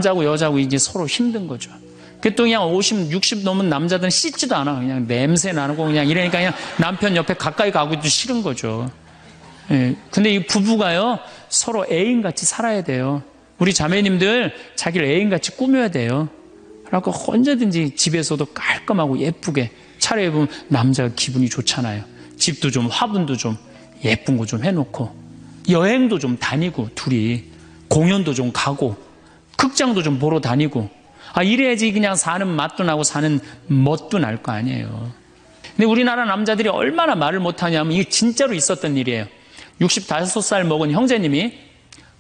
남자하고 여자하고 이게 서로 힘든 거죠. 또 그냥 50, 60 넘은 남자들은 씻지도 않아. 그냥 냄새 나고 그냥 이러니까 그냥 남편 옆에 가까이 가기도 싫은 거죠. 예. 근데 이 부부가요, 서로 애인같이 살아야 돼요. 우리 자매님들 자기를 애인같이 꾸며야 돼요. 그래갖고 언제든지 집에서도 깔끔하고 예쁘게 차려입으면 남자가 기분이 좋잖아요. 집도 좀 화분도 좀 예쁜 거 좀 해놓고 여행도 좀 다니고 둘이 공연도 좀 가고 극장도 좀 보러 다니고 이래야지 그냥 사는 맛도 나고 사는 멋도 날 거 아니에요. 근데 우리나라 남자들이 얼마나 말을 못하냐면 이게 진짜로 있었던 일이에요. 65살 먹은 형제님이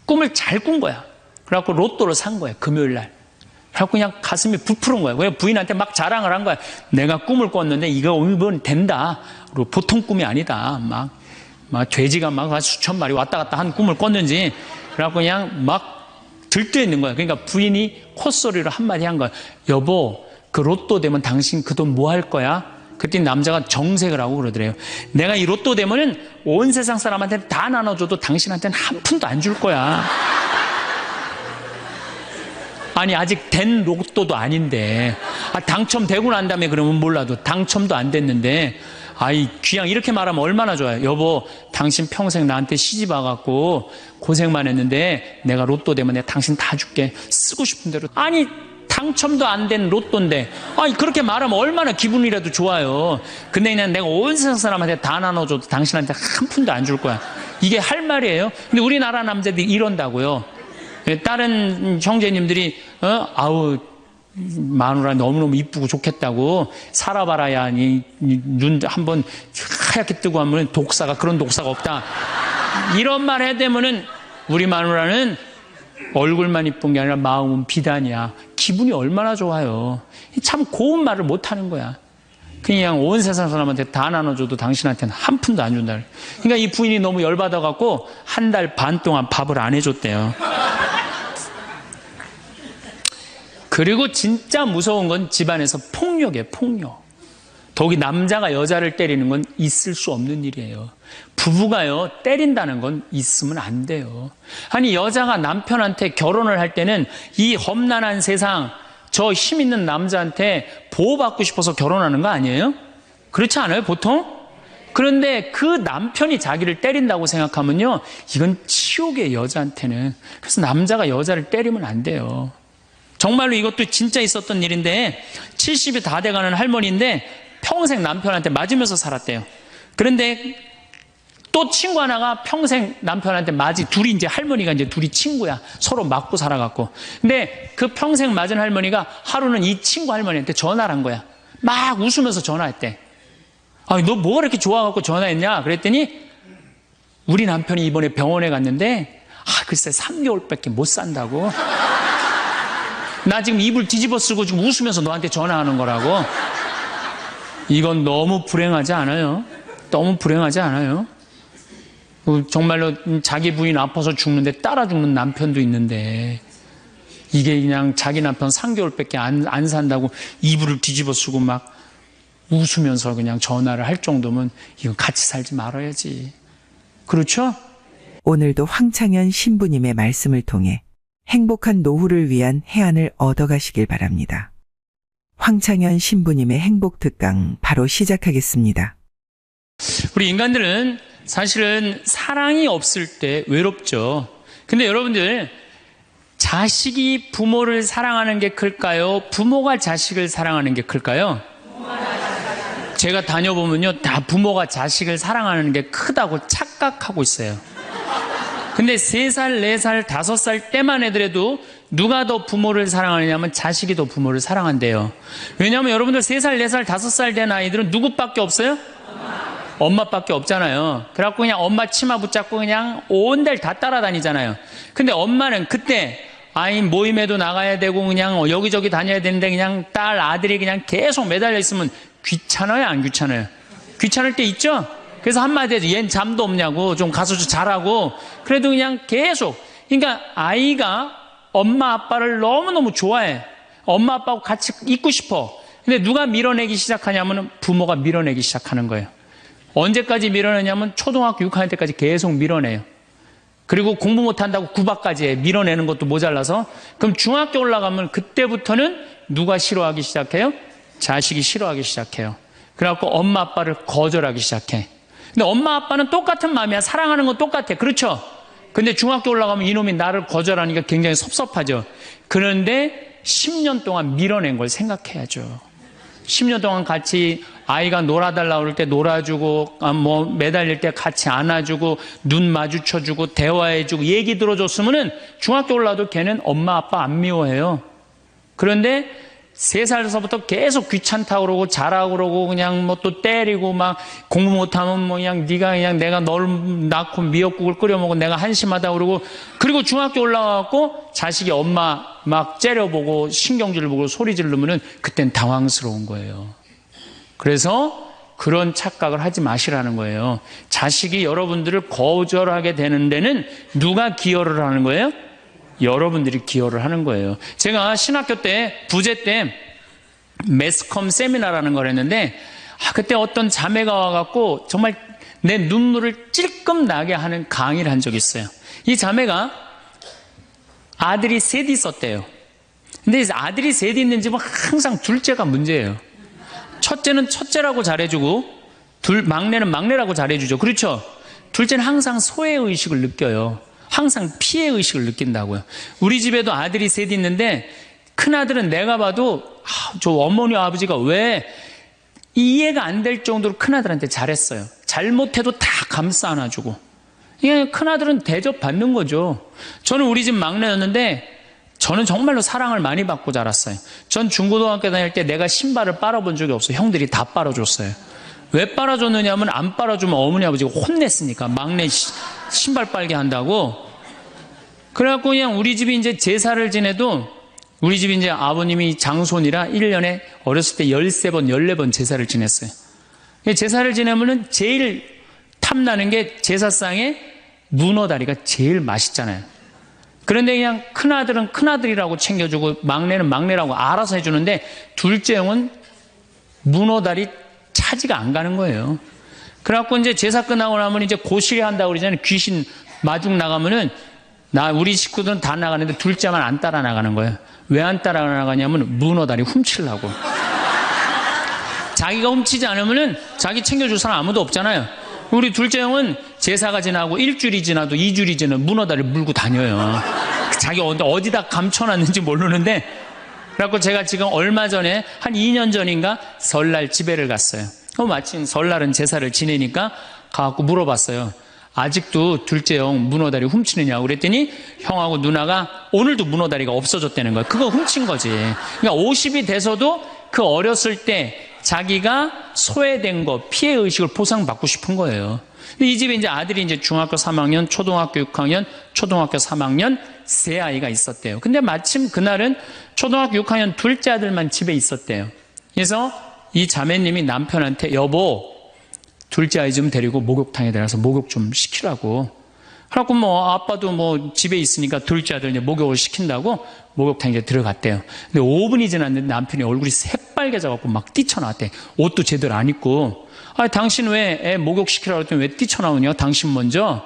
꿈을 잘 꾼 거야. 그래갖고 로또를 산 거야, 금요일 날. 그래갖고 그냥 가슴이 부풀은 거야. 그냥 부인한테 막 자랑을 한 거야. 내가 꿈을 꿨는데 이번 된다. 그리고 보통 꿈이 아니다. 막 돼지가 막 수천 마리 왔다 갔다 한 꿈을 꿨는지. 그래갖고 그냥 막 들떠 있는 거야. 그러니까 부인이 콧소리로 한마디 한 거야. 여보, 그 로또 되면 당신 그 돈 뭐 할 거야? 그랬더니 남자가 정색을 하고 그러더래요. 내가 이 로또 되면은 온 세상 사람한테 다 나눠줘도 당신한테는 한 푼도 안 줄 거야. 아니 아직 된 로또도 아닌데 당첨되고 난 다음에 그러면 몰라도 당첨도 안 됐는데 그냥 이렇게 말하면 얼마나 좋아요. 여보, 당신 평생 나한테 시집 와갖고 고생만 했는데 내가 로또 되면 내가 당신 다 줄게. 쓰고 싶은 대로. 아니 당첨도 안 된 로또인데 그렇게 말하면 얼마나 기분이라도 좋아요. 근데 그냥 내가 온 세상 사람한테 다 나눠줘도 당신한테 한 푼도 안 줄 거야. 이게 할 말이에요. 근데 우리나라 남자들이 이런다고요. 다른 형제님들이 마누라 너무너무 이쁘고 좋겠다고 살아봐라야 눈 한번 하얗게 뜨고 하면 그런 독사가 없다. 이런 말 해야 되면은 우리 마누라는 얼굴만 이쁜 게 아니라 마음은 비단이야. 기분이 얼마나 좋아요. 참 고운 말을 못하는 거야. 그냥 온 세상 사람한테 다 나눠줘도 당신한테는 한 푼도 안 준다. 그러니까 이 부인이 너무 열받아갖고 한 달 반 동안 밥을 안 해줬대요. 그리고 진짜 무서운 건 집안에서 폭력이에요. 폭력. 더욱이 남자가 여자를 때리는 건 있을 수 없는 일이에요. 부부가요, 때린다는 건 있으면 안 돼요. 아니 여자가 남편한테 결혼을 할 때는 이 험난한 세상 저 힘 있는 남자한테 보호받고 싶어서 결혼하는 거 아니에요? 그렇지 않아요 보통? 그런데 그 남편이 자기를 때린다고 생각하면요, 이건 치욕이에요 여자한테는. 그래서 남자가 여자를 때리면 안 돼요. 정말로 이것도 진짜 있었던 일인데 70이 다 돼가는 할머니인데 평생 남편한테 맞으면서 살았대요. 그런데 또 친구 하나가 평생 남편한테 둘이 이제 할머니가 이제 둘이 친구야. 서로 맞고 살아갖고. 근데 그 평생 맞은 할머니가 하루는 이 친구 할머니한테 전화를 한 거야. 막 웃으면서 전화했대. 너 뭐가 이렇게 좋아갖고 전화했냐? 그랬더니 우리 남편이 이번에 병원에 갔는데 글쎄 3개월밖에 못 산다고. 나 지금 이불 뒤집어 쓰고 지금 웃으면서 너한테 전화하는 거라고. 이건 너무 불행하지 않아요? 너무 불행하지 않아요? 정말로 자기 부인 아파서 죽는데 따라 죽는 남편도 있는데 이게 그냥 자기 남편 3개월밖에 안 산다고 이불을 뒤집어 쓰고 막 웃으면서 그냥 전화를 할 정도면 이건 같이 살지 말아야지. 그렇죠? 오늘도 황창현 신부님의 말씀을 통해 행복한 노후를 위한 해안을 얻어가시길 바랍니다. 황창현 신부님의 행복 특강 바로 시작하겠습니다. 우리 인간들은 사실은 사랑이 없을 때 외롭죠. 근데 여러분들, 자식이 부모를 사랑하는 게 클까요? 부모가 자식을 사랑하는 게 클까요? 제가 다녀보면요, 다 부모가 자식을 사랑하는 게 크다고 착각하고 있어요. 근데 3살, 4살, 5살 때만 애들에도 누가 더 부모를 사랑하느냐면 자식이 더 부모를 사랑한대요. 왜냐하면 여러분들 3살, 4살, 5살 된 아이들은 누구밖에 없어요? 엄마밖에 없잖아요. 그래갖고 그냥 엄마 치마 붙잡고 그냥 온 데를 다 따라다니잖아요. 근데 엄마는 그때 아이 모임에도 나가야 되고 그냥 여기저기 다녀야 되는데 그냥 딸, 아들이 그냥 계속 매달려 있으면 귀찮아요, 안 귀찮아요? 귀찮을 때 있죠? 그래서 한마디 해서 얜 잠도 없냐고, 좀 가서 좀 자라고. 그래도 그냥 계속. 그러니까 아이가 엄마 아빠를 너무너무 좋아해. 엄마 아빠하고 같이 있고 싶어. 근데 누가 밀어내기 시작하냐면 부모가 밀어내기 시작하는 거예요. 언제까지 밀어내냐면 초등학교 6학년 때까지 계속 밀어내요. 그리고 공부 못한다고 구박까지 해. 밀어내는 것도 모자라서. 그럼 중학교 올라가면 그때부터는 누가 싫어하기 시작해요? 자식이 싫어하기 시작해요. 그래갖고 엄마 아빠를 거절하기 시작해. 근데 엄마 아빠는 똑같은 마음이야. 사랑하는 건 똑같아. 그렇죠? 근데 중학교 올라가면 이놈이 나를 거절하니까 굉장히 섭섭하죠. 그런데 10년 동안 밀어낸 걸 생각해야죠. 10년 동안 같이 아이가 놀아달라고 그럴 때 놀아주고, 뭐 매달릴 때 같이 안아주고, 눈 마주쳐주고, 대화해주고, 얘기 들어줬으면은 중학교 올라도 걔는 엄마 아빠 안 미워해요. 그런데 3살서부터 계속 귀찮다고 그러고 자라고 그러고 그냥 뭐 또 때리고 막 공부 못하면 뭐 그냥 네가 그냥 내가 널 낳고 미역국을 끓여 먹고 내가 한심하다 그러고, 그리고 중학교 올라가고 자식이 엄마 막 째려보고 신경질 보고 소리 지르면은 그땐 당황스러운 거예요. 그래서 그런 착각을 하지 마시라는 거예요. 자식이 여러분들을 거절하게 되는 데는 누가 기여를 하는 거예요? 여러분들이 기여를 하는 거예요. 제가 신학교 때 부제 때 매스컴 세미나라는 걸 했는데 그때 어떤 자매가 와갖고 정말 내 눈물을 찔끔 나게 하는 강의를 한 적이 있어요. 이 자매가 아들이 셋 있었대요. 근데 아들이 셋 있는 집은 항상 둘째가 문제예요. 첫째는 첫째라고 잘해주고 막내는 막내라고 잘해주죠. 그렇죠? 둘째는 항상 소외의식을 느껴요. 항상 피해의식을 느낀다고요. 우리 집에도 아들이 셋 있는데 큰아들은 내가 봐도 저 어머니 아버지가 왜 이해가 안 될 정도로 큰아들한테 잘했어요. 잘못해도 다 감싸 안아주고. 이게 큰아들은 대접받는 거죠. 저는 우리 집 막내였는데 저는 정말로 사랑을 많이 받고 자랐어요. 전 중고등학교 다닐 때 내가 신발을 빨아본 적이 없어요. 형들이 다 빨아줬어요. 왜 빨아줬느냐면 안 빨아주면 어머니 아버지가 혼냈으니까 막내 신발 빨게 한다고. 그래갖고 그냥 우리 집이 이제 제사를 지내도 우리 집이 이제 아버님이 장손이라 1년에 어렸을 때 13번, 14번 제사를 지냈어요. 제사를 지내면은 제일 탐나는 게 제사상에 문어다리가 제일 맛있잖아요. 그런데 그냥 큰아들은 큰아들이라고 챙겨주고 막내는 막내라고 알아서 해주는데 둘째 형은 문어다리 차지가 안 가는 거예요. 그래갖고 이제 제사 끝나고 나면 이제 고시리 한다고 그러잖아요. 귀신 마중 나가면은 우리 식구들은 다 나가는데 둘째만 안 따라 나가는 거예요. 왜 안 따라 나가냐면 문어다리 훔치려고. 자기가 훔치지 않으면은 자기 챙겨줄 사람 아무도 없잖아요. 우리 둘째 형은 제사가 지나고 일주일이 지나도 2주일이 지나도 문어다리 물고 다녀요. 자기 어디다 감춰놨는지 모르는데. 그래갖고 제가 지금 얼마 전에 한 2년 전인가 설날 집회를 갔어요. 마침 설날은 제사를 지내니까 가갖고 물어봤어요. 아직도 둘째 형 문어다리 훔치느냐고 그랬더니 형하고 누나가 오늘도 문어다리가 없어졌다는 거예요. 그거 훔친 거지. 그러니까 50이 돼서도 그 어렸을 때 자기가 소외된 거, 피해의식을 보상받고 싶은 거예요. 이 집에 이제 아들이 이제 중학교 3학년, 초등학교 6학년, 초등학교 3학년 세 아이가 있었대요. 근데 마침 그날은 초등학교 6학년 둘째 아들만 집에 있었대요. 그래서 이 자매님이 남편한테 여보, 둘째 아이 좀 데리고 목욕탕에 들어가서 목욕 좀 시키라고. 그래갖고 뭐 아빠도 뭐 집에 있으니까 둘째 아들 이제 목욕을 시킨다고 목욕탕에 이제 들어갔대요. 근데 5분이 지났는데 남편이 얼굴이 새빨개져갖고 막 뛰쳐나왔대. 옷도 제대로 안 입고. 당신 왜 애 목욕 시키라고 했더니 왜 뛰쳐나오냐? 당신 먼저.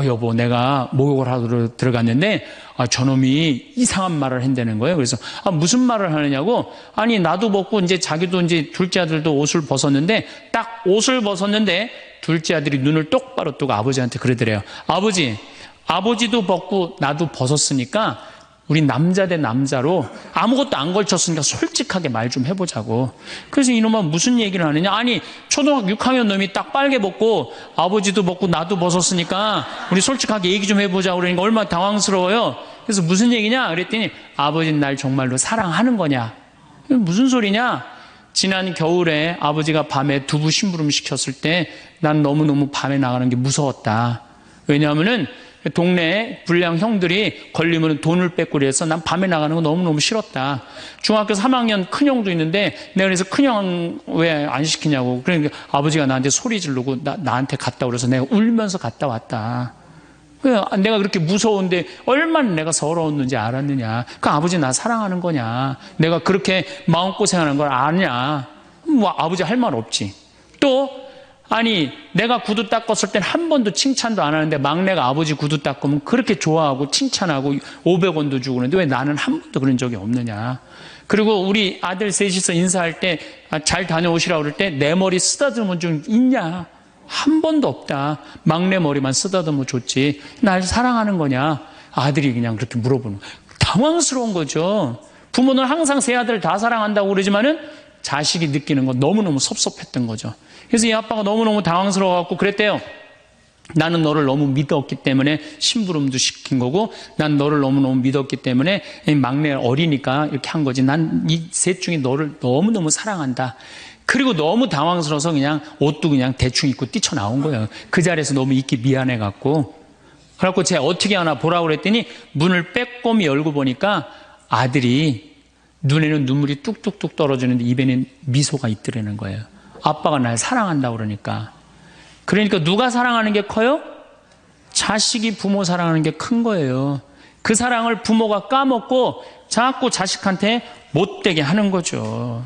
여보, 내가 목욕을 하러 들어갔는데 저놈이 이상한 말을 한다는 거예요. 그래서 무슨 말을 하느냐고. 아니 나도 벗고 이제 자기도 이제 둘째 아들도 옷을 벗었는데 딱 옷을 벗었는데 둘째 아들이 눈을 똑바로 뜨고 아버지한테 그러더래요. 아버지도 벗고 나도 벗었으니까 우리 남자 대 남자로 아무것도 안 걸쳤으니까 솔직하게 말 좀 해보자고. 그래서 이놈아 무슨 얘기를 하느냐. 아니 초등학교 6학년 놈이 딱 빨개 벗고 아버지도 벗고 나도 벗었으니까 우리 솔직하게 얘기 좀 해보자고. 그러니까 얼마나 당황스러워요. 그래서 무슨 얘기냐 그랬더니 아버지는 날 정말로 사랑하는 거냐. 무슨 소리냐. 지난 겨울에 아버지가 밤에 두부 심부름 시켰을 때 난 너무너무 밤에 나가는 게 무서웠다. 왜냐하면은 동네에 불량 형들이 걸리면 돈을 뺏고 그래서 난 밤에 나가는 거 너무너무 싫었다. 중학교 3학년 큰형도 있는데 내가 그래서 큰형 왜 안 시키냐고. 그러니까 아버지가 나한테 소리 지르고 나한테 갔다 그래서 내가 울면서 갔다 왔다. 내가 그렇게 무서운데 얼마나 내가 서러웠는지 알았느냐. 그 아버지 나 사랑하는 거냐. 내가 그렇게 마음고생하는 걸 아냐. 뭐 아버지 할 말 없지. 또 아니, 내가 구두 닦았을 땐 한 번도 칭찬도 안 하는데 막내가 아버지 구두 닦으면 그렇게 좋아하고 칭찬하고 500원도 주고 그러는데 왜 나는 한 번도 그런 적이 없느냐. 그리고 우리 아들 셋이서 인사할 때 잘 다녀오시라고 그럴 때 내 머리 쓰다듬은 좀 있냐. 한 번도 없다. 막내 머리만 쓰다듬어 줬지. 날 사랑하는 거냐. 아들이 그냥 그렇게 물어보는 거예요. 당황스러운 거죠. 부모는 항상 세 아들 다 사랑한다고 그러지만은 자식이 느끼는 건 너무너무 섭섭했던 거죠. 그래서 이 아빠가 너무너무 당황스러워갖고 그랬대요. 나는 너를 너무 믿었기 때문에 심부름도 시킨 거고, 난 너를 너무너무 믿었기 때문에 막내 어리니까 이렇게 한 거지. 난 이 셋 중에 너를 너무너무 사랑한다. 그리고 너무 당황스러워서 그냥 옷도 그냥 대충 입고 뛰쳐나온 거예요. 그 자리에서 너무 있기 미안해갖고. 그래갖고 제가 어떻게 하나 보라고 그랬더니 문을 빼꼼히 열고 보니까 아들이 눈에는 눈물이 뚝뚝뚝 떨어지는데 입에는 미소가 있더라는 거예요. 아빠가 날 사랑한다고 그러니까. 그러니까 누가 사랑하는 게 커요? 자식이 부모 사랑하는 게 큰 거예요. 그 사랑을 부모가 까먹고 자꾸 자식한테 못되게 하는 거죠.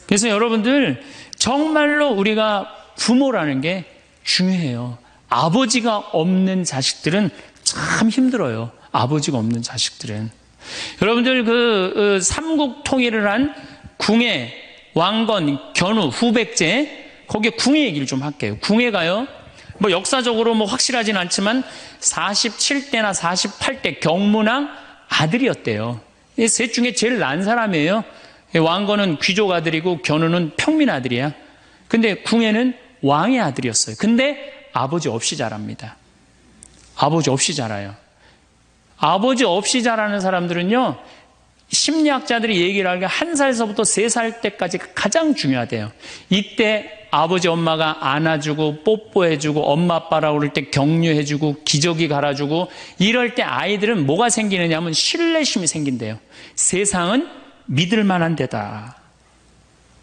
그래서 여러분들 정말로 우리가 부모라는 게 중요해요. 아버지가 없는 자식들은 참 힘들어요. 아버지가 없는 자식들은. 여러분들 그 삼국 통일을 한 궁예, 왕건, 견우, 후백제 거기에 궁예 얘기를 좀 할게요. 궁예가요. 뭐 역사적으로 뭐 확실하진 않지만 47대나 48대 경문왕 아들이었대요. 이 셋 중에 제일 난 사람이에요. 왕건은 귀족 아들이고 견우는 평민 아들이야. 근데 궁예는 왕의 아들이었어요. 근데 아버지 없이 자랍니다. 아버지 없이 자라요. 아버지 없이 자라는 사람들은요, 심리학자들이 얘기를 하기에 1살서부터 3살 때까지 가장 중요하대요. 이때 아버지 엄마가 안아주고 뽀뽀해주고 엄마 아빠라고 그럴 때 격려해주고 기저귀 갈아주고 이럴 때 아이들은 뭐가 생기느냐 하면 신뢰심이 생긴대요. 세상은 믿을 만한 데다.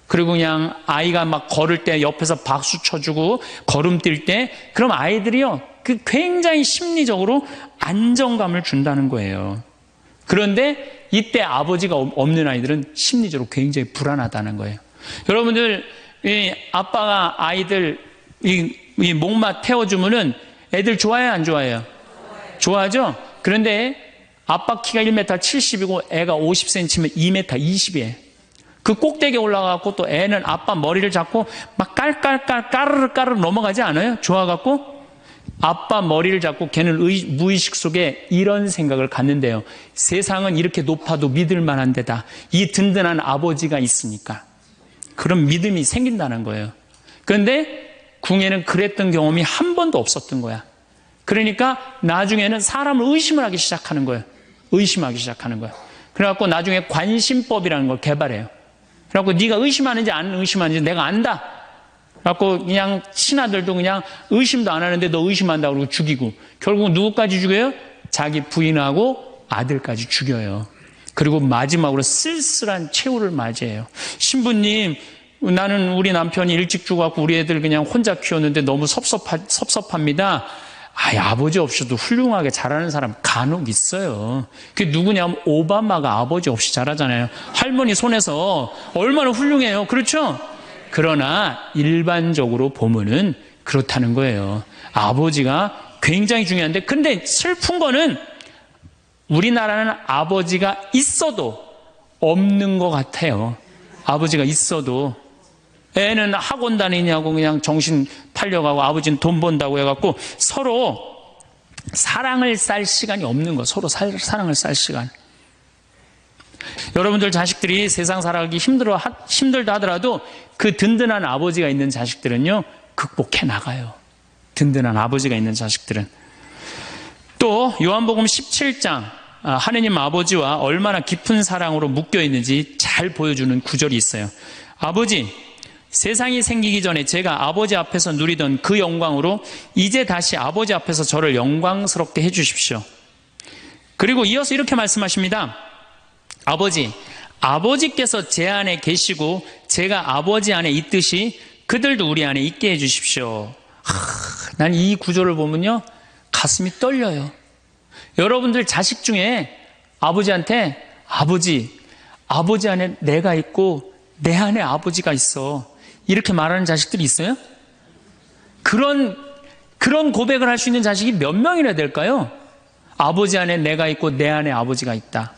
그리고 그냥 아이가 막 걸을 때 옆에서 박수 쳐주고 걸음 뛸 때 그럼 아이들이요, 그 굉장히 심리적으로 안정감을 준다는 거예요. 그런데 이때 아버지가 없는 아이들은 심리적으로 굉장히 불안하다는 거예요. 여러분들, 이 아빠가 아이들 이 목마 태워주면은 애들 좋아해요, 안 좋아해요? 좋아하죠? 그런데 아빠 키가 1m 70이고 애가 50cm면 2m 20이에요. 그 꼭대기에 올라가고 또 애는 아빠 머리를 잡고 막 까르르 넘어가지 않아요? 좋아갖고 아빠 머리를 잡고 걔는 무의식 속에 이런 생각을 갖는데요. 세상은 이렇게 높아도 믿을 만한 데다. 이 든든한 아버지가 있으니까. 그런 믿음이 생긴다는 거예요. 그런데 궁예는 그랬던 경험이 한 번도 없었던 거야. 그러니까 나중에는 사람을 의심을 하기 시작하는 거예요. 의심하기 시작하는 거예요. 그래갖고 나중에 관심법이라는 걸 개발해요. 그래갖고 네가 의심하는지 안 의심하는지 내가 안다. 그래갖고 그냥 신하들도 그냥 의심도 안 하는데 너 의심한다고 그러고 죽이고, 결국 누구까지 죽여요? 자기 부인하고 아들까지 죽여요. 그리고 마지막으로 쓸쓸한 최후를 맞이해요. 신부님, 나는 우리 남편이 일찍 죽어갖고 우리 애들 그냥 혼자 키웠는데 너무 섭섭합니다. 아버지 없이도 훌륭하게 자라는 사람 간혹 있어요. 그게 누구냐면 오바마가 아버지 없이 자라잖아요. 할머니 손에서 얼마나 훌륭해요. 그렇죠? 그러나 일반적으로 보면은 그렇다는 거예요. 아버지가 굉장히 중요한데, 근데 슬픈 거는 우리나라는 아버지가 있어도 없는 것 같아요. 아버지가 있어도. 애는 학원 다니냐고 그냥 정신 팔려가고 아버지는 돈 번다고 해갖고 서로 사랑을 쌀 시간이 없는 거. 서로 사랑을 쌀 시간. 여러분들 자식들이 세상 살아가기 힘들다 하더라도 그 든든한 아버지가 있는 자식들은요, 극복해 나가요. 든든한 아버지가 있는 자식들은. 또 요한복음 17장 하느님 아버지와 얼마나 깊은 사랑으로 묶여 있는지 잘 보여주는 구절이 있어요. 아버지, 세상이 생기기 전에 제가 아버지 앞에서 누리던 그 영광으로 이제 다시 아버지 앞에서 저를 영광스럽게 해주십시오. 그리고 이어서 이렇게 말씀하십니다. 아버지, 아버지께서 제 안에 계시고 제가 아버지 안에 있듯이 그들도 우리 안에 있게 해주십시오. 난 이 구절을 보면요, 가슴이 떨려요. 여러분들 자식 중에 아버지한테 아버지 안에 내가 있고 내 안에 아버지가 있어, 이렇게 말하는 자식들이 있어요? 그런 고백을 할 수 있는 자식이 몇 명이나 될까요? 아버지 안에 내가 있고 내 안에 아버지가 있다.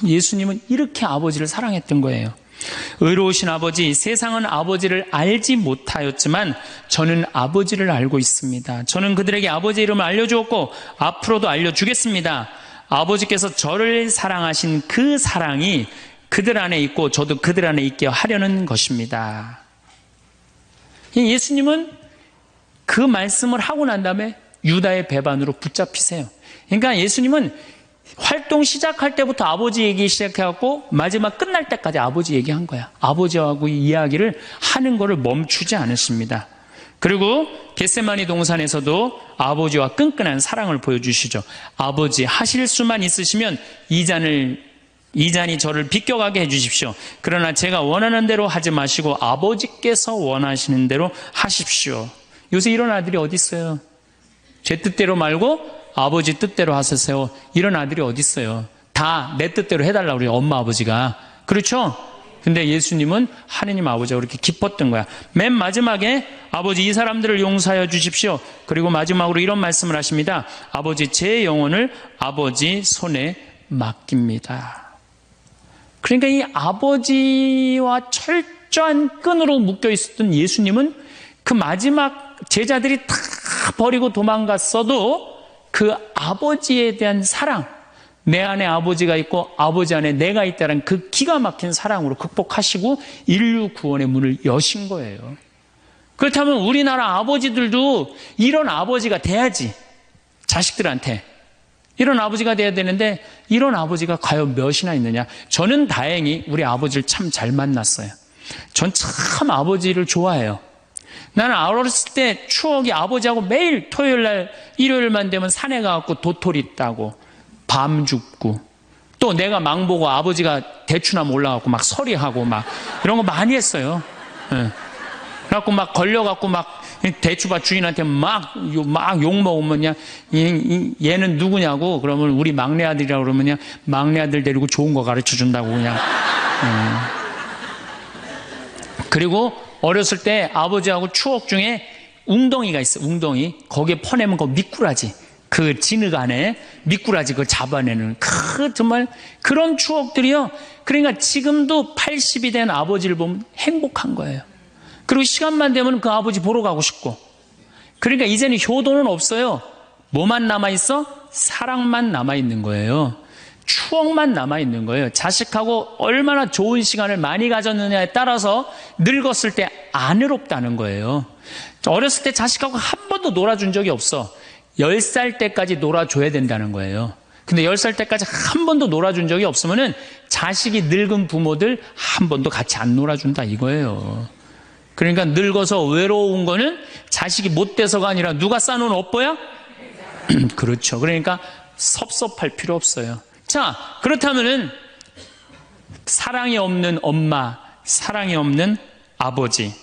예수님은 이렇게 아버지를 사랑했던 거예요. 의로우신 아버지, 세상은 아버지를 알지 못하였지만 저는 아버지를 알고 있습니다. 저는 그들에게 아버지의 이름을 알려주었고 앞으로도 알려주겠습니다. 아버지께서 저를 사랑하신 그 사랑이 그들 안에 있고 저도 그들 안에 있게 하려는 것입니다. 예수님은 그 말씀을 하고 난 다음에 유다의 배반으로 붙잡히세요. 그러니까 예수님은 활동 시작할 때부터 아버지 얘기 시작해갖고 마지막 끝날 때까지 아버지 얘기한 거야. 아버지하고 이야기를 하는 거를 멈추지 않으십니다. 그리고 겟세마니 동산에서도 아버지와 끈끈한 사랑을 보여주시죠. 아버지, 하실 수만 있으시면 이 잔이 저를 비껴가게 해주십시오. 그러나 제가 원하는 대로 하지 마시고 아버지께서 원하시는 대로 하십시오. 요새 이런 아들이 어디 있어요? 제 뜻대로 말고 아버지 뜻대로 하세요. 이런 아들이 어디 있어요? 다 내 뜻대로 해달라고 그래요. 엄마 아버지가. 그렇죠? 근데 예수님은 하느님 아버지가 그렇게 기뻤던 거야. 맨 마지막에 아버지 이 사람들을 용서하여 주십시오. 그리고 마지막으로 이런 말씀을 하십니다. 아버지 제 영혼을 아버지 손에 맡깁니다. 그러니까 이 아버지와 철저한 끈으로 묶여 있었던 예수님은 그 마지막 제자들이 다 버리고 도망갔어도 그 아버지에 대한 사랑, 내 안에 아버지가 있고 아버지 안에 내가 있다는 그 기가 막힌 사랑으로 극복하시고 인류 구원의 문을 여신 거예요. 그렇다면 우리나라 아버지들도 이런 아버지가 돼야지. 자식들한테 이런 아버지가 돼야 되는데 이런 아버지가 과연 몇이나 있느냐. 저는 다행히 우리 아버지를 참 잘 만났어요. 전 참 아버지를 좋아해요. 나는 어렸을 때 추억이 아버지하고 매일 토요일날 일요일만 되면 산에 가갖고 도토리 따고 밤 죽고 또 내가 망보고 아버지가 대추나무 올라가고 막 서리하고 막 이런 거 많이 했어요. 예. 그래갖고 막 걸려갖고 막 대추밭 주인한테 막 욕먹으면 그냥 얘는 누구냐고 그러면 우리 막내 아들이라고 그러면 그냥 막내 아들 데리고 좋은 거 가르쳐 준다고 그냥. 그리고 어렸을 때 아버지하고 추억 중에 웅덩이가 있어. 웅덩이. 거기에 퍼내면 그 미꾸라지. 그 진흙 안에 미꾸라지 그걸 잡아내는 정말 그런 추억들이요. 그러니까 지금도 80이 된 아버지를 보면 행복한 거예요. 그리고 시간만 되면 그 아버지 보러 가고 싶고. 그러니까 이제는 효도는 없어요. 뭐만 남아있어? 사랑만 남아있는 거예요. 추억만 남아있는 거예요. 자식하고 얼마나 좋은 시간을 많이 가졌느냐에 따라서 늙었을 때 안 외롭다는 거예요. 어렸을 때 자식하고 한 번도 놀아준 적이 없어. 10살 때까지 놀아줘야 된다는 거예요. 근데 10살 때까지 한 번도 놀아준 적이 없으면은 자식이 늙은 부모들 한 번도 같이 안 놀아준다 이거예요. 그러니까 늙어서 외로운 거는 자식이 못 돼서가 아니라 누가 싸놓은 업보야? 그렇죠. 그러니까 섭섭할 필요 없어요. 자, 그렇다면은 사랑이 없는 엄마, 사랑이 없는 아버지,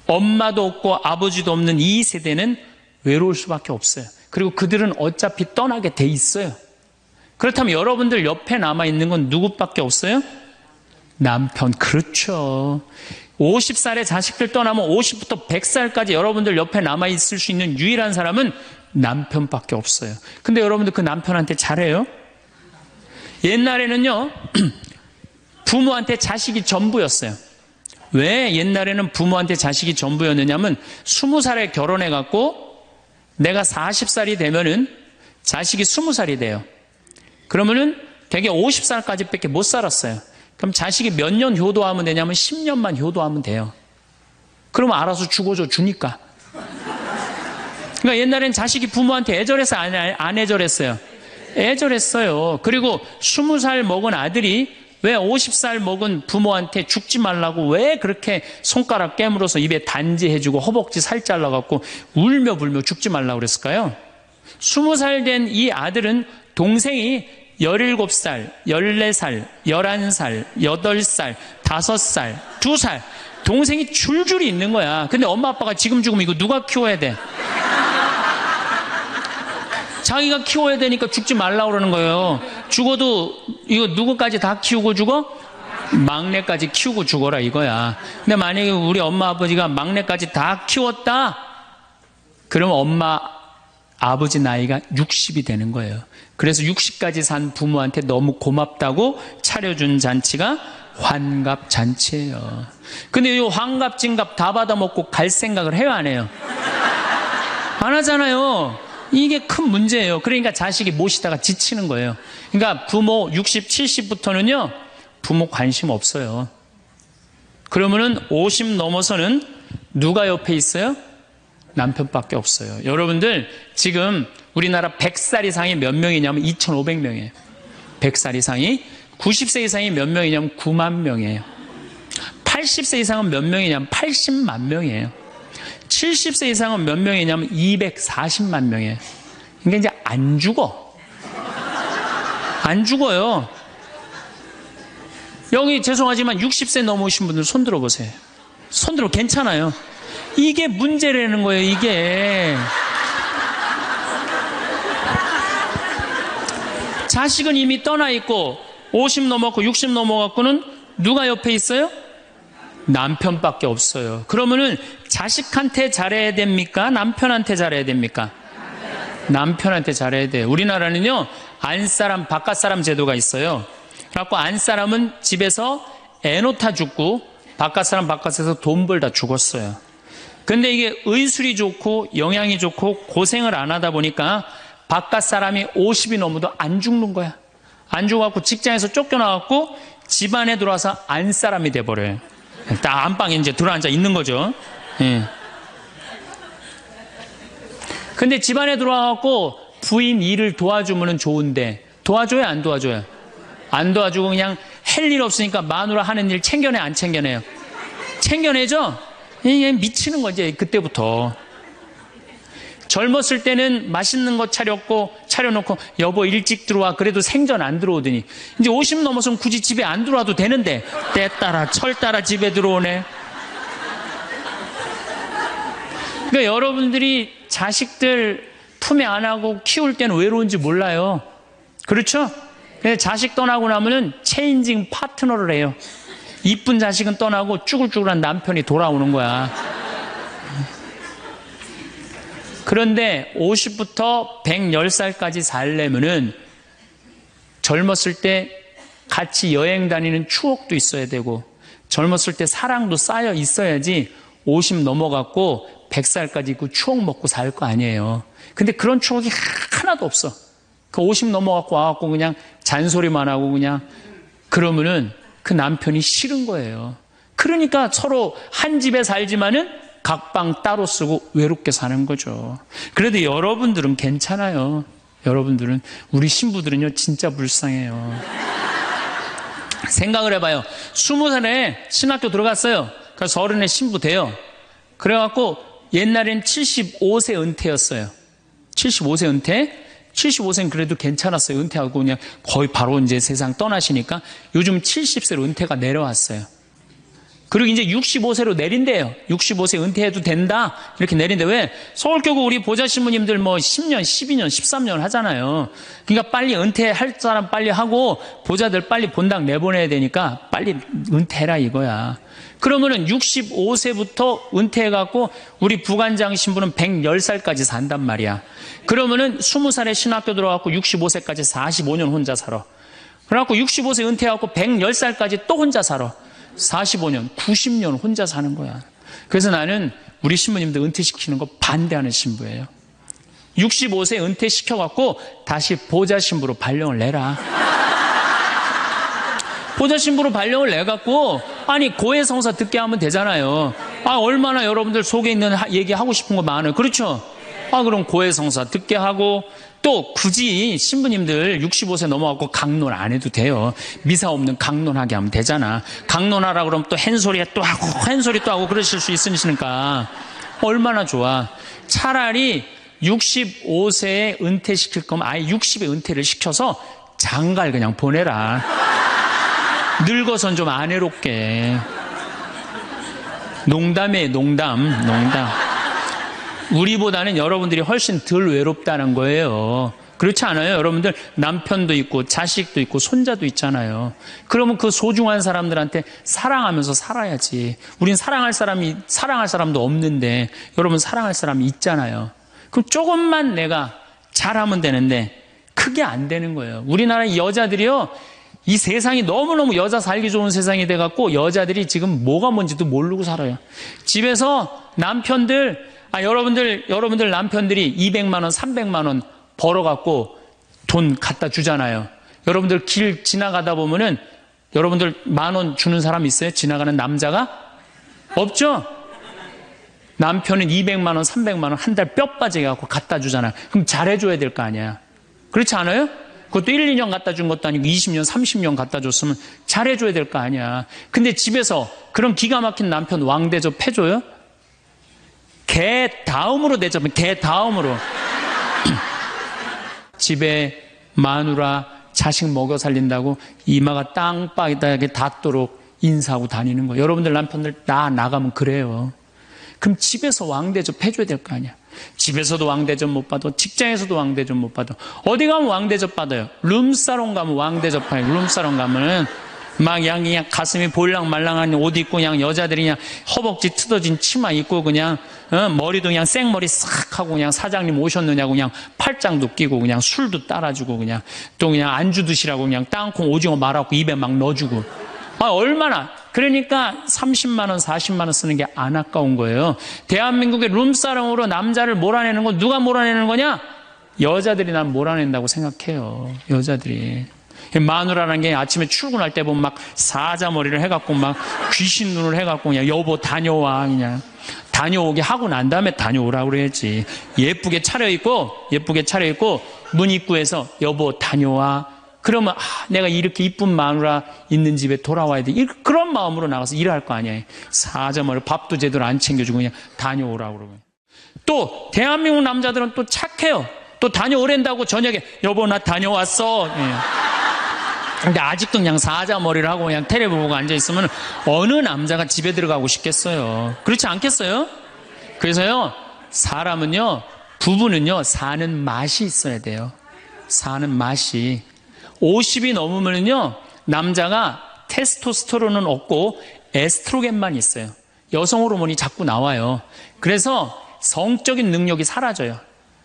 엄마도 없고 아버지도 없는 이 세대는 외로울 수밖에 없어요. 그리고 그들은 어차피 떠나게 돼 있어요. 그렇다면 여러분들 옆에 남아있는 건 누구밖에 없어요? 남편. 그렇죠. 50살에 자식들 떠나면 50부터 100살까지 여러분들 옆에 남아있을 수 있는 유일한 사람은 남편밖에 없어요. 근데 여러분들 그 남편한테 잘해요? 옛날에는요 부모한테 자식이 전부였어요. 왜 옛날에는 부모한테 자식이 전부였느냐면 20살에 결혼해갖고 내가 40살이 되면은 자식이 20살이 돼요. 그러면은 되게 50살까지 밖에 못 살았어요. 그럼 자식이 몇 년 효도하면 되냐면 10년만 효도하면 돼요. 그러면 알아서 죽어줘 주니까. 그러니까 옛날엔 자식이 부모한테 애절해서 안 애절했어요? 애절했어요. 그리고 20살 먹은 아들이 왜 50살 먹은 부모한테 죽지 말라고 왜 그렇게 손가락 깨물어서 입에 단지해주고 허벅지 살 잘라갖고 울며 불며 죽지 말라고 그랬을까요? 20살 된 이 아들은 동생이 17살, 14살, 11살, 8살, 5살, 2살 동생이 줄줄이 있는 거야. 근데 엄마 아빠가 지금 죽으면 이거 누가 키워야 돼? 자기가 키워야 되니까 죽지 말라고 그러는 거예요. 죽어도 이거 누구까지 다 키우고 죽어? 막내까지 키우고 죽어라 이거야. 근데 만약에 우리 엄마 아버지가 막내까지 다 키웠다, 그럼 엄마 아버지 나이가 60이 되는 거예요. 그래서 60까지 산 부모한테 너무 고맙다고 차려준 잔치가 환갑잔치예요. 근데 이 환갑진갑 다 받아먹고 갈 생각을 해요, 안 해요? 안 하잖아요. 이게 큰 문제예요. 그러니까 자식이 모시다가 지치는 거예요. 그러니까 부모 60, 70부터는요 부모 관심 없어요. 그러면은 50 넘어서는 누가 옆에 있어요? 남편밖에 없어요. 여러분들 지금 우리나라 100살 이상이 몇 명이냐면 2,500명이에요. 100살 이상이. 90세 이상이 몇 명이냐면 9만 명이에요. 80세 이상은 몇 명이냐면 80만 명이에요. 70세 이상은 몇 명이냐면 240만 명이에요. 그러니까 이제 안 죽어. 안 죽어요. 여기 죄송하지만 60세 넘으신 분들 손 들어보세요. 손 들어. 괜찮아요. 이게 문제라는 거예요, 이게. 자식은 이미 떠나 있고 50 넘었고 60 넘어갖고는 누가 옆에 있어요? 남편밖에 없어요. 그러면은 자식한테 잘해야 됩니까? 남편한테 잘해야 됩니까? 남편한테 잘해야 돼요. 우리나라는요 안사람 바깥사람 제도가 있어요. 그래갖고 안사람은 집에서 애 놓다 죽고 바깥사람 바깥에서 돈 벌다 죽었어요. 근데 이게 의술이 좋고 영양이 좋고 고생을 안 하다 보니까 바깥사람이 50이 넘어도 안 죽는 거야. 안 죽어갖고 직장에서 쫓겨나갖고 집안에 들어와서 안사람이 돼버려요. 딱 안방에 이제 들어앉아 있는 거죠. 예. 근데 집안에 들어와갖고 부인 일을 도와주면 좋은데 도와줘요, 안 도와줘요? 안 도와주고 그냥 할 일 없으니까 마누라 하는 일 챙겨내, 안 챙겨내요? 챙겨내죠? 이게 미치는 거지, 그때부터. 젊었을 때는 맛있는 거 차려놓고 여보 일찍 들어와. 그래도 생전 안 들어오더니 이제 50 넘어서면 굳이 집에 안 들어와도 되는데 때 따라 철 따라 집에 들어오네. 그러니까 여러분들이 자식들 품에 안하고 키울 때는 외로운지 몰라요. 그렇죠? 근데 자식 떠나고 나면은 체인징 파트너를 해요. 이쁜 자식은 떠나고 쭈글쭈글한 남편이 돌아오는 거야. 그런데 50부터 110살까지 살려면은 젊었을 때 같이 여행 다니는 추억도 있어야 되고 젊었을 때 사랑도 쌓여 있어야지 50 넘어갔고 100살까지 있고 추억 먹고 살 거 아니에요. 근데 그런 추억이 하나도 없어. 그 50 넘어갖고 와갖고 그냥 잔소리만 하고 그냥 그러면은 그 남편이 싫은 거예요. 그러니까 서로 한 집에 살지만은 각방 따로 쓰고 외롭게 사는 거죠. 그래도 여러분들은 괜찮아요. 여러분들은, 우리 신부들은요 진짜 불쌍해요. 생각을 해봐요. 20살에 신학교 들어갔어요. 그래서 30에 신부 돼요. 그래갖고 옛날엔 75세 은퇴였어요. 75세 은퇴. 75세는 그래도 괜찮았어요. 은퇴하고 그냥 거의 바로 이제 세상 떠나시니까 요즘 70세로 은퇴가 내려왔어요. 그리고 이제 65세로 내린대요. 65세 은퇴해도 된다. 이렇게 내린대. 왜? 서울교구 우리 보좌 신부님들 뭐 10년, 12년, 13년 하잖아요. 그러니까 빨리 은퇴할 사람 빨리 하고 보좌들 빨리 본당 내보내야 되니까 빨리 은퇴해라 이거야. 그러면은 65세부터 은퇴해갖고 우리 부관장 신부는 110살까지 산단 말이야. 그러면은 20살에 신학교 들어갖고 65세까지 45년 혼자 살아. 그래갖고 65세 은퇴해갖고 110살까지 또 혼자 살아. 45년, 90년 혼자 사는 거야. 그래서 나는 우리 신부님들 은퇴시키는 거 반대하는 신부예요. 65세 은퇴시켜갖고 다시 보좌 신부로 발령을 내라. 보좌 신부로 발령을 내갖고 아니 고해성사 듣게 하면 되잖아요. 아 얼마나 여러분들 속에 있는 얘기하고 싶은 거 많아요. 그렇죠? 아 그럼 고해성사 듣게 하고 또 굳이 신부님들 65세 넘어가고 강론 안 해도 돼요. 미사 없는 강론하게 하면 되잖아. 강론하라 그러면 또 헨소리 또 하고 헨소리 또 하고 그러실 수 있으니까 얼마나 좋아. 차라리 65세에 은퇴시킬 거면 아예 60에 은퇴를 시켜서 장가를 그냥 보내라. 늙어선 좀 안 외롭게. 농담이에요, 농담. 우리보다는 여러분들이 훨씬 덜 외롭다는 거예요. 그렇지 않아요? 여러분들 남편도 있고 자식도 있고 손자도 있잖아요. 그러면 그 소중한 사람들한테 사랑하면서 살아야지. 우린 사랑할 사람도 없는데 여러분 사랑할 사람이 있잖아요. 그럼 조금만 내가 잘하면 되는데 그게 안 되는 거예요. 우리나라 여자들이요. 이 세상이 너무너무 여자 살기 좋은 세상이 돼갖고 여자들이 지금 뭐가 뭔지도 모르고 살아요. 집에서 남편들, 여러분들 남편들이 200만 원, 300만 원 벌어갖고 돈 갖다 주잖아요. 여러분들 길 지나가다 보면은 여러분들 10,000원 주는 사람 있어요? 지나가는 남자가? 없죠? 남편은 200만 원, 300만 원 한 달 뼈 빠지게 갖고 갖다 주잖아요. 그럼 잘해줘야 될 거 아니야. 그렇지 않아요? 그것도 1, 2년 갖다 준 것도 아니고 20년, 30년 갖다 줬으면 잘해줘야 될 거 아니야. 근데 집에서 그런 기가 막힌 남편 왕대접 해줘요? 개 다음으로 대접은 개 다음으로. 집에 마누라 자식 먹여 살린다고 이마가 땅바닥에 닿도록 인사하고 다니는 거예요. 여러분들 남편들 나가면 그래요. 그럼 집에서 왕대접 해줘야 될 거 아니야. 집에서도 왕대접 못 받아, 직장에서도 왕대접 못 받아. 어디 가면 왕대접 받아요? 룸사롱 가면 왕대접 받아요. 룸사롱 가면은 막 그냥 가슴이 볼랑말랑한 옷 입고 그냥 여자들이 그냥 허벅지 트어진 치마 입고 그냥 머리도 그냥 생머리 싹 하고 그냥 사장님 오셨느냐고 그냥 팔짱도 끼고 그냥 술도 따라주고 그냥 또 그냥 안주 드시라고 그냥 땅콩 오징어 말아갖고 입에 막 넣어주고. 얼마나. 그러니까 30만 원, 40만 원 쓰는 게 안 아까운 거예요. 대한민국의 룸사롱으로 남자를 몰아내는 건 누가 몰아내는 거냐? 여자들이 난 몰아낸다고 생각해요. 여자들이. 마누라라는 게 아침에 출근할 때 보면 막 사자머리를 해갖고 막 귀신 눈을 해갖고 그냥 여보 다녀와 그냥 다녀오게 하고 난 다음에 다녀오라고 그래야지. 예쁘게 차려입고 문 입구에서 여보 다녀와. 그러면 내가 이렇게 이쁜 마누라 있는 집에 돌아와야 돼. 그런 마음으로 나가서 일할 거 아니에요. 사자머리 밥도 제대로 안 챙겨주고 그냥 다녀오라고 그러고. 또 대한민국 남자들은 또 착해요. 또 다녀오랜다고 저녁에 여보 나 다녀왔어. 근데 아직도 그냥 사자머리를 하고 그냥 텔레비 보고 앉아있으면 어느 남자가 집에 들어가고 싶겠어요. 그렇지 않겠어요? 그래서요, 사람은요, 부부는요, 사는 맛이 있어야 돼요. 사는 맛이. 50이 넘으면요, 남자가 테스토스테론은 없고 에스트로겐만 있어요. 여성 호르몬이 자꾸 나와요. 그래서 성적인 능력이 사라져요.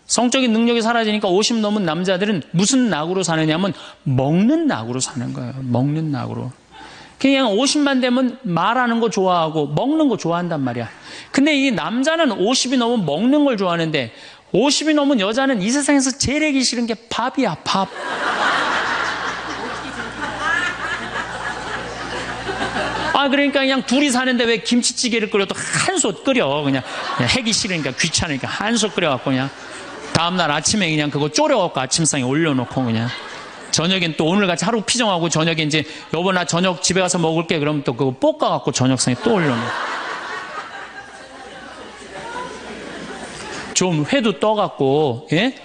성적인 능력이 사라지니까 50 넘은 남자들은 무슨 낙으로 사느냐면 먹는 낙으로 사는 거예요. 먹는 낙으로. 그냥 50만 되면 말하는 거 좋아하고 먹는 거 좋아한단 말이야. 근데 이 남자는 50이 넘으면 먹는 걸 좋아하는데 50이 넘은 여자는 이 세상에서 제일 하기 싫은 게 밥이야, 밥. 그러니까 그냥 둘이 사는데 왜 김치찌개를 끓여도 한솥 끓여. 그냥 하기 싫으니까 귀찮으니까 한솥 끓여갖고 그냥 다음날 아침에 그냥 그거 졸여갖고 아침상에 올려놓고 그냥 저녁엔 또 오늘같이 하루 피정하고 저녁에 이제 여보 나 저녁 집에 가서 먹을게 그러면 또 그거 볶아갖고 저녁상에 또 올려놓고 좀 회도 떠갖고 예?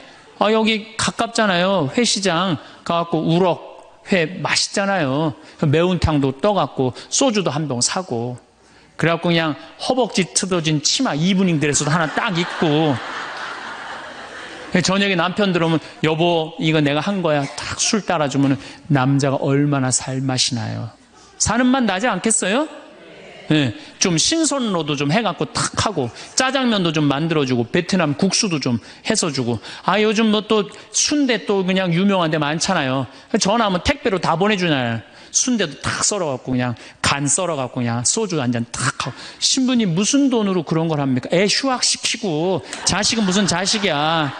여기 가깝잖아요. 회시장 가갖고 우럭 회 맛있잖아요. 매운탕도 떠갖고 소주도 한 병 사고 그래갖고 그냥 허벅지 트어진 치마 이브닝 드레스도 하나 딱 입고 저녁에 남편 들어오면 여보 이거 내가 한 거야 딱 술 따라주면 남자가 얼마나 살맛이 나요. 사는 맛 나지 않겠어요? 네, 좀 신선로도 좀 해갖고 탁 하고 짜장면도 좀 만들어주고 베트남 국수도 좀 해서 주고 요즘 뭐 또 순대 또 그냥 유명한 데 많잖아요. 전화하면 택배로 다 보내주잖아요. 순대도 탁 썰어갖고 그냥 간 썰어갖고 그냥 소주 한 잔 탁 하고 신부님 무슨 돈으로 그런 걸 합니까? 애 휴학시키고 자식은 무슨 자식이야.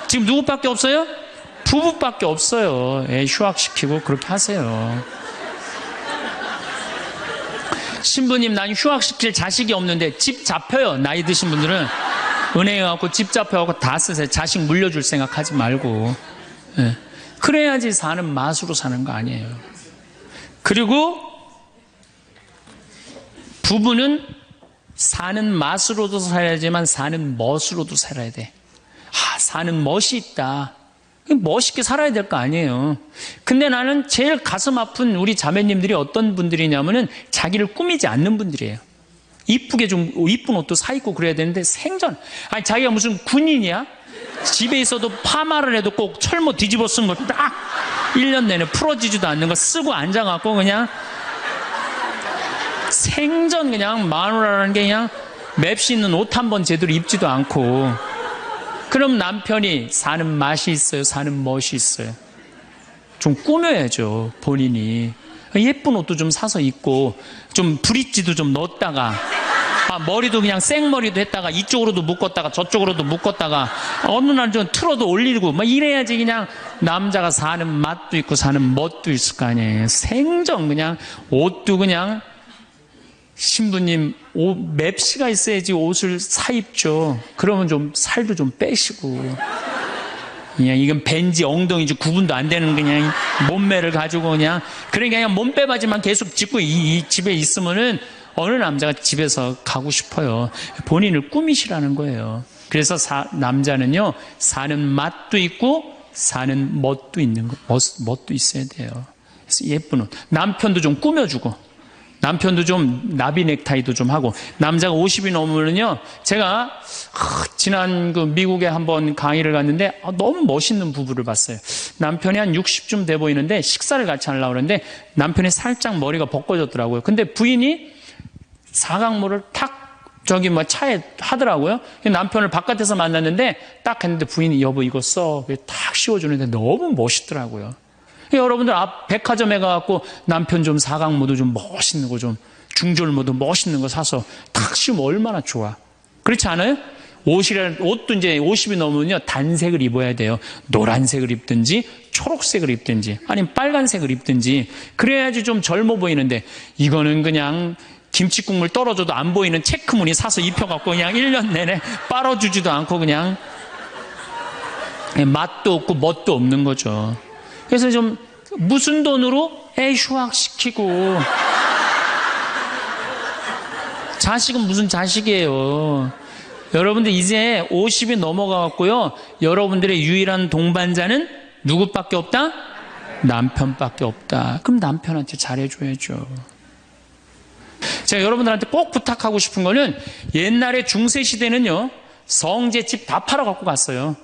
지금 누구밖에 없어요? 부부밖에 없어요. 애 휴학시키고 그렇게 하세요. 신부님 난 휴학시킬 자식이 없는데 집 잡혀요. 나이 드신 분들은 은행에 가고 집 잡혀갖고 다 쓰세요. 자식 물려줄 생각하지 말고. 네. 그래야지 사는 맛으로 사는 거 아니에요. 그리고 부부는 사는 맛으로도 살아야지만 사는 멋으로도 살아야 돼. 사는 멋이 있다. 멋있게 살아야 될 거 아니에요. 근데 나는 제일 가슴 아픈 우리 자매님들이 어떤 분들이냐면은 자기를 꾸미지 않는 분들이에요. 이쁘게 좀 이쁜 옷도 사 입고 그래야 되는데 생전 자기가 무슨 군인이야? 집에 있어도 파마를 해도 꼭 철모 뒤집어 쓴 거 딱 1년 내내 풀어지지도 않는 거 쓰고 앉아갖고 그냥 생전 그냥 마누라라는 게 그냥 맵시 있는 옷 한 번 제대로 입지도 않고. 그럼 남편이 사는 맛이 있어요? 사는 멋이 있어요? 좀 꾸며야죠, 본인이. 예쁜 옷도 좀 사서 입고, 좀 브릿지도 좀 넣었다가, 머리도 그냥 생머리도 했다가, 이쪽으로도 묶었다가, 저쪽으로도 묶었다가, 어느 날 좀 틀어도 올리고, 막 이래야지 그냥 남자가 사는 맛도 있고, 사는 멋도 있을 거 아니에요. 생전 그냥, 옷도 그냥, 신부님, 맵시가 있어야지 옷을 사 입죠. 그러면 좀 살도 좀 빼시고. 그냥 이건 벤지 엉덩이지 구분도 안 되는 그냥 몸매를 가지고 그러니까 그냥 몸빼바지만 계속 짚고 이 집에 있으면은 어느 남자가 집에서 가고 싶어요. 본인을 꾸미시라는 거예요. 그래서 남자는요, 사는 맛도 있고 사는 멋도 있는 거, 멋도 있어야 돼요. 그래서 예쁜 옷. 남편도 좀 꾸며주고. 남편도 좀 나비 넥타이도 좀 하고. 남자가 50이 넘으면요, 제가 지난 그 미국에 한번 강의를 갔는데 너무 멋있는 부부를 봤어요. 남편이 한 60쯤 돼 보이는데 식사를 같이 하려고 그러는데 남편이 살짝 머리가 벗겨졌더라고요. 근데 부인이 사각모를 탁 저기 차에 하더라고요. 남편을 바깥에서 만났는데 딱 했는데 부인이 여보 이거 써. 탁 씌워주는데 너무 멋있더라고요. 여러분들 앞 백화점에 가갖고 남편 좀 사각모도 좀 멋있는 거 좀 중절모도 멋있는 거 사서 탁 씌우면 얼마나 좋아. 그렇지 않아요? 옷도 이제 50이 넘으면요 단색을 입어야 돼요. 노란색을 입든지 초록색을 입든지 아니면 빨간색을 입든지 그래야지 좀 젊어 보이는데 이거는 그냥 김치국물 떨어져도 안 보이는 체크무늬 사서 입혀갖고 그냥 1년 내내 빨아주지도 않고 그냥 맛도 없고 멋도 없는 거죠. 그래서 좀 무슨 돈으로 애 휴학시키고 자식은 무슨 자식이에요. 여러분들 이제 50이 넘어가갖고요, 여러분들의 유일한 동반자는 누구밖에 없다? 남편밖에 없다. 그럼 남편한테 잘해줘야죠. 제가 여러분들한테 꼭 부탁하고 싶은 거는 옛날에 중세시대는요 성제 집 다 팔아 갖고 갔어요.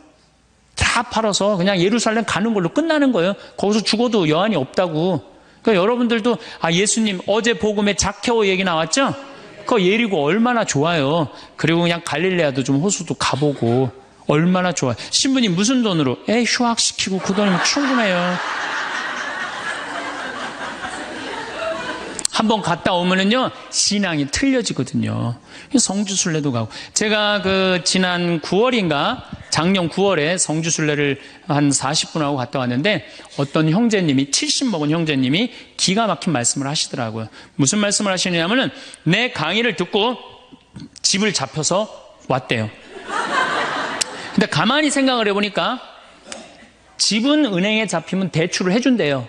다 팔아서 그냥 예루살렘 가는 걸로 끝나는 거예요. 거기서 죽어도 여한이 없다고. 그러니까 여러분들도 예수님 어제 복음에 자케오 얘기 나왔죠? 그거 예리고 얼마나 좋아요. 그리고 그냥 갈릴레아도 좀 호수도 가보고 얼마나 좋아요. 신부님 무슨 돈으로? 휴학시키고 그 돈이면 충분해요. 한번 갔다 오면은요 신앙이 틀려지거든요. 성주순례도 가고. 제가 지난 9월인가 작년 9월에 성주순례를 한 40분 하고 갔다 왔는데 어떤 형제님이 70 먹은 형제님이 기가 막힌 말씀을 하시더라고요. 무슨 말씀을 하시냐면은 내 강의를 듣고 집을 잡혀서 왔대요. 근데 가만히 생각을 해보니까 집은 은행에 잡히면 대출을 해준대요.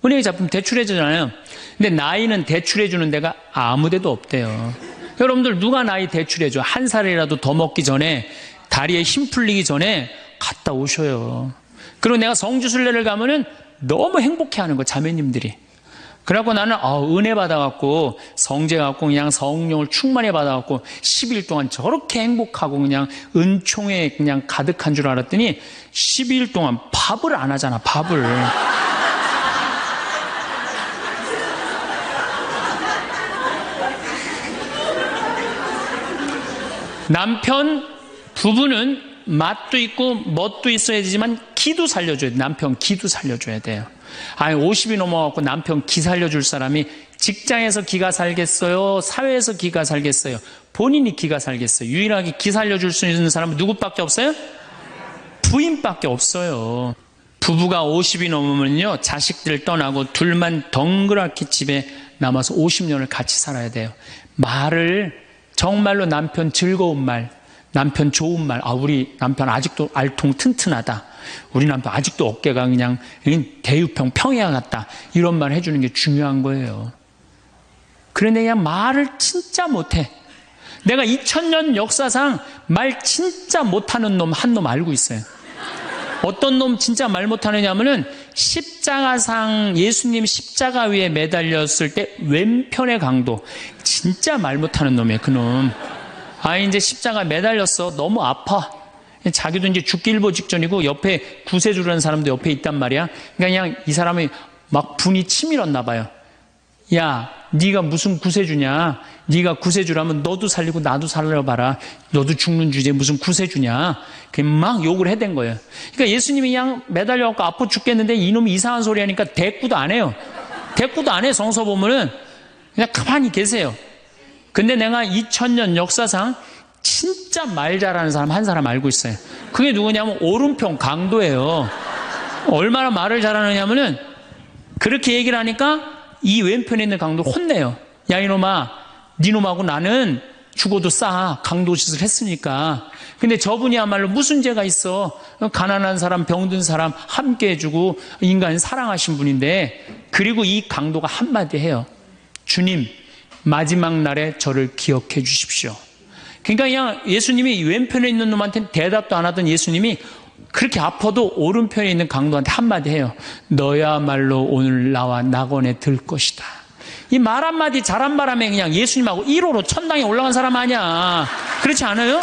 은행에 잡히면 대출해주잖아요. 근데 나이는 대출해주는 데가 아무 데도 없대요. 여러분들 누가 나이 대출해줘? 한 살이라도 더 먹기 전에 다리에 힘 풀리기 전에 갔다 오셔요. 그리고 내가 성주순례를 가면은 너무 행복해하는 거 자매님들이. 그래갖고 나는 은혜 받아갖고 성제 갖고 그냥 성령을 충만히 받아갖고 10일 동안 저렇게 행복하고 그냥 은총에 그냥 가득한 줄 알았더니 12일 동안 밥을 안 하잖아. 밥을. 남편 부부는 맛도 있고 멋도 있어야 되지만 기도 살려줘야 돼. 남편 기도 살려줘야 돼요. 50이 넘어가고 남편 기 살려줄 사람이 직장에서 기가 살겠어요? 사회에서 기가 살겠어요? 본인이 기가 살겠어요? 유일하게 기 살려줄 수 있는 사람은 누구밖에 없어요? 부인밖에 없어요. 부부가 50이 넘으면요 자식들 떠나고 둘만 덩그랗게 집에 남아서 50년을 같이 살아야 돼요. 말을 정말로 남편 즐거운 말, 남편 좋은 말, 우리 남편 아직도 알통 튼튼하다. 우리 남편 아직도 어깨가 그냥 대유평 평야 같다. 이런 말 해주는 게 중요한 거예요. 그런데 그냥 말을 진짜 못해. 내가 2000년 역사상 말 진짜 못하는 놈 한 놈 알고 있어요. 어떤 놈 진짜 말 못하느냐면은 십자가상 예수님 십자가 위에 매달렸을 때 왼편의 강도 진짜 말 못하는 놈이에요. 그놈. 이제 십자가 매달렸어. 너무 아파. 자기도 이제 죽기 일보 직전이고 옆에 구세주라는 사람도 옆에 있단 말이야. 그러니까 그냥 이 사람이 막 분이 치밀었나 봐요. 야, 네가 무슨 구세주냐? 네가 구세주라면 너도 살리고 나도 살려봐라. 너도 죽는 주제에 무슨 구세주냐? 막 욕을 해댄 거예요. 그러니까 예수님이 그냥 매달려갖고 아파 죽겠는데 이놈이 이상한 소리 하니까 대꾸도 안 해요. 대꾸도 안 해. 성서 보면은 그냥 가만히 계세요. 근데 내가 2000년 역사상 진짜 말 잘하는 사람 한 사람 알고 있어요. 그게 누구냐면 오른편 강도예요. 얼마나 말을 잘하느냐면은 그렇게 얘기를 하니까 이 왼편에 있는 강도 혼내요. 야, 이놈아, 니놈하고 나는 죽어도 싸. 강도 짓을 했으니까. 근데 저분이야말로 무슨 죄가 있어. 가난한 사람, 병든 사람 함께 해주고 인간 사랑하신 분인데, 그리고 이 강도가 한마디 해요. 주님, 마지막 날에 저를 기억해 주십시오. 그러니까 그냥 예수님이 왼편에 있는 놈한테 대답도 안 하던 예수님이 그렇게 아파도 오른편에 있는 강도한테 한마디 해요. 너야말로 오늘 나와 낙원에 들 것이다. 이 말 한마디 잘한 바람에 그냥 예수님하고 1호로 천당에 올라간 사람 아니야. 그렇지 않아요?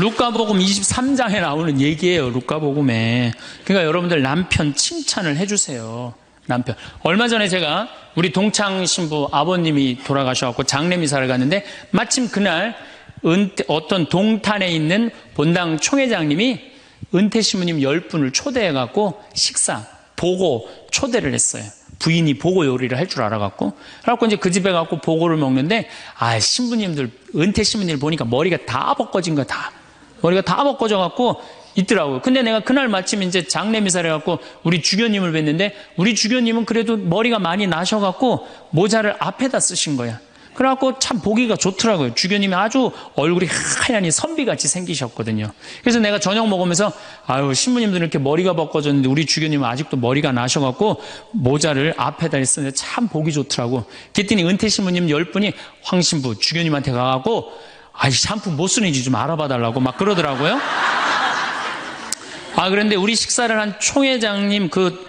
루카복음 23장에 나오는 얘기예요. 루카복음에. 그러니까 여러분들 남편 칭찬을 해주세요. 남편. 얼마 전에 제가 우리 동창 신부 아버님이 돌아가셔서 장례미사를 갔는데 마침 그날 어떤 동탄에 있는 본당 총회장님이 은퇴 신부님 10분을 초대해갖고 식사, 보고 초대를 했어요. 부인이 보고 요리를 할 줄 알아갖고. 그래갖고 이제 그 집에 갖고 보고를 먹는데, 신부님들, 은퇴 신부님들 보니까 머리가 다 벗겨진 거야, 다. 머리가 다 벗겨져갖고 있더라고요. 근데 내가 그날 마침 이제 장례미사를 해갖고 우리 주교님을 뵀는데, 우리 주교님은 그래도 머리가 많이 나셔갖고 모자를 앞에다 쓰신 거야. 그래갖고 참 보기가 좋더라고요. 주교님이 아주 얼굴이 하얀이 선비같이 생기셨거든요. 그래서 내가 저녁 먹으면서 신부님들은 이렇게 머리가 벗겨졌는데 우리 주교님은 아직도 머리가 나셔갖고 모자를 앞에다 했었는데 참 보기 좋더라고. 그랬더니 은퇴 신부님 10분이 황 신부 주교님한테 가갖고 샴푸 뭐 쓰는지 좀 알아봐 달라고 막 그러더라고요. 그런데 우리 식사를 한 총회장님, 그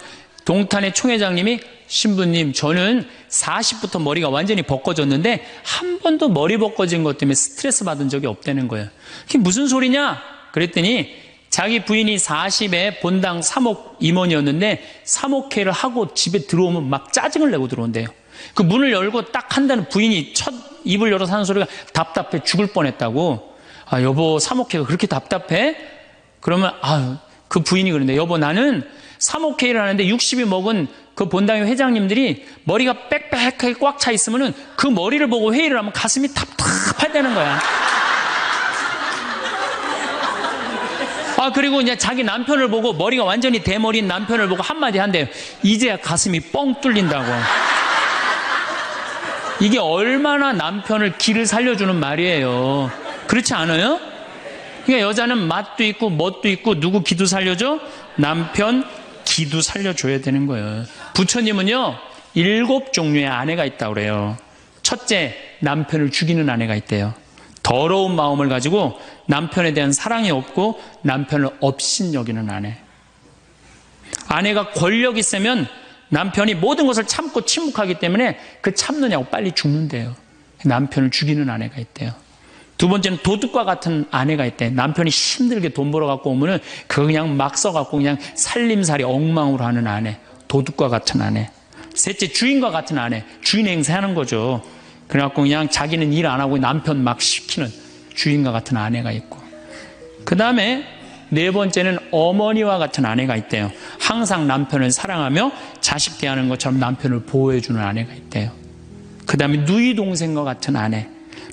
동탄의 총회장님이 신부님, 저는 40부터 머리가 완전히 벗겨졌는데 한 번도 머리 벗겨진 것 때문에 스트레스 받은 적이 없다는 거예요. 그게 무슨 소리냐? 그랬더니 자기 부인이 40에 본당 사목 임원이었는데 사목회를 하고 집에 들어오면 막 짜증을 내고 들어온대요. 그 문을 열고 딱 한다는 부인이 첫 입을 열어서 하는 소리가 답답해 죽을 뻔했다고. 여보, 사목회가 그렇게 답답해? 그러면 그 부인이 그러는데, 여보, 나는 사목회의를 하는데 60이 먹은 그 본당의 회장님들이 머리가 빽빽하게 꽉 차 있으면은 그 머리를 보고 회의를 하면 가슴이 답답하다는 거야. 그리고 이제 자기 남편을 보고 머리가 완전히 대머리인 남편을 보고 한마디 한대요. 이제야 가슴이 뻥 뚫린다고. 이게 얼마나 남편을 기를 살려주는 말이에요. 그렇지 않아요? 그러니까 여자는 맛도 있고 멋도 있고 누구 기도 살려줘? 남편 기도 살려줘야 되는 거예요. 부처님은요 7종류의 아내가 있다고 그래요. 첫째, 남편을 죽이는 아내가 있대요. 더러운 마음을 가지고 남편에 대한 사랑이 없고 남편을 업신여기는 아내. 아내가 권력이 세면 남편이 모든 것을 참고 침묵하기 때문에 그 참느냐고 빨리 죽는데요. 남편을 죽이는 아내가 있대요. 두 번째는 도둑과 같은 아내가 있대. 남편이 힘들게 돈 벌어 갖고 오면은 그거 그냥 막 써갖고 그냥 살림살이 엉망으로 하는 아내. 도둑과 같은 아내. 셋째, 주인과 같은 아내. 주인 행세하는 거죠. 그래갖고 그냥 자기는 일 안 하고 남편 막 시키는 주인과 같은 아내가 있고. 그 다음에 네 번째는 어머니와 같은 아내가 있대요. 항상 남편을 사랑하며 자식 대하는 것처럼 남편을 보호해주는 아내가 있대요. 그 다음에 누이 동생과 같은 아내.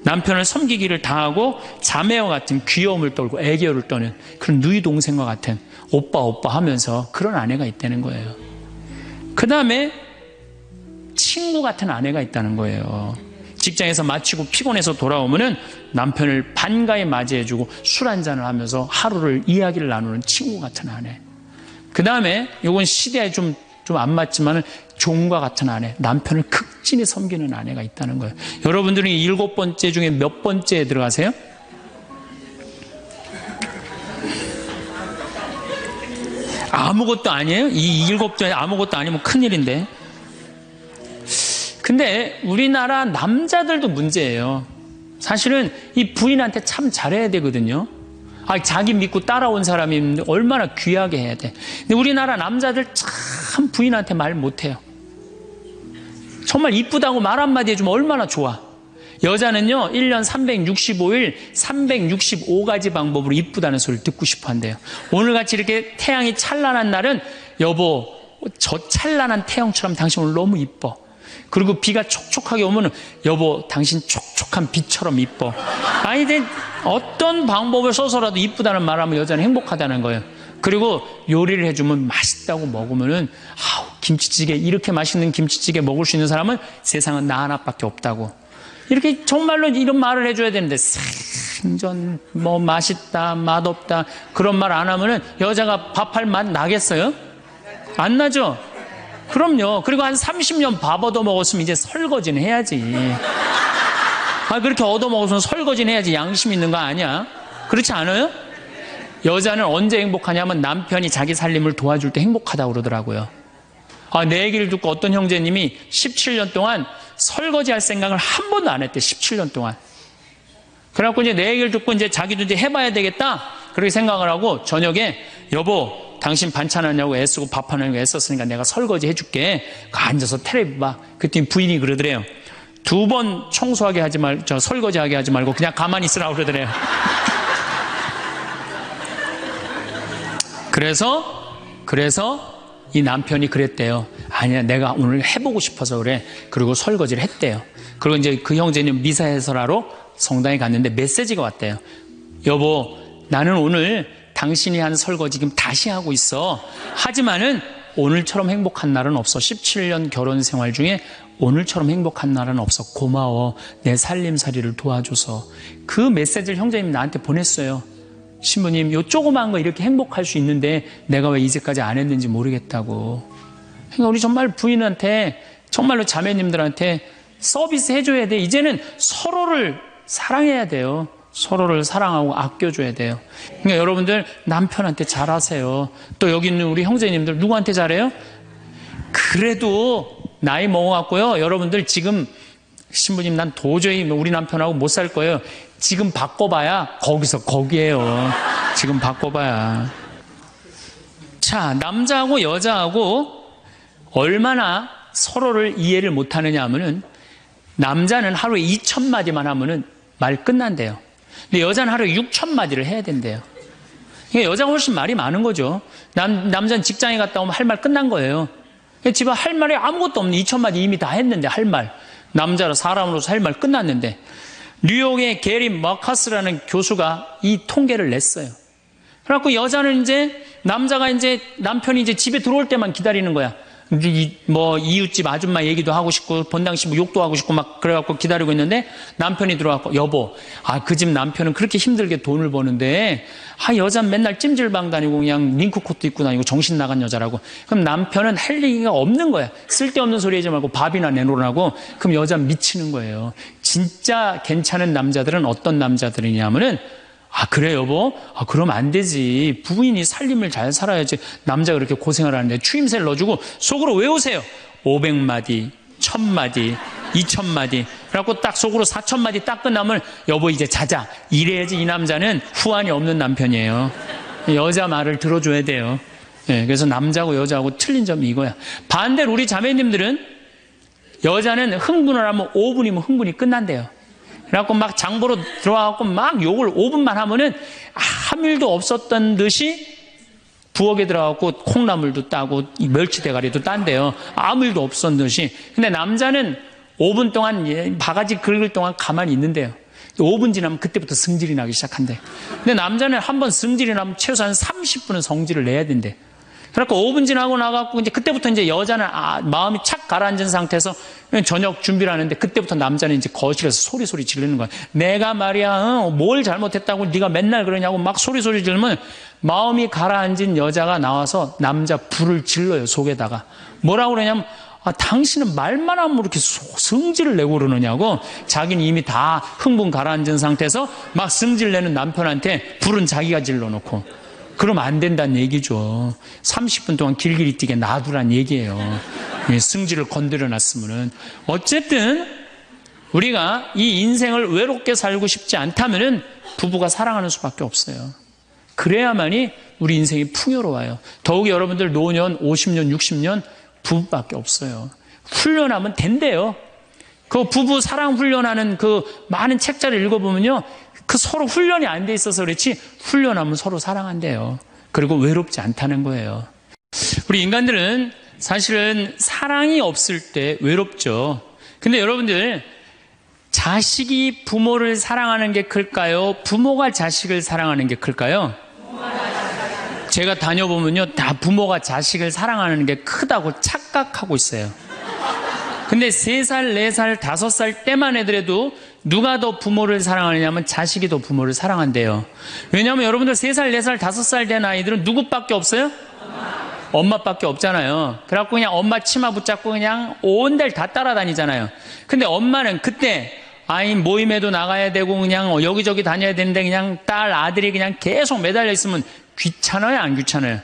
남편을 섬기기를 다하고 자매와 같은 귀여움을 떨고 애교를 떠는 그런 누이 동생과 같은 오빠 하면서 그런 아내가 있다는 거예요. 그 다음에 친구 같은 아내가 있다는 거예요. 직장에서 마치고 피곤해서 돌아오면은 남편을 반가이 맞이해주고 술 한잔을 하면서 하루를 이야기를 나누는 친구 같은 아내. 그 다음에 이건 시대에 좀 안 맞지만 종과 같은 아내, 남편을 극진히 섬기는 아내가 있다는 거예요. 여러분들은 7번째 중에 몇 번째에 들어가세요? 아무것도 아니에요? 이 7번째 아무것도 아니면 큰일인데. 근데 우리나라 남자들도 문제예요. 사실은 이 부인한테 참 잘해야 되거든요. 자기 믿고 따라온 사람이 얼마나 귀하게 해야 돼. 근데 우리나라 남자들 참 부인한테 말 못해요. 정말 이쁘다고 말 한마디 해주면 얼마나 좋아. 여자는요 1년 365일 365가지 방법으로 이쁘다는 소리를 듣고 싶어 한대요. 오늘같이 이렇게 태양이 찬란한 날은 여보 저 찬란한 태양처럼 당신 오늘 너무 이뻐. 그리고 비가 촉촉하게 오면 여보 당신 촉촉한 비처럼 이뻐. 이제 어떤 방법을 써서라도 이쁘다는 말하면 여자는 행복하다는 거예요. 그리고 요리를 해주면 맛있다고 먹으면은 김치찌개 이렇게 맛있는 김치찌개 먹을 수 있는 사람은 세상은 나 하나밖에 없다고. 이렇게 정말로 이런 말을 해줘야 되는데 생전 뭐 맛있다 맛없다 그런 말 안 하면은 여자가 밥할 맛 나겠어요? 안 나죠? 그럼요. 그리고 한 30년 밥 얻어먹었으면 이제 설거지는 해야지. 그렇게 얻어먹었으면 설거지는 해야지. 양심 있는 거 아니야? 그렇지 않아요? 여자는 언제 행복하냐면 남편이 자기 살림을 도와줄 때 행복하다고 그러더라고요. 내 얘기를 듣고 어떤 형제님이 17년 동안 설거지할 생각을 한 번도 안 했대. 17년 동안. 그래갖고 이제 내 얘기를 듣고 이제 자기도 이제 해봐야 되겠다. 그렇게 생각을 하고 저녁에 여보 당신 반찬 하냐고 애쓰고 밥 하냐고 애썼으니까 내가 설거지 해줄게. 앉아서 텔레비 봐. 그랬더니 부인이 그러더래요. 2번 청소하게 하지 말고 설거지하게 하지 말고 그냥 가만히 있으라고 그러더래요. 그래서 이 남편이 그랬대요. 아니야 내가 오늘 해보고 싶어서 그래. 그리고 설거지를 했대요. 그리고 이제 그 형제는 미사해설하러 성당에 갔는데 메시지가 왔대요. 여보 나는 오늘 당신이 한 설거지 지금 다시 하고 있어. 하지만은 오늘처럼 행복한 날은 없어. 17년 결혼 생활 중에 오늘처럼 행복한 날은 없어. 고마워. 내 살림살이를 도와줘서. 그 메시지를 형제님이 나한테 보냈어요. 신부님 요 조그만 거 이렇게 행복할 수 있는데 내가 왜 이제까지 안 했는지 모르겠다고. 그러니까 우리 정말 부인한테 정말로 자매님들한테 서비스 해줘야 돼. 이제는 서로를 사랑해야 돼요. 서로를 사랑하고 아껴줘야 돼요. 그러니까 여러분들 남편한테 잘하세요. 또 여기 있는 우리 형제님들 누구한테 잘해요? 그래도 나이 먹어갖고요. 여러분들 지금 신부님 난 도저히 우리 남편하고 못 살 거예요. 지금 바꿔봐야 거기서 거기에요. 지금 바꿔봐야. 자, 남자하고 여자하고 얼마나 서로를 이해를 못하느냐 하면은 남자는 하루에 2,000마디만 하면은 말 끝난대요. 근데 여자는 하루에 6,000마디를 해야 된대요. 그러니까 여자가 훨씬 말이 많은 거죠. 남자는 직장에 갔다 오면 할 말 끝난 거예요. 집에 할 말이 아무것도 없는 2,000마디 이미 다 했는데 할 말. 남자로 사람으로서 할 말 끝났는데 뉴욕의 게리 머카스라는 교수가 이 통계를 냈어요. 그래갖고 여자는 이제 남자가 이제 남편이 이제 집에 들어올 때만 기다리는 거야. 뭐 이웃집 아줌마 얘기도 하고 싶고 본당시 뭐 욕도 하고 싶고 막 그래갖고 기다리고 있는데 남편이 들어와갖고 여보 그 집 남편은 그렇게 힘들게 돈을 버는데 여자는 맨날 찜질방 다니고 그냥 링크코트 입고 다니고 정신 나간 여자라고. 그럼 남편은 할 얘기가 없는 거야. 쓸데없는 소리 하지 말고 밥이나 내놓으라고. 그럼 여자는 미치는 거예요. 진짜 괜찮은 남자들은 어떤 남자들이냐면은 그래 여보? 그럼 안 되지. 부인이 살림을 잘 살아야지. 남자가 그렇게 고생을 하는데 추임새를 넣어주고 속으로 외우세요. 500마디, 1000마디, 2000마디. 그래갖고 딱 속으로 4000마디 딱 끝나면 여보 이제 자자. 이래야지 이 남자는 후환이 없는 남편이에요. 여자 말을 들어줘야 돼요. 그래서 남자하고 여자하고 틀린 점이 이거야. 반대로 우리 자매님들은 여자는 흥분을 하면 5분이면 흥분이 끝난대요. 그래갖고 막 장보러 들어와갖고 막 욕을 5분만 하면은 아무 일도 없었던 듯이 부엌에 들어가갖고 콩나물도 따고 멸치 대가리도 딴대요. 아무 일도 없었던 듯이. 근데 남자는 5분 동안 바가지 긁을 동안 가만히 있는데요. 5분 지나면 그때부터 승질이 나기 시작한대. 근데 남자는 한번 승질이 나면 최소한 30분은 성질을 내야 된대. 그래갖고 5분 지나고 나가고 이제 그때부터 이제 여자는 마음이 착 가라앉은 상태에서 저녁 준비를 하는데 그때부터 남자는 이제 거실에서 소리 지르는 거야. 내가 말이야 뭘 잘못했다고 네가 맨날 그러냐고 막 소리 지르면 마음이 가라앉은 여자가 나와서 남자 불을 질러요. 속에다가 뭐라고 그러냐면 당신은 말만 하면 이렇게 성질을 내고 그러느냐고. 자기는 이미 다 흥분 가라앉은 상태에서 막 승질내는 남편한테 불은 자기가 질러놓고. 그러면 안 된다는 얘기죠. 30분 동안 길길이 뛰게 놔두란 얘기예요. 승질을 건드려 놨으면은. 어쨌든 우리가 이 인생을 외롭게 살고 싶지 않다면은 부부가 사랑하는 수밖에 없어요. 그래야만이 우리 인생이 풍요로워요. 더욱이 여러분들 노년 50년, 60년 부부밖에 없어요. 훈련하면 된대요. 그 부부 사랑 훈련하는 그 많은 책자를 읽어보면요. 그 서로 훈련이 안 돼 있어서 그렇지 훈련하면 서로 사랑한대요. 그리고 외롭지 않다는 거예요. 우리 인간들은 사실은 사랑이 없을 때 외롭죠. 근데 여러분들 자식이 부모를 사랑하는 게 클까요? 부모가 자식을 사랑하는 게 클까요? 제가 다녀보면요. 다 부모가 자식을 사랑하는 게 크다고 착각하고 있어요. 근데 3살, 4살, 5살 때만 해더라도 누가 더 부모를 사랑하느냐면 자식이 더 부모를 사랑한대요. 왜냐하면 여러분들 3살, 4살, 5살 된 아이들은 누구밖에 없어요? 엄마밖에 없잖아요. 그래갖고 그냥 엄마 치마 붙잡고 그냥 온 데를 다 따라다니잖아요. 근데 엄마는 그때 아이 모임에도 나가야 되고 그냥 여기저기 다녀야 되는데 그냥 딸, 아들이 그냥 계속 매달려 있으면 귀찮아요, 안 귀찮아요?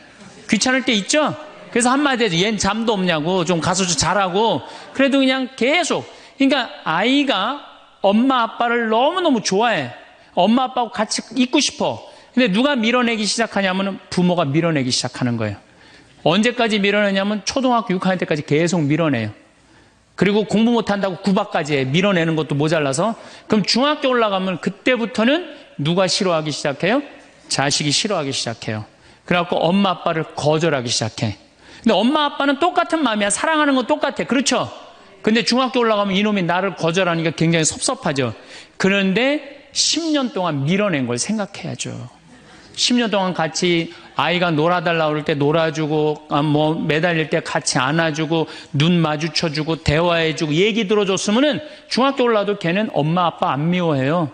귀찮을 때 있죠? 그래서 한마디 해도 얜 잠도 없냐고 좀 가서 좀 잘하고 그래도 그냥 계속 그러니까 아이가 엄마 아빠를 너무너무 좋아해. 엄마 아빠하고 같이 있고 싶어. 근데 누가 밀어내기 시작하냐면 부모가 밀어내기 시작하는 거예요. 언제까지 밀어내냐면 초등학교 6학년 때까지 계속 밀어내요. 그리고 공부 못한다고 구박까지 해. 밀어내는 것도 모자라서. 그럼 중학교 올라가면 그때부터는 누가 싫어하기 시작해요? 자식이 싫어하기 시작해요. 그래갖고 엄마 아빠를 거절하기 시작해. 근데 엄마 아빠는 똑같은 마음이야. 사랑하는 건 똑같아. 그렇죠? 근데 중학교 올라가면 이놈이 나를 거절하니까 굉장히 섭섭하죠. 그런데 10년 동안 밀어낸 걸 생각해야죠. 10년 동안 같이 아이가 놀아달라고 그럴 때 놀아주고 뭐 매달릴 때 같이 안아주고 눈 마주쳐주고 대화해주고 얘기 들어줬으면은 중학교 올라도 걔는 엄마 아빠 안 미워해요.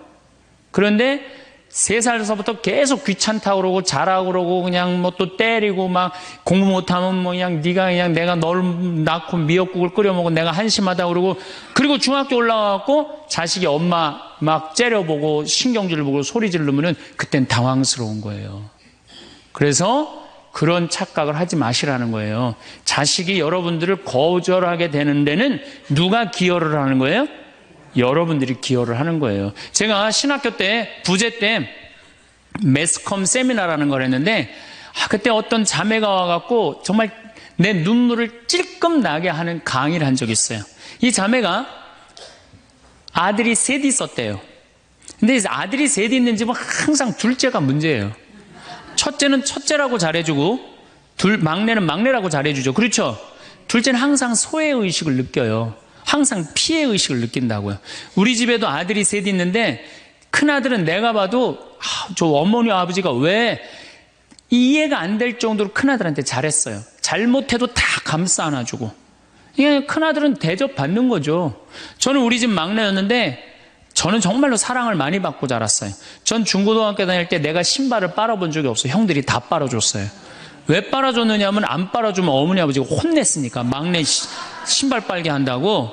그런데 3살서부터 계속 귀찮다고 그러고 자라고 그러고 그냥 뭐 또 때리고 막 공부 못하면 뭐 그냥 네가 그냥 내가 널 낳고 미역국을 끓여 먹고 내가 한심하다 그러고 그리고 중학교 올라가고 자식이 엄마 막 째려보고 신경질을 보고 소리 지르면은 그땐 당황스러운 거예요. 그래서 그런 착각을 하지 마시라는 거예요. 자식이 여러분들을 거절하게 되는 데는 누가 기여를 하는 거예요? 여러분들이 기여를 하는 거예요. 제가 신학교 때 부제 때 매스컴 세미나라는 걸 했는데 그때 어떤 자매가 와갖고 정말 내 눈물을 찔끔 나게 하는 강의를 한 적이 있어요. 이 자매가 아들이 셋 있었대요. 근데 아들이 셋 있는 집은 항상 둘째가 문제예요. 첫째는 첫째라고 잘해주고 막내는 막내라고 잘해주죠. 그렇죠? 둘째는 항상 소외의식을 느껴요. 항상 피해의식을 느낀다고요. 우리 집에도 아들이 셋 있는데 큰아들은 내가 봐도 저 어머니 아버지가 왜 이해가 안 될 정도로 큰아들한테 잘했어요. 잘못해도 다 감싸 안아주고. 이게 큰아들은 대접받는 거죠. 저는 우리 집 막내였는데 저는 정말로 사랑을 많이 받고 자랐어요. 전 중고등학교 다닐 때 내가 신발을 빨아본 적이 없어요. 형들이 다 빨아줬어요. 왜 빨아줬느냐면 안 빨아주면 어머니 아버지가 혼냈으니까 막내 신발 빨게 한다고.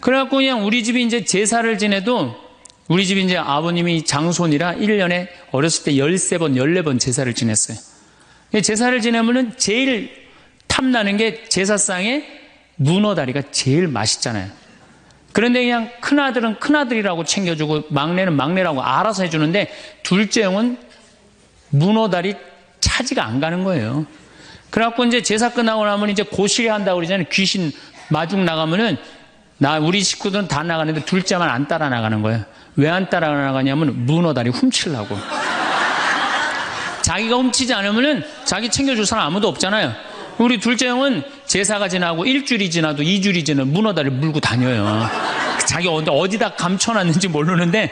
그래갖고 그냥 우리 집이 이제 제사를 지내도 우리 집이 이제 아버님이 장손이라 1년에 어렸을 때 13번, 14번 제사를 지냈어요. 제사를 지내면은 제일 탐나는 게 제사상에 문어다리가 제일 맛있잖아요. 그런데 그냥 큰아들은 큰아들이라고 챙겨주고 막내는 막내라고 알아서 해주는데 둘째 형은 문어다리 차지가 안 가는 거예요. 그래갖고 이제 제사 끝나고 나면 이제 고시리 한다고 그러잖아요. 귀신 마중 나가면은 우리 식구들은 다 나가는데 둘째만 안 따라 나가는 거예요. 왜 안 따라 나가냐면 문어다리 훔치려고. 자기가 훔치지 않으면은 자기 챙겨줄 사람 아무도 없잖아요. 우리 둘째 형은 제사가 지나고 일주일이 지나도 2주일이 지나도 문어다리 물고 다녀요. 자기 어디다 감춰놨는지 모르는데.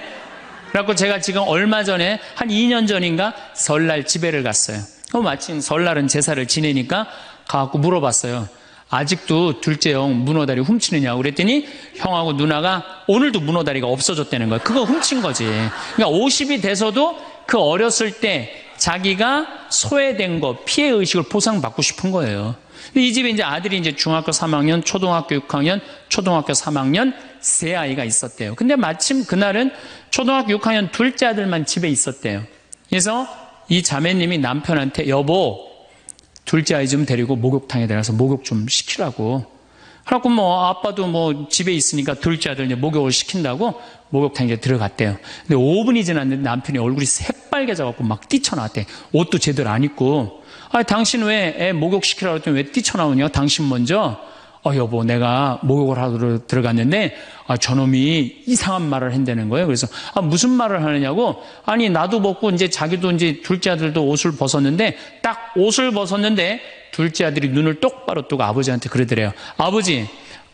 그래갖고 제가 지금 얼마 전에 한 2년 전인가 설날 집에를 갔어요. 마침 설날은 제사를 지내니까 가갖고 물어봤어요. 아직도 둘째 형 문어다리 훔치느냐고 그랬더니 형하고 누나가 오늘도 문어다리가 없어졌다는 거예요. 그거 훔친 거지. 그러니까 50이 돼서도 그 어렸을 때 자기가 소외된 거, 피해의식을 보상받고 싶은 거예요. 이 집에 이제 아들이 이제 중학교 3학년, 초등학교 6학년, 초등학교 3학년 세 아이가 있었대요. 근데 마침 그날은 초등학교 6학년 둘째 아들만 집에 있었대요. 그래서 이 자매님이 남편한테 여보, 둘째 아이 좀 데리고 목욕탕에 데려가서 목욕 좀 시키라고. 그래갖고 뭐 아빠도 뭐 집에 있으니까 둘째 아들 이제 목욕을 시킨다고 목욕탕에 이제 들어갔대요. 근데 5분이 지났는데 남편이 얼굴이 새빨개져갖고 막 뛰쳐나왔대. 옷도 제대로 안 입고. 당신 왜 애 목욕시키라고 했더니 왜 뛰쳐나오냐? 당신 먼저. 여보, 내가 목욕을 하러 들어갔는데, 저놈이 이상한 말을 한다는 거예요. 그래서, 무슨 말을 하느냐고, 아니, 나도 벗고, 이제 자기도 이제 둘째 아들도 옷을 벗었는데, 딱 옷을 벗었는데, 둘째 아들이 눈을 똑바로 뜨고 아버지한테 그러더래요.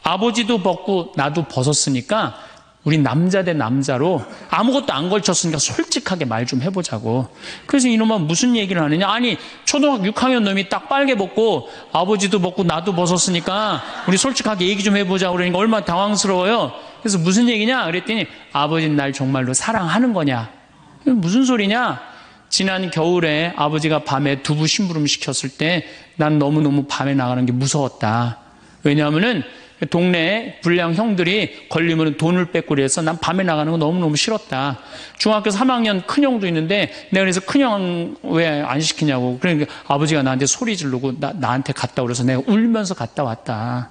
아버지도 벗고, 나도 벗었으니까, 우리 남자 대 남자로 아무것도 안 걸쳤으니까 솔직하게 말 좀 해보자고. 그래서 이놈은 무슨 얘기를 하느냐? 아니, 초등학교 6학년 놈이 딱 빨개 벗고 아버지도 벗고 나도 벗었으니까 우리 솔직하게 얘기 좀 해보자고 그러니까 얼마나 당황스러워요. 그래서 무슨 얘기냐? 그랬더니 아버지는 날 정말로 사랑하는 거냐? 무슨 소리냐? 지난 겨울에 아버지가 밤에 두부 심부름 시켰을 때 난 너무너무 밤에 나가는 게 무서웠다. 왜냐하면은 동네에 불량 형들이 걸리면 돈을 뺏고 그래서 난 밤에 나가는 거 너무너무 싫었다. 중학교 3학년 큰형도 있는데 내가 그래서 큰형 왜 안 시키냐고. 그러니까 아버지가 나한테 소리 지르고 나한테 갔다 그래서 내가 울면서 갔다 왔다.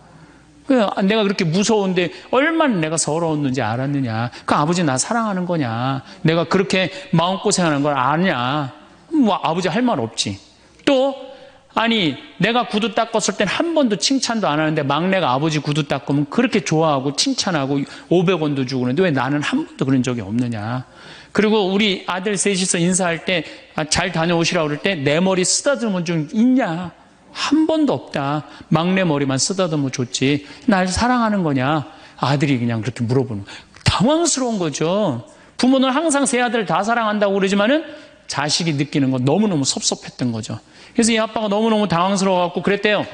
내가 그렇게 무서운데 얼마나 내가 서러웠는지 알았느냐. 그 아버지 나 사랑하는 거냐. 내가 그렇게 마음고생하는 걸 아냐. 뭐 아버지 할 말 없지. 또 아니 내가 구두 닦았을 땐 한 번도 칭찬도 안 하는데 막내가 아버지 구두 닦으면 그렇게 좋아하고 칭찬하고 500원도 주고 그러는데 왜 나는 한 번도 그런 적이 없느냐. 그리고 우리 아들 셋이서 인사할 때 잘 다녀오시라고 그럴 때 내 머리 쓰다듬은 좀 있냐. 한 번도 없다. 막내 머리만 쓰다듬어 줬지. 날 사랑하는 거냐. 아들이 그냥 그렇게 물어보는 거예요. 당황스러운 거죠. 부모는 항상 세 아들 다 사랑한다고 그러지만은 자식이 느끼는 건 너무너무 섭섭했던 거죠. 그래서 이 아빠가 너무너무 당황스러워갖고 그랬대요.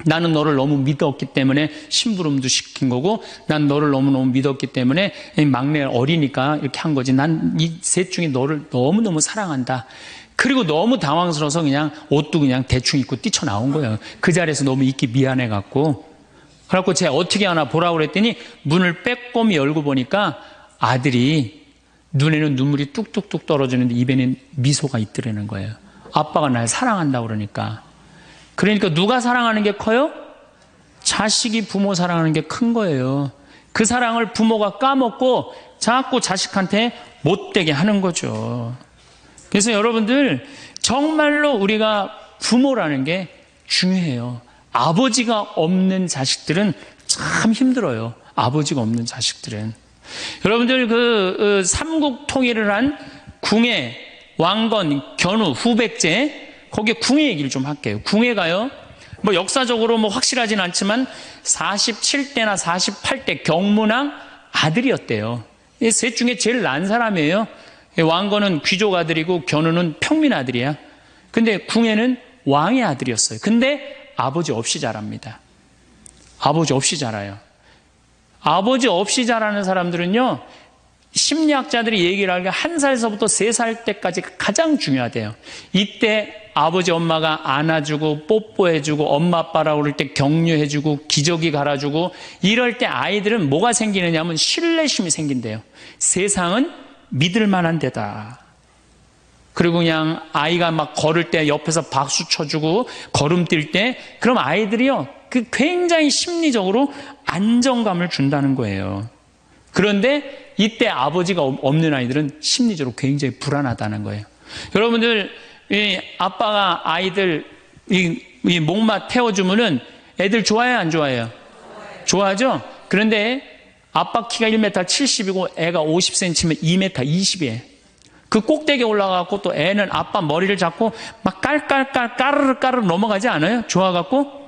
나는 너를 너무 믿었기 때문에 심부름도 시킨 거고 난 너를 너무너무 믿었기 때문에 막내 어리니까 이렇게 한 거지. 난 이 셋 중에 너를 너무너무 사랑한다. 그리고 너무 당황스러워서 그냥 옷도 그냥 대충 입고 뛰쳐나온 거예요. 그 자리에서 너무 있기 미안해갖고. 그래갖고 제가 어떻게 하나 보라고 그랬더니 문을 빼꼼히 열고 보니까 아들이 눈에는 눈물이 뚝뚝뚝 떨어지는데 입에는 미소가 있더라는 거예요. 아빠가 날 사랑한다고 그러니까. 그러니까 누가 사랑하는 게 커요? 자식이 부모 사랑하는 게 큰 거예요. 그 사랑을 부모가 까먹고 자꾸 자식한테 못되게 하는 거죠. 그래서 여러분들 정말로 우리가 부모라는 게 중요해요. 아버지가 없는 자식들은 참 힘들어요. 아버지가 없는 자식들은. 여러분들 그 삼국 통일을 한 궁예, 왕건, 견우, 후백제 거기에 궁예 얘기를 좀 할게요. 궁예가요. 뭐 역사적으로 뭐 확실하진 않지만 47대나 48대 경문왕 아들이었대요. 이 셋 중에 제일 난 사람이에요. 왕건은 귀족 아들이고 견우는 평민 아들이야. 근데 궁예는 왕의 아들이었어요. 근데 아버지 없이 자랍니다. 아버지 없이 자라요. 아버지 없이 자라는 사람들은요, 심리학자들이 얘기를 하기에 1살서부터 3살 때까지 가장 중요하대요. 이때 아버지 엄마가 안아주고 뽀뽀해주고 엄마 아빠라고 그럴 때 격려해주고 기저귀 갈아주고 이럴 때 아이들은 뭐가 생기느냐 하면 신뢰심이 생긴대요. 세상은 믿을 만한 데다. 그리고 그냥 아이가 막 걸을 때 옆에서 박수 쳐주고 걸음 뛸 때 그럼 아이들이요 그 굉장히 심리적으로 안정감을 준다는 거예요. 그런데 이때 아버지가 없는 아이들은 심리적으로 굉장히 불안하다는 거예요. 여러분들 이 아빠가 아이들 이 목마 태워주면은 애들 좋아해요 안 좋아해요? 좋아하죠? 그런데 아빠 키가 1m 70이고 애가 50cm면 2m 20이에요. 그 꼭대기에 올라가고 또 애는 아빠 머리를 잡고 막 깔깔깔 까르르 넘어가지 않아요? 좋아갖고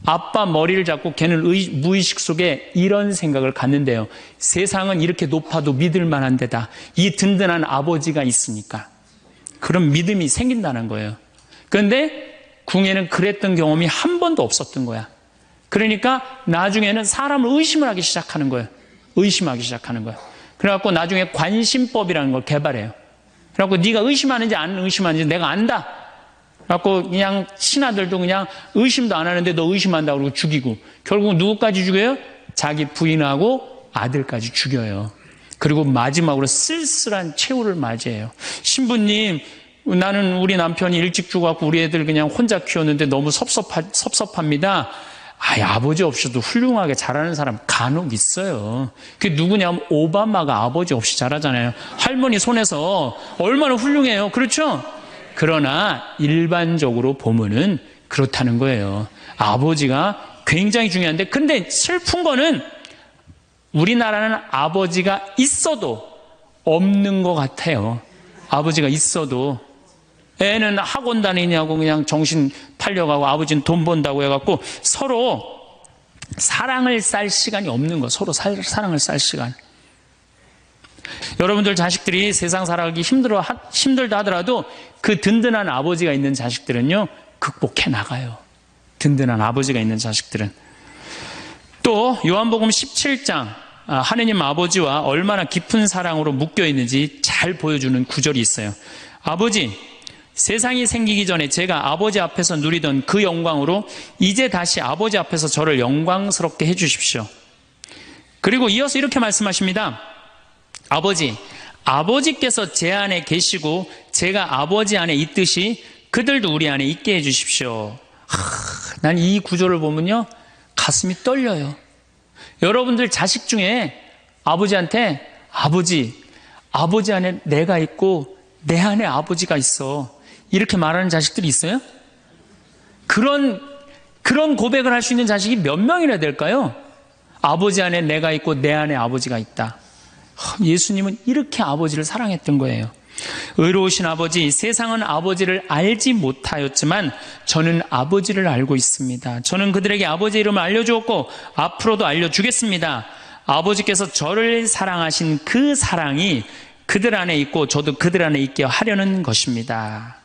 아빠 머리를 잡고 걔는 무의식 속에 이런 생각을 갖는데요. 세상은 이렇게 높아도 믿을 만한 데다. 이 든든한 아버지가 있으니까. 그런 믿음이 생긴다는 거예요. 그런데 궁예는 그랬던 경험이 한 번도 없었던 거야. 그러니까 나중에는 사람을 의심을 하기 시작하는 거예요. 의심하기 시작하는 거예요. 그래갖고 나중에 관심법이라는 걸 개발해요. 그래갖고 네가 의심하는지 안 의심하는지 내가 안다. 그래갖고 그냥 신하들도 그냥 의심도 안 하는데 너 의심한다고 그러고 죽이고 결국 누구까지 죽여요? 자기 부인하고 아들까지 죽여요. 그리고 마지막으로 쓸쓸한 최후를 맞이해요. 신부님, 나는 우리 남편이 일찍 죽어갖고 우리 애들 그냥 혼자 키웠는데 너무 섭섭합니다. 아버지 없이도 훌륭하게 잘하는 사람 간혹 있어요. 그게 누구냐면 오바마가 아버지 없이 잘하잖아요. 할머니 손에서 얼마나 훌륭해요. 그렇죠? 그러나 일반적으로 보면은 그렇다는 거예요. 아버지가 굉장히 중요한데, 근데 슬픈 거는 우리나라는 아버지가 있어도 없는 것 같아요. 아버지가 있어도. 애는 학원 다니냐고 그냥 정신 팔려가고 아버지는 돈 번다고 해갖고 서로 사랑을 쌀 시간이 없는 거. 서로 사랑을 쌀 시간. 여러분들 자식들이 세상 살아가기 힘들다 하더라도 그 든든한 아버지가 있는 자식들은요, 극복해 나가요. 든든한 아버지가 있는 자식들은. 또 요한복음 17장 하느님 아버지와 얼마나 깊은 사랑으로 묶여 있는지 잘 보여주는 구절이 있어요. 아버지, 세상이 생기기 전에 제가 아버지 앞에서 누리던 그 영광으로 이제 다시 아버지 앞에서 저를 영광스럽게 해주십시오. 그리고 이어서 이렇게 말씀하십니다. 아버지, 아버지께서 제 안에 계시고 제가 아버지 안에 있듯이 그들도 우리 안에 있게 해주십시오. 난 이 구절을 보면요, 가슴이 떨려요. 여러분들 자식 중에 아버지한테 아버지 안에 내가 있고 내 안에 아버지가 있어, 이렇게 말하는 자식들이 있어요? 그런 고백을 할 수 있는 자식이 몇 명이나 될까요? 아버지 안에 내가 있고 내 안에 아버지가 있다. 예수님은 이렇게 아버지를 사랑했던 거예요. 의로우신 아버지, 세상은 아버지를 알지 못하였지만 저는 아버지를 알고 있습니다. 저는 그들에게 아버지 이름을 알려주었고 앞으로도 알려주겠습니다. 아버지께서 저를 사랑하신 그 사랑이 그들 안에 있고 저도 그들 안에 있게 하려는 것입니다.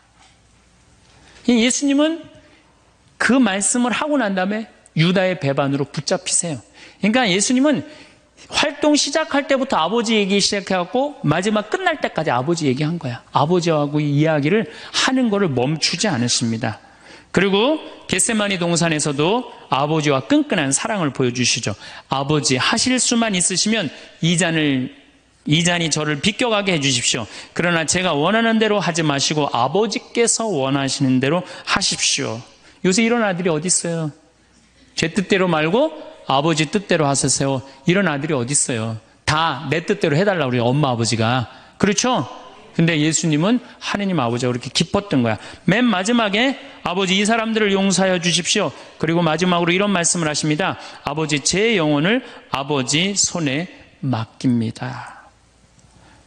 예수님은 그 말씀을 하고 난 다음에 유다의 배반으로 붙잡히세요. 그러니까 예수님은 활동 시작할 때부터 아버지 얘기 시작해갖고 마지막 끝날 때까지 아버지 얘기한 거야. 아버지하고 이야기를 하는 거를 멈추지 않으십니다. 그리고 겟세마니 동산에서도 아버지와 끈끈한 사랑을 보여주시죠. 아버지, 하실 수만 있으시면 이 잔이 저를 비껴가게 해주십시오. 그러나 제가 원하는 대로 하지 마시고 아버지께서 원하시는 대로 하십시오. 요새 이런 아들이 어디 있어요? 제 뜻대로 말고 아버지 뜻대로 하세요. 이런 아들이 어디 있어요? 다 내 뜻대로 해달라고 그래요, 엄마 아버지가. 그렇죠? 근데 예수님은 하느님 아버지가 그렇게 기뻤던 거야. 맨 마지막에 아버지, 이 사람들을 용서하여 주십시오. 그리고 마지막으로 이런 말씀을 하십니다. 아버지, 제 영혼을 아버지 손에 맡깁니다.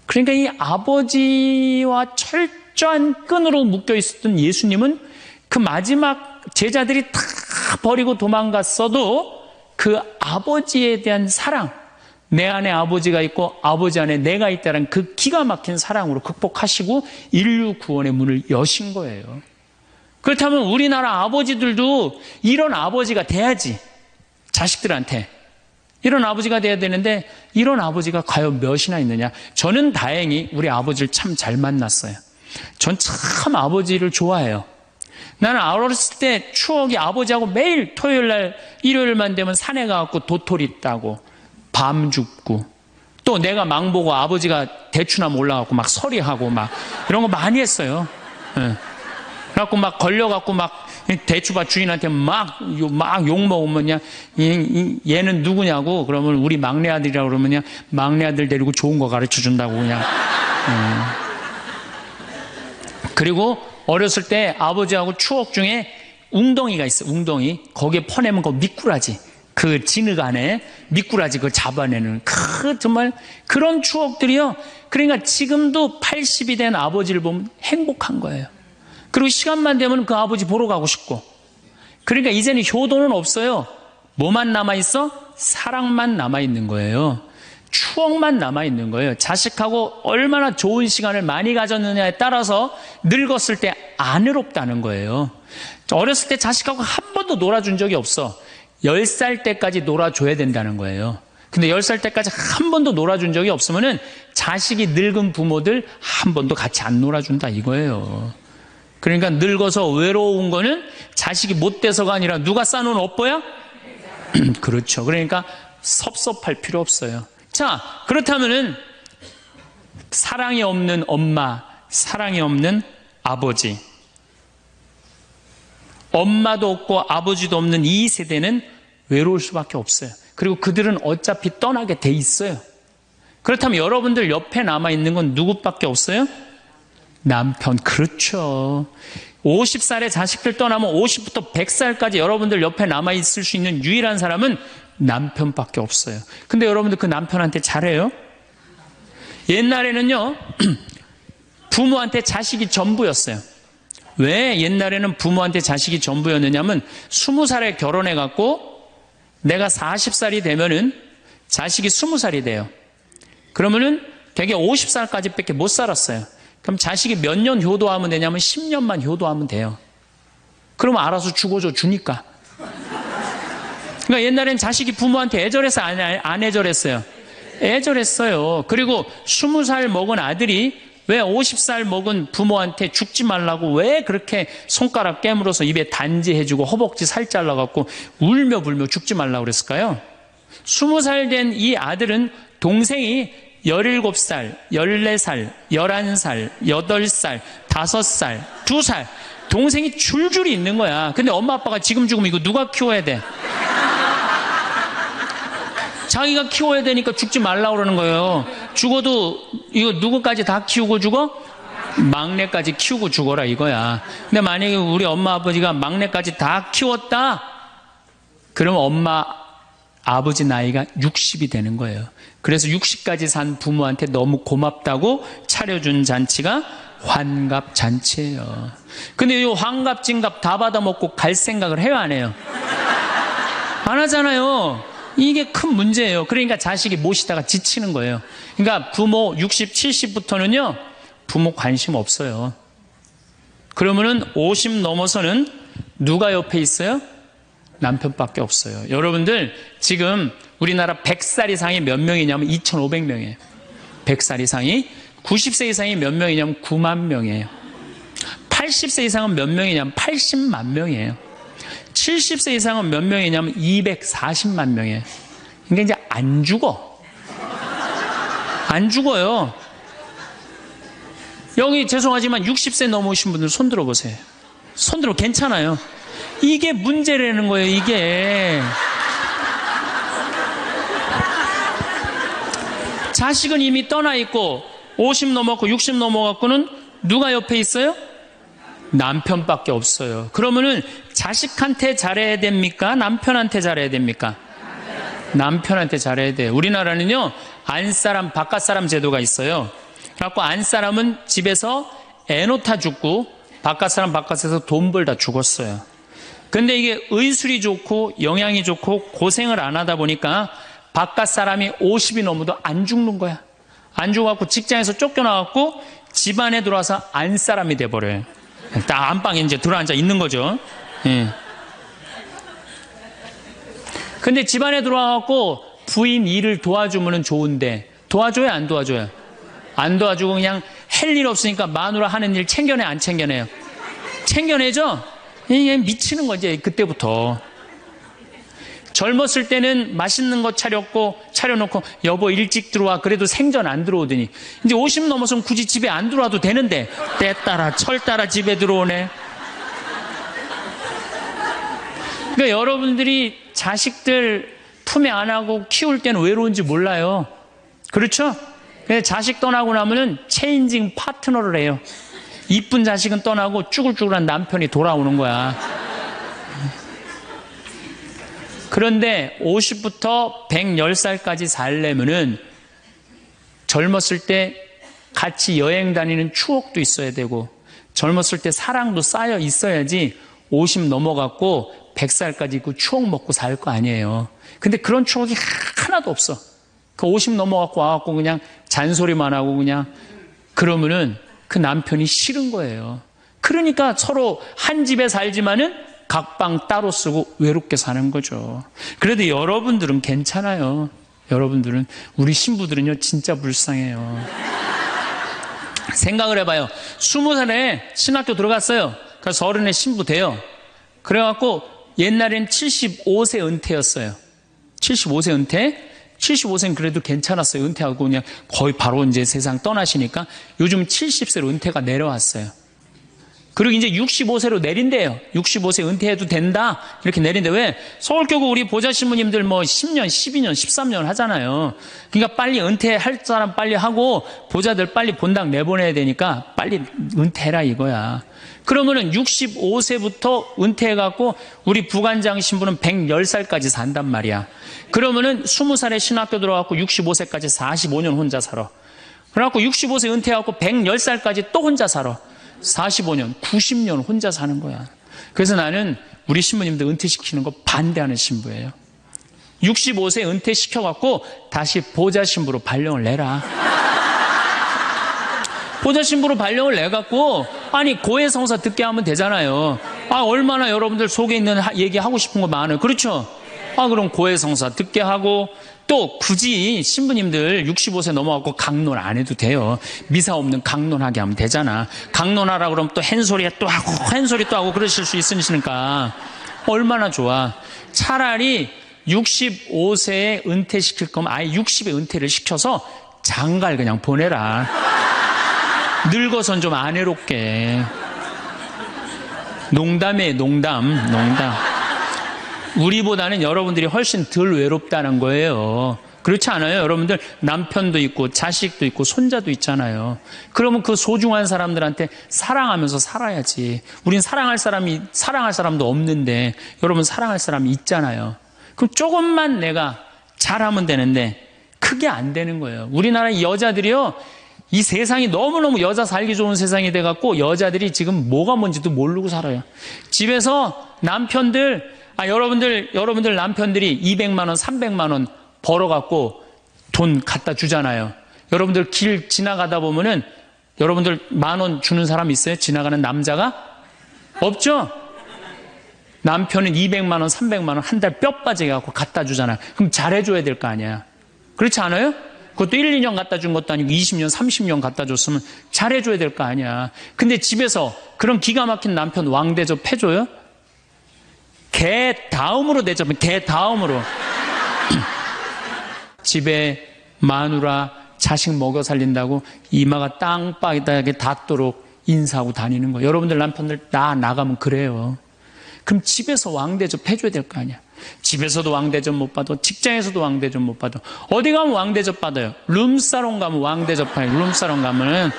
그러니까 이 아버지와 철저한 끈으로 묶여 있었던 예수님은 그 마지막 제자들이 다 버리고 도망갔어도 그 아버지에 대한 사랑, 내 안에 아버지가 있고 아버지 안에 내가 있다는 그 기가 막힌 사랑으로 극복하시고 인류 구원의 문을 여신 거예요. 그렇다면 우리나라 아버지들도 이런 아버지가 돼야지. 자식들한테 이런 아버지가 돼야 되는데 이런 아버지가 과연 몇이나 있느냐. 저는 다행히 우리 아버지를 참 잘 만났어요. 전 참 아버지를 좋아해요. 나는 어렸을 때 추억이 아버지하고 매일 토요일날 일요일만 되면 산에 가갖고 도토리 따고 밤 줍고, 또 내가 망보고 아버지가 대추나무 올라가고 막 서리하고 막 이런 거 많이 했어요. 네. 그래갖고 막 걸려갖고 막 대추밭 주인한테 막 욕 먹으면 얘는 누구냐고 그러면 우리 막내 아들이라고 그러면 막내 아들 데리고 좋은 거 가르쳐 준다고 그냥. 그리고 어렸을 때 아버지하고 추억 중에 웅덩이가 있어요. 웅덩이. 거기에 퍼내면 그 미꾸라지. 그 진흙 안에 미꾸라지 그걸 잡아내는 정말 그런 추억들이요. 그러니까 지금도 80이 된 아버지를 보면 행복한 거예요. 그리고 시간만 되면 그 아버지 보러 가고 싶고. 그러니까 이제는 효도는 없어요. 뭐만 남아있어? 사랑만 남아있는 거예요. 추억만 남아있는 거예요. 자식하고 얼마나 좋은 시간을 많이 가졌느냐에 따라서 늙었을 때 안 외롭다는 거예요. 어렸을 때 자식하고 한 번도 놀아준 적이 없어. 10살 때까지 놀아줘야 된다는 거예요. 근데 10살 때까지 한 번도 놀아준 적이 없으면은 자식이 늙은 부모들 한 번도 같이 안 놀아준다 이거예요. 그러니까 늙어서 외로운 거는 자식이 못 돼서가 아니라 누가 싸놓은 업보야? 그렇죠. 그러니까 섭섭할 필요 없어요. 자, 그렇다면은 사랑이 없는 엄마, 사랑이 없는 아버지, 엄마도 없고 아버지도 없는 이 세대는 외로울 수밖에 없어요. 그리고 그들은 어차피 떠나게 돼 있어요. 그렇다면 여러분들 옆에 남아있는 건 누구밖에 없어요? 남편. 그렇죠. 50살에 자식들 떠나면 50부터 100살까지 여러분들 옆에 남아있을 수 있는 유일한 사람은 남편밖에 없어요. 근데 여러분들 그 남편한테 잘해요? 옛날에는요, 부모한테 자식이 전부였어요. 왜 옛날에는 부모한테 자식이 전부였느냐면 20살에 결혼해갖고 내가 40살이 되면은 자식이 20살이 돼요. 그러면은 되게 50살까지 밖에 못 살았어요. 그럼 자식이 몇 년 효도하면 되냐면 10년만 효도하면 돼요. 그러면 알아서 죽어줘 주니까. 그러니까 옛날엔 자식이 부모한테 애절해서 안 애절했어요? 애절했어요. 그리고 20살 먹은 아들이 왜 50살 먹은 부모한테 죽지 말라고 왜 그렇게 손가락 깨물어서 입에 단지해주고 허벅지 살 잘라갖고 울며 불며 죽지 말라고 그랬을까요? 20살 된 이 아들은 동생이 17살, 14살, 11살, 8살, 5살, 2살 동생이 줄줄이 있는 거야. 근데 엄마 아빠가 지금 죽으면 이거 누가 키워야 돼? 자기가 키워야 되니까 죽지 말라고 그러는 거예요. 죽어도 이거 누구까지 다 키우고 죽어? 막내까지 키우고 죽어라 이거야. 근데 만약에 우리 엄마 아버지가 막내까지 다 키웠다? 그럼 엄마 아버지 나이가 60이 되는 거예요. 그래서 60까지 산 부모한테 너무 고맙다고 차려준 잔치가 환갑잔치예요. 근데 이 환갑 진갑 다 받아먹고 갈 생각을 해요 안 해요? 안 하잖아요. 이게 큰 문제예요. 그러니까 자식이 모시다가 지치는 거예요. 그러니까 부모 60, 70부터는요 부모 관심 없어요. 그러면은 50 넘어서는 누가 옆에 있어요? 남편밖에 없어요. 여러분들 지금 우리나라 100살 이상이 몇 명이냐면 2,500명이에요. 100살 이상이. 90세 이상이 몇 명이냐면 9만 명이에요. 80세 이상은 몇 명이냐면 80만 명이에요. 70세 이상은 몇 명이냐면 240만 명이에요. 그러니까 이제 안 죽어. 안 죽어요. 여기 죄송하지만 60세 넘으신 분들 손 들어보세요. 손 들어 괜찮아요. 이게 문제라는 거예요, 이게. 자식은 이미 떠나 있고 50 넘었고 60 넘어갖고는 누가 옆에 있어요? 남편밖에 없어요. 그러면은 자식한테 잘해야 됩니까? 남편한테 잘해야 됩니까? 남편한테 잘해야 돼요. 우리나라는요, 안사람, 바깥사람 제도가 있어요. 그래갖고 안사람은 집에서 애 놓다 죽고 바깥사람 바깥에서 돈 벌다 죽었어요. 근데 이게 의술이 좋고 영양이 좋고 고생을 안 하다 보니까 바깥사람이 50이 넘어도 안 죽는 거야. 안 죽어갖고 직장에서 쫓겨나갖고 집안에 들어와서 안사람이 돼버려요. 딱 안방에 이제 들어앉아 있는 거죠. 예. 근데 집안에 들어와갖고 부인 일을 도와주면 좋은데 도와줘요 안 도와줘요? 안 도와주고 그냥 할 일 없으니까 마누라 하는 일 챙겨내 안 챙겨내요? 챙겨내죠? 이게 미치는 거지 그때부터. 젊었을 때는 맛있는 거 차려놓고 여보 일찍 들어와 그래도 생전 안 들어오더니 이제 50 넘어서는 굳이 집에 안 들어와도 되는데 때 따라 철 따라 집에 들어오네. 그러니까 여러분들이 자식들 품에 안하고 키울 때는 외로운지 몰라요. 그렇죠? 근데 자식 떠나고 나면은 체인징 파트너를 해요. 이쁜 자식은 떠나고 쭈글쭈글한 남편이 돌아오는 거야. 그런데 50부터 110살까지 살려면은 젊었을 때 같이 여행 다니는 추억도 있어야 되고 젊었을 때 사랑도 쌓여 있어야지 50 넘어갔고 100살까지 그 추억 먹고 살 거 아니에요. 근데 그런 추억이 하나도 없어. 그 50 넘어갖고 와갖고 그냥 잔소리만 하고 그냥 그러면은 그 남편이 싫은 거예요. 그러니까 서로 한 집에 살지만은 각방 따로 쓰고 외롭게 사는 거죠. 그래도 여러분들은 괜찮아요. 여러분들은, 우리 신부들은요 진짜 불쌍해요. 생각을 해봐요. 20살에 신학교 들어갔어요. 그래서 30에 신부 돼요. 그래갖고 옛날엔 75세 은퇴였어요. 75세 은퇴. 75세는 그래도 괜찮았어요. 은퇴하고 그냥 거의 바로 이제 세상 떠나시니까 요즘 70세로 은퇴가 내려왔어요. 그리고 이제 65세로 내린대요. 65세 은퇴해도 된다. 이렇게 내린대. 왜? 서울교구 우리 보좌 신부님들 뭐 10년, 12년, 13년 하잖아요. 그러니까 빨리 은퇴할 사람 빨리 하고 보좌들 빨리 본당 내보내야 되니까 빨리 은퇴해라 이거야. 그러면은 65세부터 은퇴해갖고 우리 부관장 신부는 110살까지 산단 말이야. 그러면은 20살에 신학교 들어갖고 65세까지 45년 혼자 살아. 그래갖고 65세 은퇴해갖고 110살까지 또 혼자 살아. 45년, 90년 혼자 사는 거야. 그래서 나는 우리 신부님들 은퇴시키는 거 반대하는 신부예요. 65세 은퇴시켜갖고 다시 보좌 신부로 발령을 내라. 보좌 신부로 발령을 내갖고 아니 고해성사 듣게 하면 되잖아요. 얼마나 여러분들 속에 있는 얘기 하고 싶은 거 많아요. 그렇죠? 그럼 고해성사 듣게 하고 또 굳이 신부님들 65세 넘어가고 강론 안 해도 돼요. 미사 없는 강론하게 하면 되잖아. 강론하라 그러면 또 헨소리 또 하고 헨소리 또 하고 그러실 수 있으니까 얼마나 좋아. 차라리 65세에 은퇴시킬 거면 아예 60에 은퇴를 시켜서 장가를 그냥 보내라. 늙어선 좀 안 해롭게. 농담이에요, 농담. 우리보다는 여러분들이 훨씬 덜 외롭다는 거예요. 그렇지 않아요? 여러분들 남편도 있고 자식도 있고 손자도 있잖아요. 그러면 그 소중한 사람들한테 사랑하면서 살아야지. 우린 사랑할 사람도 없는데 여러분 사랑할 사람이 있잖아요. 그럼 조금만 내가 잘하면 되는데 그게 안 되는 거예요. 우리나라 여자들이요. 이 세상이 너무너무 여자 살기 좋은 세상이 돼갖고 여자들이 지금 뭐가 뭔지도 모르고 살아요. 집에서 남편들 여러분들 남편들이 200만 원, 300만 원 벌어갖고 돈 갖다 주잖아요. 여러분들 길 지나가다 보면은 여러분들 10,000원 주는 사람 있어요? 지나가는 남자가? 없죠? 남편은 200만 원, 300만 원 한 달 뼈 빠지게 갖고 갖다 주잖아요. 그럼 잘해줘야 될 거 아니야. 그렇지 않아요? 그것도 1, 2년 갖다 준 것도 아니고 20년, 30년 갖다 줬으면 잘해줘야 될 거 아니야. 근데 집에서 그런 기가 막힌 남편 왕대접 해줘요? 개 다음으로 대접해. 개 다음으로. 집에 마누라 자식 먹여 살린다고 이마가 땅바닥에 닿도록 인사하고 다니는 거예요. 여러분들 남편들 나가면 그래요. 그럼 집에서 왕대접 해줘야 될 거 아니야. 집에서도 왕대접 못 받아, 직장에서도 왕대접 못 받아. 어디 가면 왕대접 받아요. 룸사롱 가면 왕대접 받아요. 룸사롱 가면은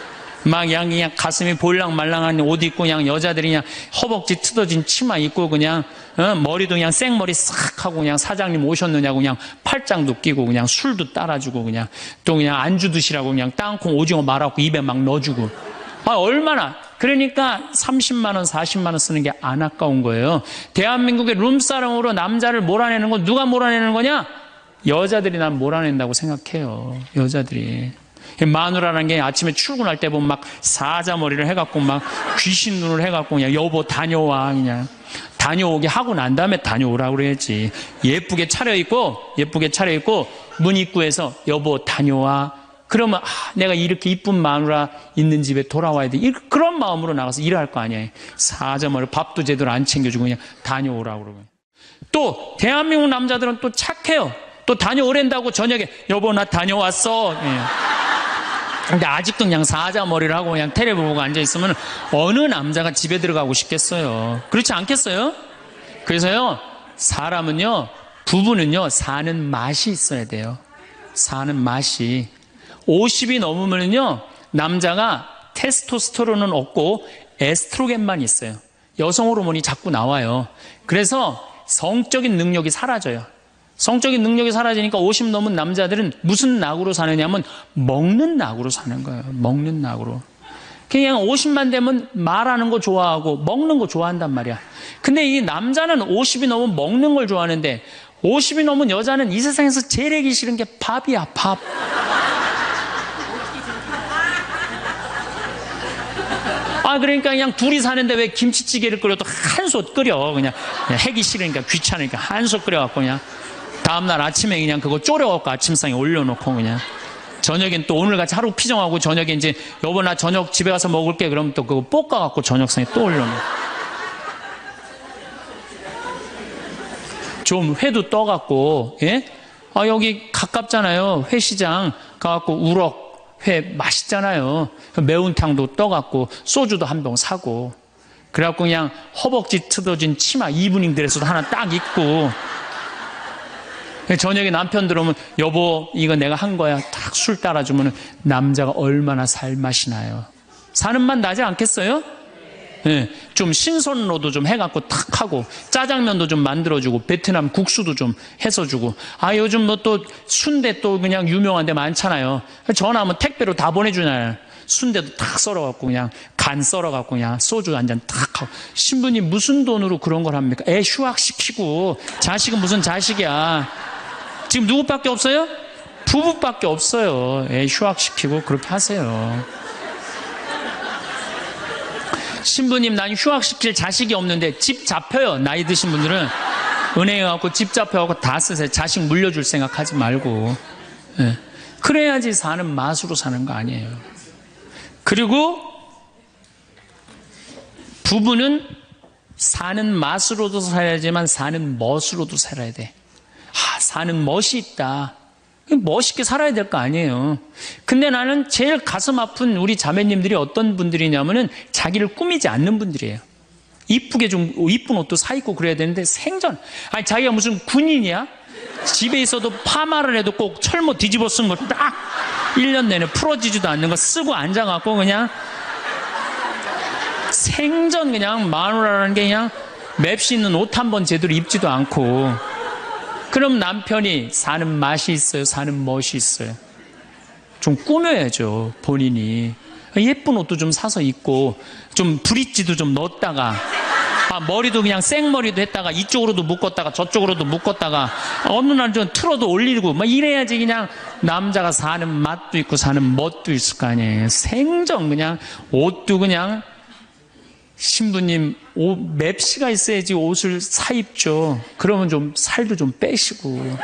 막 그냥 가슴이 볼랑말랑한 옷 입고 그냥 여자들이 그냥 허벅지 뜯어진 치마 입고 그냥 머리도 그냥 생머리 싹 하고 그냥 사장님 오셨느냐고 그냥 팔짱도 끼고 그냥 술도 따라주고 그냥 또 그냥 안주 드시라고 그냥 땅콩 오징어 말아갖고 입에 막 넣어주고. 얼마나. 그러니까 30만 원, 40만 원 쓰는 게 안 아까운 거예요. 대한민국의 룸사롱으로 남자를 몰아내는 건 누가 몰아내는 거냐? 여자들이 난 몰아낸다고 생각해요. 여자들이. 마누라라는 게 아침에 출근할 때 보면 막 사자머리를 해갖고 막 귀신 눈을 해갖고 그냥 여보 다녀와 그냥 다녀오게 하고 난 다음에 다녀오라고 그래야지. 예쁘게 차려입고 문 입구에서 여보 다녀와. 그러면 내가 이렇게 이쁜 마누라 있는 집에 돌아와야 돼. 그런 마음으로 나가서 일할 거 아니에요. 사자머리 밥도 제대로 안 챙겨주고 그냥 다녀오라고 그러고. 또 대한민국 남자들은 또 착해요. 또 다녀오랜다고 저녁에 여보 나 다녀왔어. 근데 아직도 그냥 사자머리를 하고 그냥 텔레비 보고 앉아있으면 어느 남자가 집에 들어가고 싶겠어요. 그렇지 않겠어요? 그래서요, 사람은요, 부부는요, 사는 맛이 있어야 돼요. 사는 맛이. 50이 넘으면요, 남자가 테스토스테론은 없고 에스트로겐만 있어요. 여성 호르몬이 자꾸 나와요. 그래서 성적인 능력이 사라져요. 성적인 능력이 사라지니까 50 넘은 남자들은 무슨 낙으로 사느냐면 먹는 낙으로 사는 거예요. 먹는 낙으로. 그냥 50만 되면 말하는 거 좋아하고 먹는 거 좋아한단 말이야. 근데 이 남자는 50이 넘으면 먹는 걸 좋아하는데 50이 넘은 여자는 이 세상에서 제일 하기 싫은 게 밥이야, 밥. 그러니까 그냥 둘이 사는데 왜 김치찌개를 끓여도 한솥 끓여. 그냥 하기 싫으니까 귀찮으니까 한솥 끓여갖고 그냥 다음날 아침에 그냥 그거 졸여갖고 아침상에 올려놓고 그냥 저녁엔 또 오늘같이 하루 피정하고 저녁에 이제 여보 나 저녁 집에 가서 먹을게 그러면 또 그거 볶아갖고 저녁상에 또 올려놓고 좀 회도 떠갖고 예? 여기 가깝잖아요. 회시장 가갖고 우럭 회 맛있잖아요. 매운탕도 떠갖고 소주도 한 병 사고 그래갖고 그냥 허벅지 틀어진 치마 이브닝 드레스도 하나 딱 입고 저녁에 남편 들어오면 여보 이거 내가 한 거야 딱 술 따라주면 남자가 얼마나 살맛이 나요. 사는 맛 나지 않겠어요? 네, 좀 신선로도 좀 해갖고 탁 하고 짜장면도 좀 만들어주고 베트남 국수도 좀 해서 주고 요즘 뭐 또 순대 또 그냥 유명한 데 많잖아요. 전화하면 택배로 다 보내주잖아요. 순대도 탁 썰어갖고 그냥 간 썰어갖고 그냥 소주 한 잔 탁 하고 신부님 무슨 돈으로 그런 걸 합니까? 애 휴학시키고 자식은 무슨 자식이야. 지금 누구밖에 없어요? 부부밖에 없어요. 애 휴학시키고 그렇게 하세요. 신부님 난 휴학시킬 자식이 없는데 집 잡혀요. 나이 드신 분들은 은행에 가고 집 잡혀갖고 다 쓰세요. 자식 물려줄 생각하지 말고. 네. 그래야지 사는 맛으로 사는 거 아니에요. 그리고 부부는 사는 맛으로도 살아야지만 사는 멋으로도 살아야 돼. 사는 멋이 있다. 멋있게 살아야 될 거 아니에요. 근데 나는 제일 가슴 아픈 우리 자매님들이 어떤 분들이냐면은 자기를 꾸미지 않는 분들이에요. 이쁘게 좀 이쁜 옷도 사 입고 그래야 되는데 생전 자기가 무슨 군인이야? 집에 있어도 파마를 해도 꼭 철모 뒤집어 쓴 거 딱 1년 내내 풀어지지도 않는 거 쓰고 앉아갖고 그냥 생전 그냥 마누라라는 게 그냥 맵시 있는 옷 한 번 제대로 입지도 않고 그럼 남편이 사는 맛이 있어요? 사는 멋이 있어요? 좀 꾸며야죠, 본인이. 예쁜 옷도 좀 사서 입고, 좀 브릿지도 좀 넣었다가, 머리도 그냥 생머리도 했다가, 이쪽으로도 묶었다가, 저쪽으로도 묶었다가, 어느 날 좀 틀어도 올리고, 이래야지 그냥 남자가 사는 맛도 있고, 사는 멋도 있을 거 아니에요. 생전 그냥, 옷도 그냥, 신부님 맵시가 있어야지 옷을 사 입죠. 그러면 좀 살도 좀 빼시고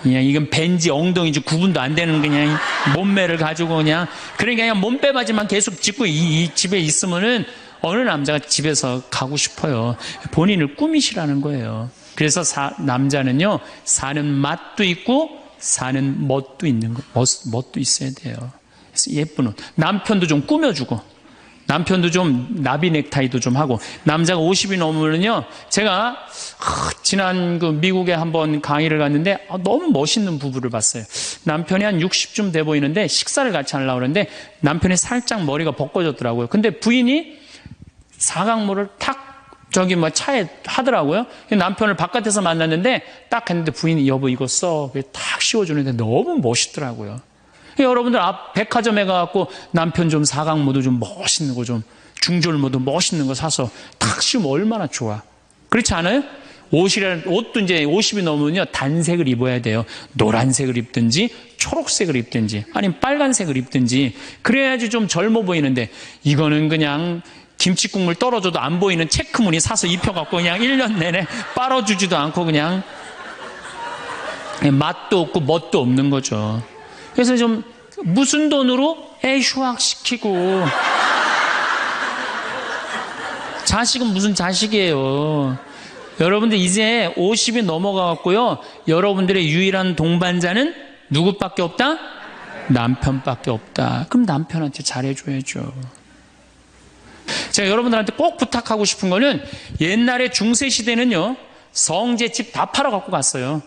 그냥 이건 벤지 엉덩이지 구분도 안 되는 그냥 몸매를 가지고 그러니까 그냥 몸빼바지만 계속 짚고 이 집에 있으면은 어느 남자가 집에서 가고 싶어요. 본인을 꾸미시라는 거예요. 그래서 남자는요 사는 맛도 있고 사는 멋도 있는 거 멋도 있어야 돼요. 그래서 예쁜 옷 남편도 좀 꾸며주고 남편도 좀 나비 넥타이도 좀 하고 남자가 50이 넘으면요 제가 지난 미국에 한번 강의를 갔는데 너무 멋있는 부부를 봤어요. 남편이 한 60쯤 돼 보이는데 식사를 같이 하려고 그러는데 남편이 살짝 머리가 벗겨졌더라고요. 근데 부인이 사각모를 탁 차에 하더라고요. 남편을 바깥에서 만났는데 딱 했는데 부인이 여보 이거 써 탁 씌워주는데 너무 멋있더라고요. 여러분들 앞 백화점에 가갖고 남편 좀 사각모도 좀 멋있는 거 좀 중절모도 멋있는 거 사서 탁 씌우면 얼마나 좋아. 그렇지 않아요? 옷도 이제 50이 넘으면요 단색을 입어야 돼요. 노란색을 입든지 초록색을 입든지 아니면 빨간색을 입든지 그래야지 좀 젊어 보이는데 이거는 그냥 김치국물 떨어져도 안 보이는 체크무늬 사서 입혀갖고 그냥 1년 내내 빨아주지도 않고 그냥 맛도 없고 멋도 없는 거죠. 그래서 좀 무슨 돈으로 애 휴학시키고 자식은 무슨 자식이에요. 여러분들 이제 50이 넘어가갖고요 여러분들의 유일한 동반자는 누구밖에 없다? 남편밖에 없다. 그럼 남편한테 잘해줘야죠. 제가 여러분들한테 꼭 부탁하고 싶은 거는 옛날에 중세시대는요 성제 집 다 팔아갖고 갔어요.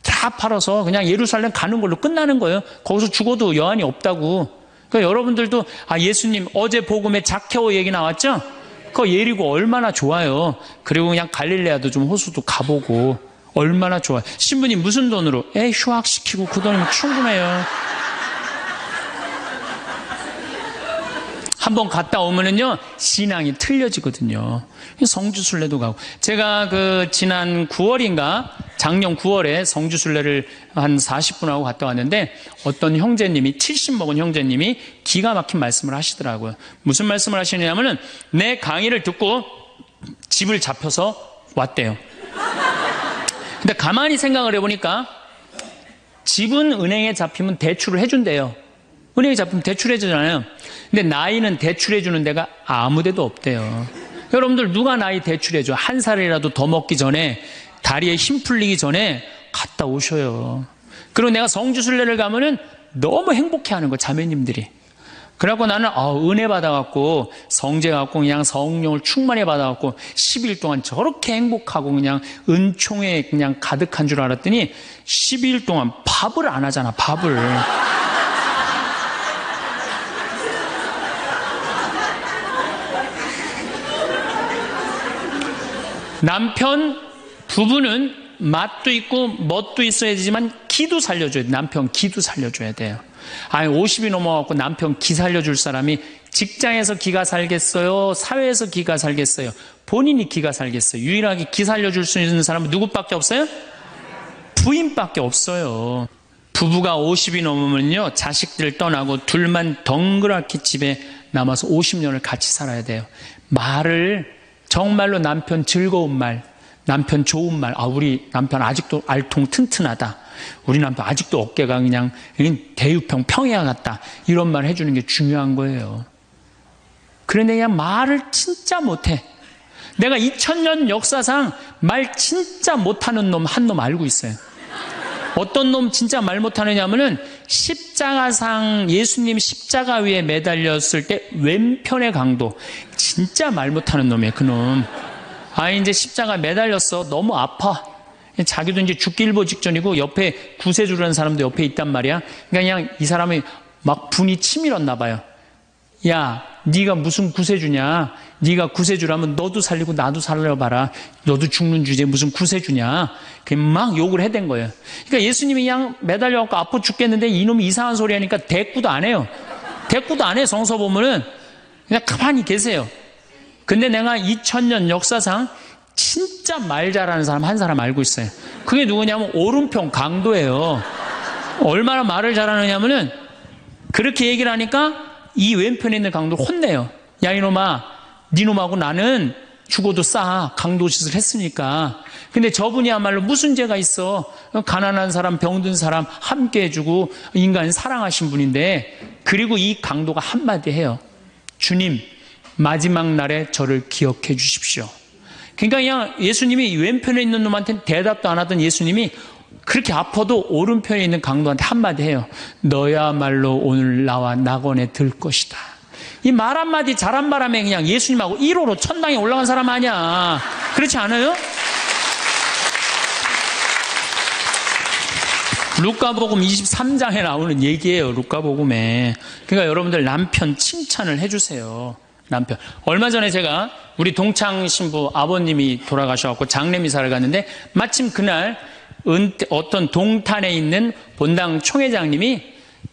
다 팔아서 그냥 예루살렘 가는 걸로 끝나는 거예요. 거기서 죽어도 여한이 없다고. 그러니까 여러분들도 예수님 어제 복음에 자케오 얘기 나왔죠? 그 예리고 얼마나 좋아요. 그리고 그냥 갈릴레아도 좀 호수도 가보고 얼마나 좋아요. 신부님 무슨 돈으로? 휴학시키고 그 돈이면 충분해요. 한번 갔다 오면은요 신앙이 틀려지거든요. 성주순례도 가고 제가 지난 9월인가 작년 9월에 성주순례를 한 40분 하고 갔다 왔는데 어떤 형제님이 70 먹은 형제님이 기가 막힌 말씀을 하시더라고요. 무슨 말씀을 하시냐면은 내 강의를 듣고 집을 잡혀서 왔대요. 근데 가만히 생각을 해보니까 집은 은행에 잡히면 대출을 해준대요. 은행에 잡히면 대출해주잖아요. 근데 나이는 대출해주는 데가 아무 데도 없대요. 여러분들 누가 나이 대출해줘? 한 살이라도 더 먹기 전에 다리에 힘 풀리기 전에 갔다 오셔요. 그리고 내가 성주순례를 가면은 너무 행복해하는 거 자매님들이. 그래갖고 나는 은혜 받아갖고 성제 갖고 그냥 성령을 충만히 받아갖고 10일 동안 저렇게 행복하고 그냥 은총에 그냥 가득한 줄 알았더니 12일 동안 밥을 안 하잖아, 밥을. 남편, 부부는 맛도 있고 멋도 있어야 되지만 기도 살려줘야 돼. 남편 기도 살려줘야 돼요. 아니 50이 넘어갖고 남편 기 살려줄 사람이 직장에서 기가 살겠어요? 사회에서 기가 살겠어요? 본인이 기가 살겠어요. 유일하게 기 살려줄 수 있는 사람은 누구밖에 없어요? 부인밖에 없어요. 부부가 50이 넘으면요, 자식들 떠나고 둘만 덩그랗게 집에 남아서 50년을 같이 살아야 돼요. 말을 정말로 남편 즐거운 말, 남편 좋은 말, 우리 남편 아직도 알통 튼튼하다, 우리 남편 아직도 어깨가 그냥 대유평 평야 같다, 이런 말 해주는 게 중요한 거예요. 그런데 그냥 말을 진짜 못해. 내가 2000년 역사상 말 진짜 못하는 놈 한 놈 알고 있어요. 어떤 놈 진짜 말 못하느냐면은 십자가상, 예수님 십자가 위에 매달렸을 때 왼편의 강도, 진짜 말 못하는 놈이에요, 그놈. 이제 십자가 매달렸어. 너무 아파. 자기도 이제 죽기 일보 직전이고 옆에 구세주라는 사람도 옆에 있단 말이야. 그냥 이 사람이 막 분이 치밀었나 봐요. 야, 네가 무슨 구세주냐? 네가 구세주라면 너도 살리고 나도 살려봐라. 너도 죽는 주제에 무슨 구세주냐? 막 욕을 해댄 거예요. 그러니까 예수님이 그냥 매달려갖고 아파 죽겠는데 이놈이 이상한 소리 하니까 대꾸도 안 해요. 대꾸도 안 해. 성서 보면은 그냥 가만히 계세요. 근데 내가 2000년 역사상 진짜 말 잘하는 사람 한 사람 알고 있어요. 그게 누구냐면 오른편 강도예요. 얼마나 말을 잘하느냐면은 그렇게 얘기를 하니까 이 왼편에 있는 강도를 혼내요. 야, 이놈아, 니놈하고 나는 죽어도 싸. 강도짓을 했으니까. 근데 저분이야말로 무슨 죄가 있어. 가난한 사람, 병든 사람 함께 해주고 인간 사랑하신 분인데, 그리고 이 강도가 한마디 해요. 주님, 마지막 날에 저를 기억해 주십시오. 그러니까 그냥 예수님이 왼편에 있는 놈한테는 대답도 안 하던 예수님이 그렇게 아파도 오른편에 있는 강도한테 한마디 해요. 너야말로 오늘 나와 낙원에 들 것이다. 이 말 한마디 잘한 바람에 그냥 예수님하고 1호로 천당에 올라간 사람 아니야. 그렇지 않아요? 루카복음 23장에 나오는 얘기예요. 루카복음에. 그러니까 여러분들 남편 칭찬을 해주세요. 남편. 얼마 전에 제가 우리 동창 신부 아버님이 돌아가셔서 장례미사를 갔는데 마침 그날 어떤 동탄에 있는 본당 총회장님이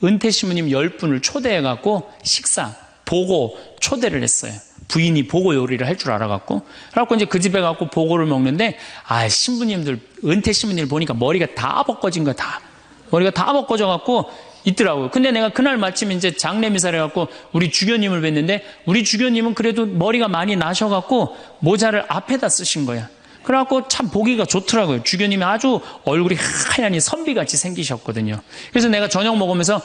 은퇴 신부님 10분을 초대해갖고 식사, 보고 초대를 했어요. 부인이 보고 요리를 할 줄 알아갖고. 그래갖고 이제 그 집에 가고 보고를 먹는데, 신부님들, 은퇴 신부님들 보니까 머리가 다 벗겨진 거야, 다. 머리가 다 벗겨져갖고 있더라고요. 근데 내가 그날 마침 이제 장례미사를 해갖고 우리 주교님을 뵀는데, 우리 주교님은 그래도 머리가 많이 나셔갖고 모자를 앞에다 쓰신 거야. 그래갖고 참 보기가 좋더라고요. 주교님이 아주 얼굴이 하얀이 선비같이 생기셨거든요. 그래서 내가 저녁 먹으면서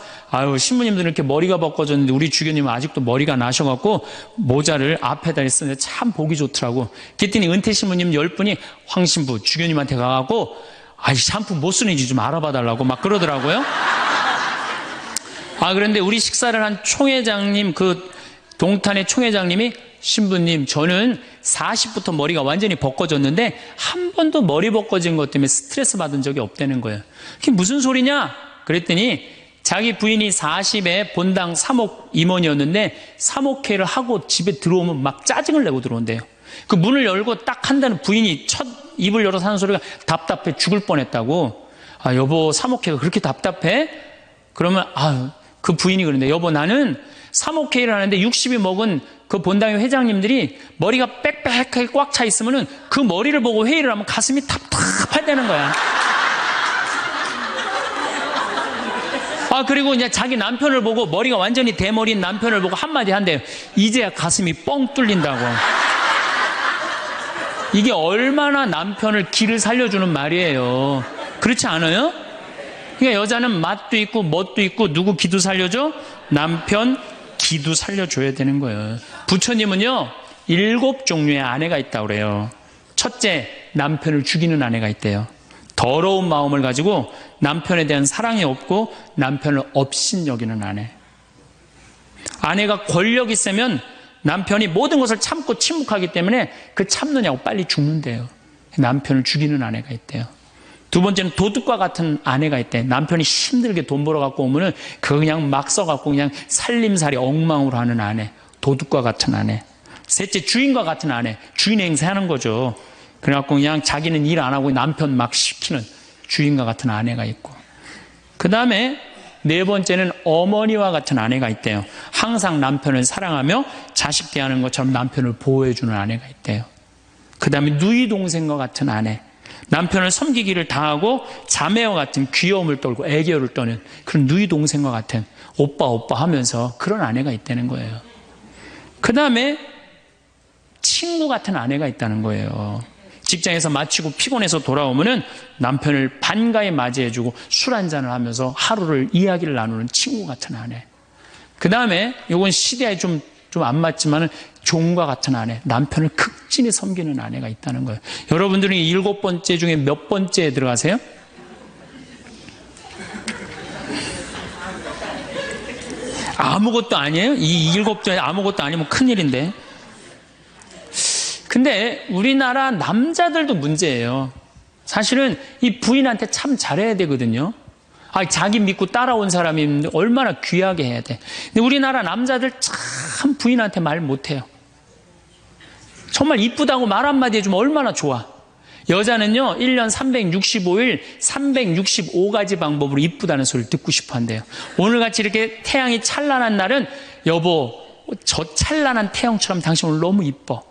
신부님들은 이렇게 머리가 벗겨졌는데 우리 주교님은 아직도 머리가 나셔갖고 모자를 앞에다 쓰는데 참 보기 좋더라고. 그랬더니 은퇴 신부님 10분이 황 신부 주교님한테 가갖고 샴푸 뭐 쓰는지 좀 알아봐 달라고 막 그러더라고요. 그런데 우리 식사를 한 총회장님, 그 동탄의 총회장님이, 신부님, 저는 40부터 머리가 완전히 벗겨졌는데 한 번도 머리 벗겨진 것 때문에 스트레스 받은 적이 없다는 거예요. 그게 무슨 소리냐? 그랬더니 자기 부인이 40에 본당 사목 임원이었는데 사목회를 하고 집에 들어오면 막 짜증을 내고 들어온대요. 그 문을 열고 딱 한다는 부인이 첫 입을 열어서 하는 소리가 답답해 죽을 뻔했다고. 여보, 사목회가 그렇게 답답해? 그러면 그 부인이 그러는데, 여보, 나는 사목회의를 하는데 60이 먹은 그 본당의 회장님들이 머리가 빽빽하게 꽉 차 있으면은 그 머리를 보고 회의를 하면 가슴이 답답하다는 거야. 그리고 이제 자기 남편을 보고, 머리가 완전히 대머리인 남편을 보고 한마디 한대요. 이제야 가슴이 뻥 뚫린다고. 이게 얼마나 남편을 기를 살려주는 말이에요. 그렇지 않아요? 그러니까 여자는 맛도 있고 멋도 있고 누구 기도 살려줘? 남편 기도 살려줘야 되는 거예요. 부처님은요 7종류의 아내가 있다고 그래요. 첫째, 남편을 죽이는 아내가 있대요. 더러운 마음을 가지고 남편에 대한 사랑이 없고 남편을 업신여기는 아내. 아내가 권력 있으면 남편이 모든 것을 참고 침묵하기 때문에 그 참느냐고 빨리 죽는데요. 남편을 죽이는 아내가 있대요. 두 번째는 도둑과 같은 아내가 있대. 남편이 힘들게 돈 벌어 갖고 오면은 그거 그냥 막 써갖고 그냥 살림살이 엉망으로 하는 아내. 도둑과 같은 아내. 셋째, 주인과 같은 아내. 주인 행세하는 거죠. 그래갖고 그냥 자기는 일 안 하고 남편 막 시키는 주인과 같은 아내가 있고. 그 다음에 네 번째는 어머니와 같은 아내가 있대요. 항상 남편을 사랑하며 자식 대하는 것처럼 남편을 보호해주는 아내가 있대요. 그 다음에 누이 동생과 같은 아내. 남편을 섬기기를 다하고 자매와 같은 귀여움을 떨고 애교를 떠는 그런 누이 동생과 같은 오빠 오빠 하면서 그런 아내가 있다는 거예요. 그 다음에 친구 같은 아내가 있다는 거예요. 직장에서 마치고 피곤해서 돌아오면은 남편을 반가이 맞이해주고 술 한잔을 하면서 하루를 이야기를 나누는 친구 같은 아내. 그 다음에 이건 시대에 좀 안 맞지만은 종과 같은 아내, 남편을 극진히 섬기는 아내가 있다는 거예요. 여러분들은 이 7번째 중에 몇 번째에 들어가세요? 아무것도 아니에요? 이 7번째 아무것도 아니면 큰일인데. 근데 우리나라 남자들도 문제예요. 사실은 이 부인한테 참 잘해야 되거든요. 자기 믿고 따라온 사람이 얼마나 귀하게 해야 돼. 근데 우리나라 남자들 참 부인한테 말 못해요. 정말 이쁘다고 말 한마디 해주면 얼마나 좋아. 여자는요 1년 365일 365가지 방법으로 이쁘다는 소리를 듣고 싶어 한대요. 오늘같이 이렇게 태양이 찬란한 날은 여보 저 찬란한 태양처럼 당신 오늘 너무 이뻐.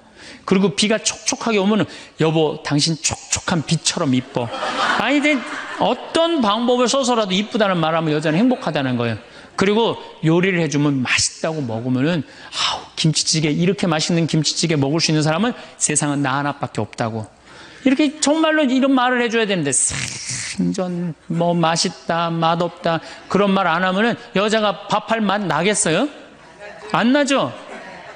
그리고 비가 촉촉하게 오면 여보 당신 촉촉한 비처럼 이뻐. 이제 어떤 방법을 써서라도 이쁘다는 말하면 여자는 행복하다는 거예요. 그리고 요리를 해주면 맛있다고 먹으면은 김치찌개 이렇게 맛있는 김치찌개 먹을 수 있는 사람은 세상은 나 하나밖에 없다고. 이렇게 정말로 이런 말을 해줘야 되는데 생전 뭐 맛있다 맛없다 그런 말 안 하면은 여자가 밥할 맛 나겠어요? 안 나죠?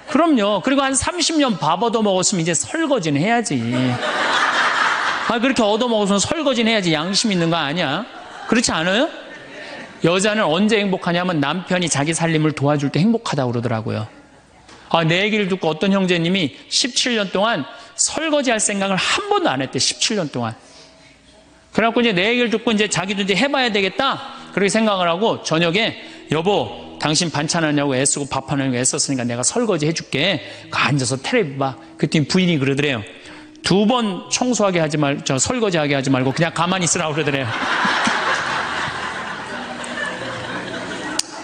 그럼요. 그리고 한 30년 밥 얻어먹었으면 이제 설거지는 해야지. 그렇게 얻어먹었으면 설거지는 해야지. 양심 있는 거 아니야? 그렇지 않아요? 여자는 언제 행복하냐면 남편이 자기 살림을 도와줄 때 행복하다고 그러더라고요. 내 얘기를 듣고 어떤 형제님이 17년 동안 설거지할 생각을 한 번도 안 했대. 17년 동안. 그래갖고 이제 내 얘기를 듣고 이제 자기도 이제 해봐야 되겠다. 그렇게 생각을 하고 저녁에 여보 당신 반찬하냐고 애쓰고 밥하냐고 애썼으니까 내가 설거지 해줄게. 앉아서 텔레비 봐. 그랬더니 부인이 그러더래요. 2번 청소하게 하지 설거지하게 하지 말고 그냥 가만히 있으라고 그러더래요.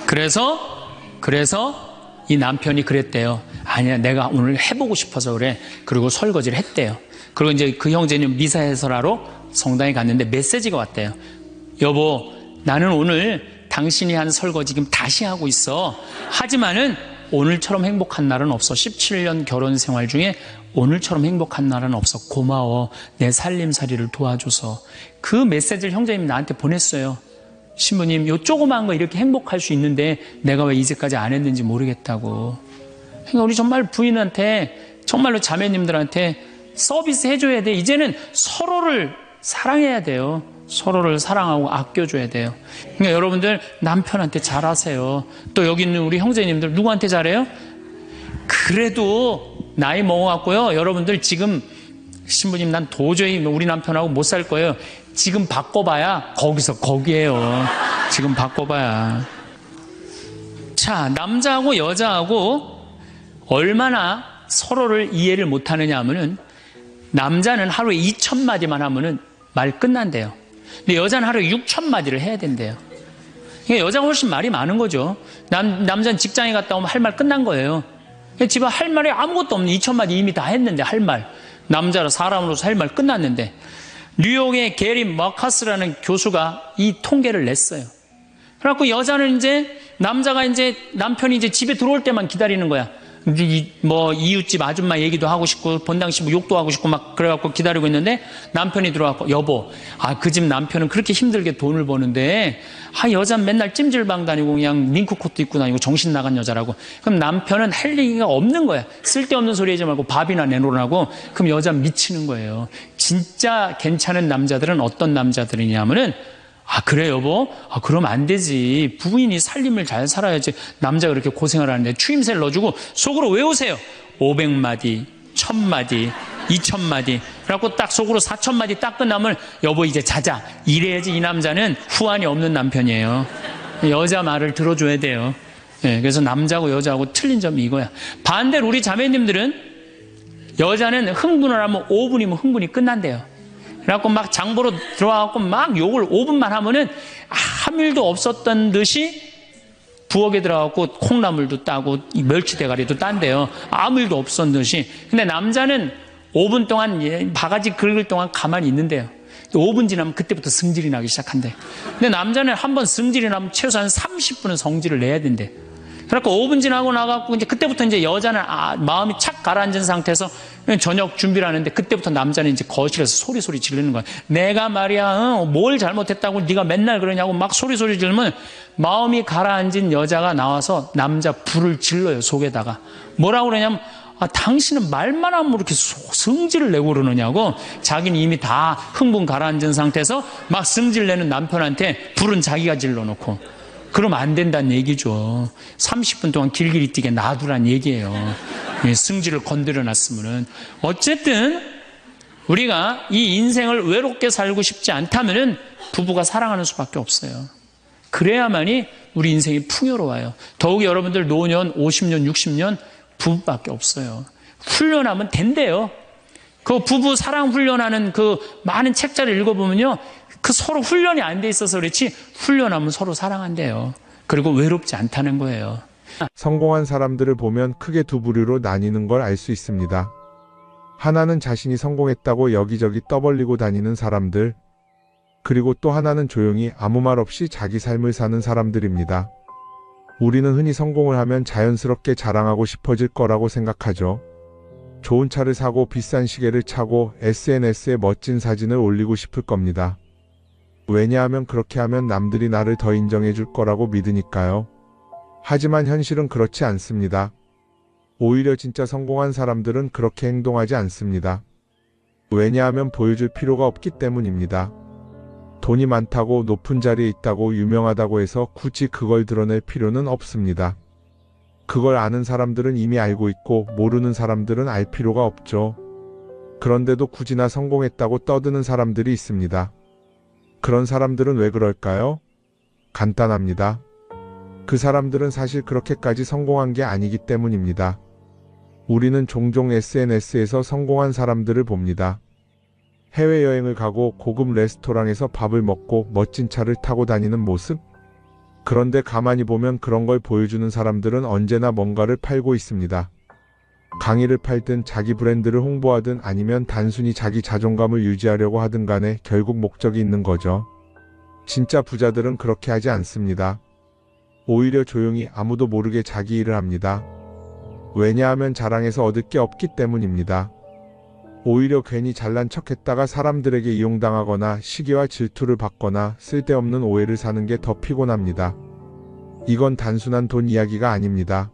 그래서 이 남편이 그랬대요. 아니야 내가 오늘 해보고 싶어서 그래. 그리고 설거지를 했대요. 그리고 이제 그 형제는 미사 해설하러 성당에 갔는데 메시지가 왔대요. 여보 나는 오늘 당신이 한 설거지 지금 다시 하고 있어. 하지만은 오늘처럼 행복한 날은 없어. 17년 결혼 생활 중에 오늘처럼 행복한 날은 없어. 고마워. 내 살림살이를 도와줘서. 그 메시지를 형제님이 나한테 보냈어요. 신부님, 요 조그만 거 이렇게 행복할 수 있는데 내가 왜 이제까지 안 했는지 모르겠다고. 그러니까 우리 정말 부인한테, 정말로 자매님들한테 서비스 해줘야 돼. 이제는 서로를 사랑해야 돼요. 서로를 사랑하고 아껴줘야 돼요. 그러니까 여러분들 남편한테 잘하세요. 또 여기 있는 우리 형제님들 누구한테 잘해요? 그래도 나이 먹어갖고요. 여러분들 지금 신부님 난 도저히 우리 남편하고 못 살 거예요. 지금 바꿔봐야 거기서 거기에요. 지금 바꿔봐야. 자, 남자하고 여자하고 얼마나 서로를 이해를 못하느냐 하면은 남자는 하루에 2,000마디만 하면은 말 끝난대요. 근데 여자는 하루에 6,000마디를 해야 된대요. 그러니까 여자가 훨씬 말이 많은 거죠. 남자는 직장에 갔다 오면 할 말 끝난 거예요. 집에 할 말이 아무것도 없는 2,000마디 이미 다 했는데 할 말. 남자로 사람으로서 할 말 끝났는데 뉴욕의 게리 머카스라는 교수가 이 통계를 냈어요. 그래갖고 여자는 이제 남자가 이제 남편이 이제 집에 들어올 때만 기다리는 거야. 뭐 이웃집 아줌마 얘기도 하고 싶고 본당시 뭐 욕도 하고 싶고 막 그래갖고 기다리고 있는데 남편이 들어와서 여보 그 집 남편은 그렇게 힘들게 돈을 버는데 여자는 맨날 찜질방 다니고 그냥 밍크코트 입고 다니고 정신 나간 여자라고. 그럼 남편은 할 얘기가 없는 거야. 쓸데없는 소리 하지 말고 밥이나 내놓으라고. 그럼 여자는 미치는 거예요. 진짜 괜찮은 남자들은 어떤 남자들이냐면은 아, 그래, 여보? 아, 그럼 안 되지. 부인이 살림을 잘 살아야지. 남자가 그렇게 고생을 하는데 추임새를 넣어주고 속으로 외우세요. 500마디, 1000마디, 2000마디. 그래갖고 딱 속으로 4000마디 딱 끝나면 여보 이제 자자. 이래야지 이 남자는 후환이 없는 남편이에요. 여자 말을 들어줘야 돼요. 예, 그래서 남자고 여자하고 틀린 점이 이거야. 반대로 우리 자매님들은 여자는 흥분을 하면 5분이면 흥분이 끝난대요. 그래갖고 막 장보러 들어와갖고 막 욕을 5분만 하면은 아무 일도 없었던 듯이 부엌에 들어가고 콩나물도 따고 멸치 대가리도 딴대요. 아무 일도 없었던 듯이. 근데 남자는 5분 동안 바가지 긁을 동안 가만히 있는데요. 5분 지나면 그때부터 승질이 나기 시작한대. 근데 남자는 한번 승질이 나면 최소한 30분은 성질을 내야 된대. 그래갖고 5분 지나고 나가고 이제 그때부터 이제 여자는 마음이 착 가라앉은 상태에서 저녁 준비를 하는데 그때부터 남자는 이제 거실에서 소리 지르는 거야. 내가 말이야, 뭘 잘못했다고 네가 맨날 그러냐고 막 소리 지르면 마음이 가라앉은 여자가 나와서 남자 불을 질러요, 속에다가. 뭐라고 그러냐면 당신은 말만 하면 이렇게 성질을 내고 그러느냐고. 자기는 이미 다 흥분 가라앉은 상태에서 막 성질 내는 남편한테 불은 자기가 질러놓고. 그러면 안 된다는 얘기죠. 30분 동안 길길이 뛰게 놔두란 얘기예요. 승질을 건드려 놨으면은. 어쨌든 우리가 이 인생을 외롭게 살고 싶지 않다면은 부부가 사랑하는 수밖에 없어요. 그래야만이 우리 인생이 풍요로워요. 더욱이 여러분들 노년 50년 60년 부부밖에 없어요. 훈련하면 된대요. 그 부부 사랑 훈련하는 그 많은 책자를 읽어보면요, 그 서로 훈련이 안 돼 있어서 그렇지 훈련하면 서로 사랑한대요. 그리고 외롭지 않다는 거예요. 성공한 사람들을 보면 크게 두 부류로 나뉘는 걸 알 수 있습니다. 하나는 자신이 성공했다고 여기저기 떠벌리고 다니는 사람들, 그리고 또 하나는 조용히 아무 말 없이 자기 삶을 사는 사람들입니다. 우리는 흔히 성공을 하면 자연스럽게 자랑하고 싶어질 거라고 생각하죠. 좋은 차를 사고 비싼 시계를 차고 SNS에 멋진 사진을 올리고 싶을 겁니다. 왜냐하면 그렇게 하면 남들이 나를 더 인정해 줄 거라고 믿으니까요. 하지만 현실은 그렇지 않습니다. 오히려 진짜 성공한 사람들은 그렇게 행동하지 않습니다. 왜냐하면 보여줄 필요가 없기 때문입니다. 돈이 많다고 높은 자리에 있다고 유명하다고 해서 굳이 그걸 드러낼 필요는 없습니다. 그걸 아는 사람들은 이미 알고 있고 모르는 사람들은 알 필요가 없죠. 그런데도 굳이나 성공했다고 떠드는 사람들이 있습니다. 그런 사람들은 왜 그럴까요? 간단합니다. 그 사람들은 사실 그렇게까지 성공한 게 아니기 때문입니다. 우리는 종종 SNS에서 성공한 사람들을 봅니다. 해외여행을 가고 고급 레스토랑에서 밥을 먹고 멋진 차를 타고 다니는 모습? 그런데 가만히 보면 그런 걸 보여주는 사람들은 언제나 뭔가를 팔고 있습니다. 강의를 팔든 자기 브랜드를 홍보하든 아니면 단순히 자기 자존감을 유지하려고 하든 간에 결국 목적이 있는 거죠. 진짜 부자들은 그렇게 하지 않습니다. 오히려 조용히 아무도 모르게 자기 일을 합니다. 왜냐하면 자랑해서 얻을 게 없기 때문입니다. 오히려 괜히 잘난 척했다가 사람들에게 이용당하거나 시기와 질투를 받거나 쓸데없는 오해를 사는 게 더 피곤합니다. 이건 단순한 돈 이야기가 아닙니다.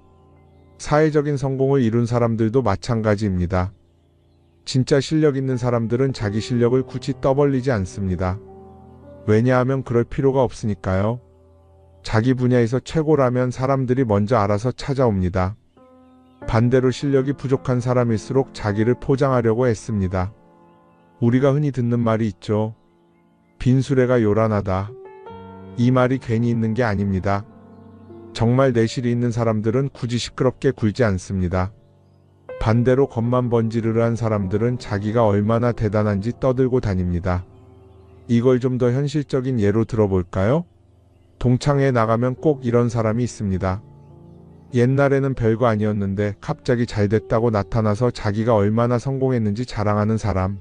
사회적인 성공을 이룬 사람들도 마찬가지입니다. 진짜 실력 있는 사람들은 자기 실력을 굳이 떠벌리지 않습니다. 왜냐하면 그럴 필요가 없으니까요. 자기 분야에서 최고라면 사람들이 먼저 알아서 찾아옵니다. 반대로 실력이 부족한 사람일수록 자기를 포장하려고 애씁니다. 우리가 흔히 듣는 말이 있죠. 빈수레가 요란하다. 이 말이 괜히 있는 게 아닙니다. 정말 내실이 있는 사람들은 굳이 시끄럽게 굴지 않습니다. 반대로 겉만 번지르르한 사람들은 자기가 얼마나 대단한지 떠들고 다닙니다. 이걸 좀 더 현실적인 예로 들어볼까요? 동창회에 나가면 꼭 이런 사람이 있습니다. 옛날에는 별거 아니었는데 갑자기 잘 됐다고 나타나서 자기가 얼마나 성공했는지 자랑하는 사람.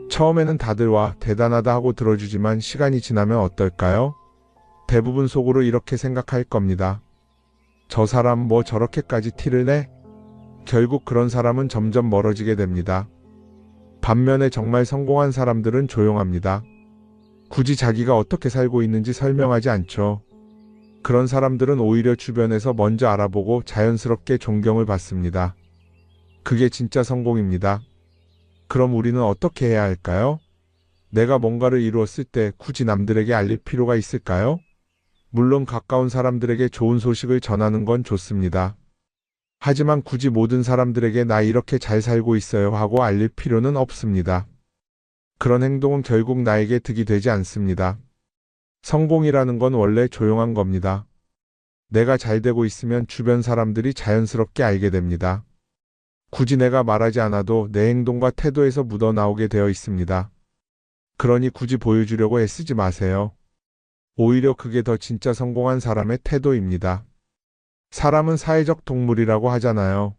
처음에는 다들 와 대단하다 하고 들어주지만 시간이 지나면 어떨까요? 대부분 속으로 이렇게 생각할 겁니다. 저 사람 뭐 저렇게까지 티를 내? 결국 그런 사람은 점점 멀어지게 됩니다. 반면에 정말 성공한 사람들은 조용합니다. 굳이 자기가 어떻게 살고 있는지 설명하지 않죠. 그런 사람들은 오히려 주변에서 먼저 알아보고 자연스럽게 존경을 받습니다. 그게 진짜 성공입니다. 그럼 우리는 어떻게 해야 할까요? 내가 뭔가를 이루었을 때 굳이 남들에게 알릴 필요가 있을까요? 물론 가까운 사람들에게 좋은 소식을 전하는 건 좋습니다. 하지만 굳이 모든 사람들에게 나 이렇게 잘 살고 있어요 하고 알릴 필요는 없습니다. 그런 행동은 결국 나에게 득이 되지 않습니다. 성공이라는 건 원래 조용한 겁니다. 내가 잘 되고 있으면 주변 사람들이 자연스럽게 알게 됩니다. 굳이 내가 말하지 않아도 내 행동과 태도에서 묻어나오게 되어 있습니다. 그러니 굳이 보여주려고 애쓰지 마세요. 오히려 그게 더 진짜 성공한 사람의 태도입니다. 사람은 사회적 동물이라고 하잖아요.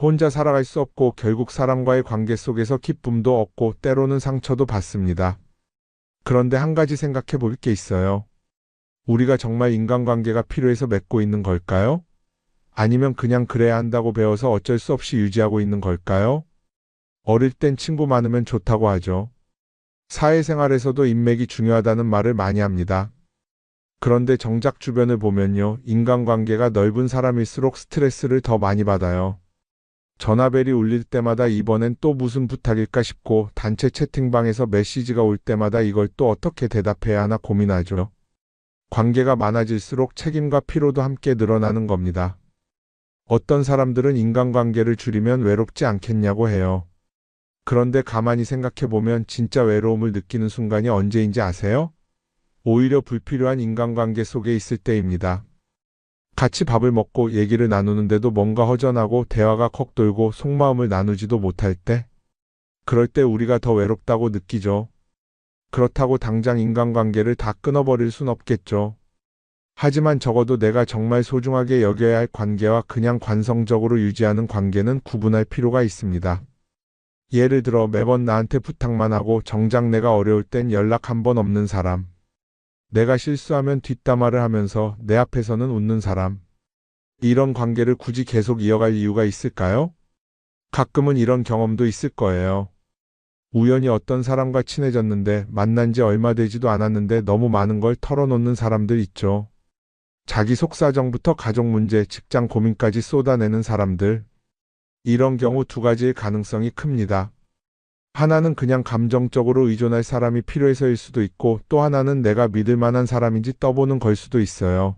혼자 살아갈 수 없고 결국 사람과의 관계 속에서 기쁨도 얻고 때로는 상처도 받습니다. 그런데 한 가지 생각해 볼 게 있어요. 우리가 정말 인간관계가 필요해서 맺고 있는 걸까요? 아니면 그냥 그래야 한다고 배워서 어쩔 수 없이 유지하고 있는 걸까요? 어릴 땐 친구 많으면 좋다고 하죠. 사회생활에서도 인맥이 중요하다는 말을 많이 합니다. 그런데 정작 주변을 보면요, 인간관계가 넓은 사람일수록 스트레스를 더 많이 받아요. 전화벨이 울릴 때마다 이번엔 또 무슨 부탁일까 싶고 단체 채팅방에서 메시지가 올 때마다 이걸 또 어떻게 대답해야 하나 고민하죠. 관계가 많아질수록 책임과 피로도 함께 늘어나는 겁니다. 어떤 사람들은 인간관계를 줄이면 외롭지 않겠냐고 해요. 그런데 가만히 생각해보면 진짜 외로움을 느끼는 순간이 언제인지 아세요? 오히려 불필요한 인간관계 속에 있을 때입니다. 같이 밥을 먹고 얘기를 나누는데도 뭔가 허전하고 대화가 컥 돌고 속마음을 나누지도 못할 때, 그럴 때 우리가 더 외롭다고 느끼죠. 그렇다고 당장 인간관계를 다 끊어버릴 순 없겠죠. 하지만 적어도 내가 정말 소중하게 여겨야 할 관계와 그냥 관성적으로 유지하는 관계는 구분할 필요가 있습니다. 예를 들어 매번 나한테 부탁만 하고 정작 내가 어려울 땐 연락 한 번 없는 사람. 내가 실수하면 뒷담화를 하면서 내 앞에서는 웃는 사람. 이런 관계를 굳이 계속 이어갈 이유가 있을까요? 가끔은 이런 경험도 있을 거예요. 우연히 어떤 사람과 친해졌는데 만난 지 얼마 되지도 않았는데 너무 많은 걸 털어놓는 사람들 있죠. 자기 속사정부터 가족 문제, 직장 고민까지 쏟아내는 사람들. 이런 경우 두 가지의 가능성이 큽니다. 하나는 그냥 감정적으로 의존할 사람이 필요해서일 수도 있고 또 하나는 내가 믿을 만한 사람인지 떠보는 걸 수도 있어요.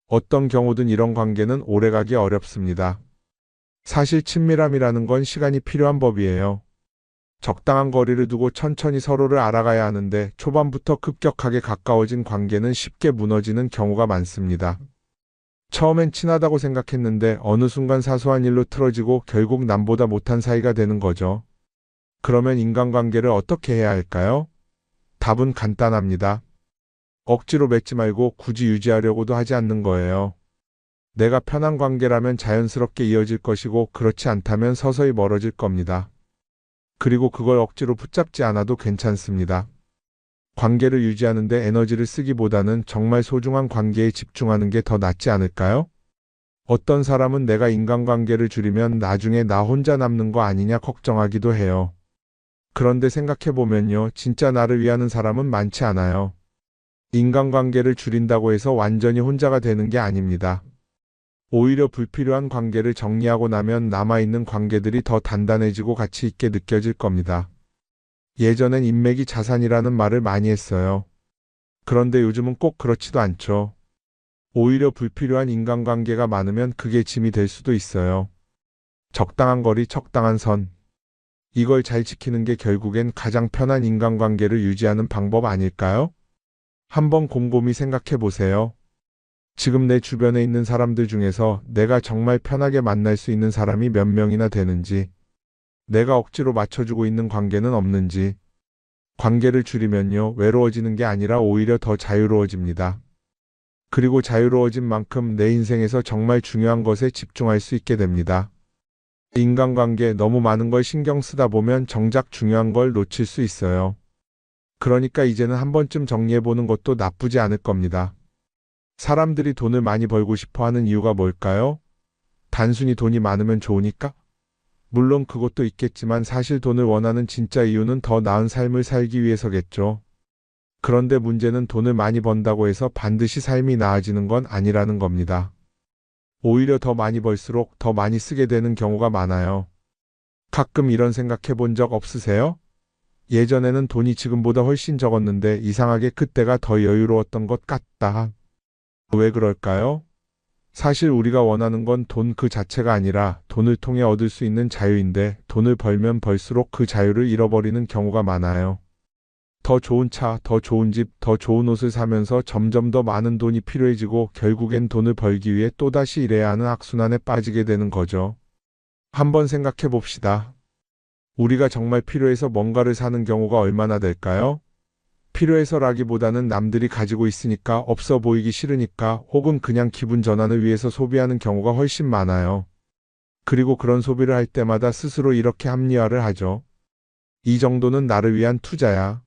어떤 경우든 이런 관계는 오래가기 어렵습니다. 사실 친밀함이라는 건 시간이 필요한 법이에요. 적당한 거리를 두고 천천히 서로를 알아가야 하는데 초반부터 급격하게 가까워진 관계는 쉽게 무너지는 경우가 많습니다. 처음엔 친하다고 생각했는데 어느 순간 사소한 일로 틀어지고 결국 남보다 못한 사이가 되는 거죠. 그러면 인간관계를 어떻게 해야 할까요? 답은 간단합니다. 억지로 맺지 말고 굳이 유지하려고도 하지 않는 거예요. 내가 편한 관계라면 자연스럽게 이어질 것이고 그렇지 않다면 서서히 멀어질 겁니다. 그리고 그걸 억지로 붙잡지 않아도 괜찮습니다. 관계를 유지하는데 에너지를 쓰기보다는 정말 소중한 관계에 집중하는 게 더 낫지 않을까요? 어떤 사람은 내가 인간관계를 줄이면 나중에 나 혼자 남는 거 아니냐 걱정하기도 해요. 그런데 생각해보면요, 진짜 나를 위하는 사람은 많지 않아요. 인간관계를 줄인다고 해서 완전히 혼자가 되는 게 아닙니다. 오히려 불필요한 관계를 정리하고 나면 남아있는 관계들이 더 단단해지고 가치 있게 느껴질 겁니다. 예전엔 인맥이 자산이라는 말을 많이 했어요. 그런데 요즘은 꼭 그렇지도 않죠. 오히려 불필요한 인간관계가 많으면 그게 짐이 될 수도 있어요. 적당한 거리, 적당한 선. 이걸 잘 지키는 게 결국엔 가장 편한 인간관계를 유지하는 방법 아닐까요? 한번 곰곰이 생각해 보세요. 지금 내 주변에 있는 사람들 중에서 내가 정말 편하게 만날 수 있는 사람이 몇 명이나 되는지, 내가 억지로 맞춰주고 있는 관계는 없는지. 관계를 줄이면요, 외로워지는 게 아니라 오히려 더 자유로워집니다. 그리고 자유로워진 만큼 내 인생에서 정말 중요한 것에 집중할 수 있게 됩니다. 인간관계 너무 많은 걸 신경 쓰다 보면 정작 중요한 걸 놓칠 수 있어요. 그러니까 이제는 한 번쯤 정리해보는 것도 나쁘지 않을 겁니다. 사람들이 돈을 많이 벌고 싶어 하는 이유가 뭘까요? 단순히 돈이 많으면 좋으니까? 물론 그것도 있겠지만 사실 돈을 원하는 진짜 이유는 더 나은 삶을 살기 위해서겠죠. 그런데 문제는 돈을 많이 번다고 해서 반드시 삶이 나아지는 건 아니라는 겁니다. 오히려 더 많이 벌수록 더 많이 쓰게 되는 경우가 많아요. 가끔 이런 생각해 본 적 없으세요? 예전에는 돈이 지금보다 훨씬 적었는데 이상하게 그때가 더 여유로웠던 것 같다. 왜 그럴까요? 사실 우리가 원하는 건 돈 그 자체가 아니라 돈을 통해 얻을 수 있는 자유인데 돈을 벌면 벌수록 그 자유를 잃어버리는 경우가 많아요. 더 좋은 차, 더 좋은 집, 더 좋은 옷을 사면서 점점 더 많은 돈이 필요해지고 결국엔 돈을 벌기 위해 또다시 일해야 하는 악순환에 빠지게 되는 거죠. 한번 생각해 봅시다. 우리가 정말 필요해서 뭔가를 사는 경우가 얼마나 될까요? 필요해서라기보다는 남들이 가지고 있으니까 없어 보이기 싫으니까 혹은 그냥 기분 전환을 위해서 소비하는 경우가 훨씬 많아요. 그리고 그런 소비를 할 때마다 스스로 이렇게 합리화를 하죠. 이 정도는 나를 위한 투자야.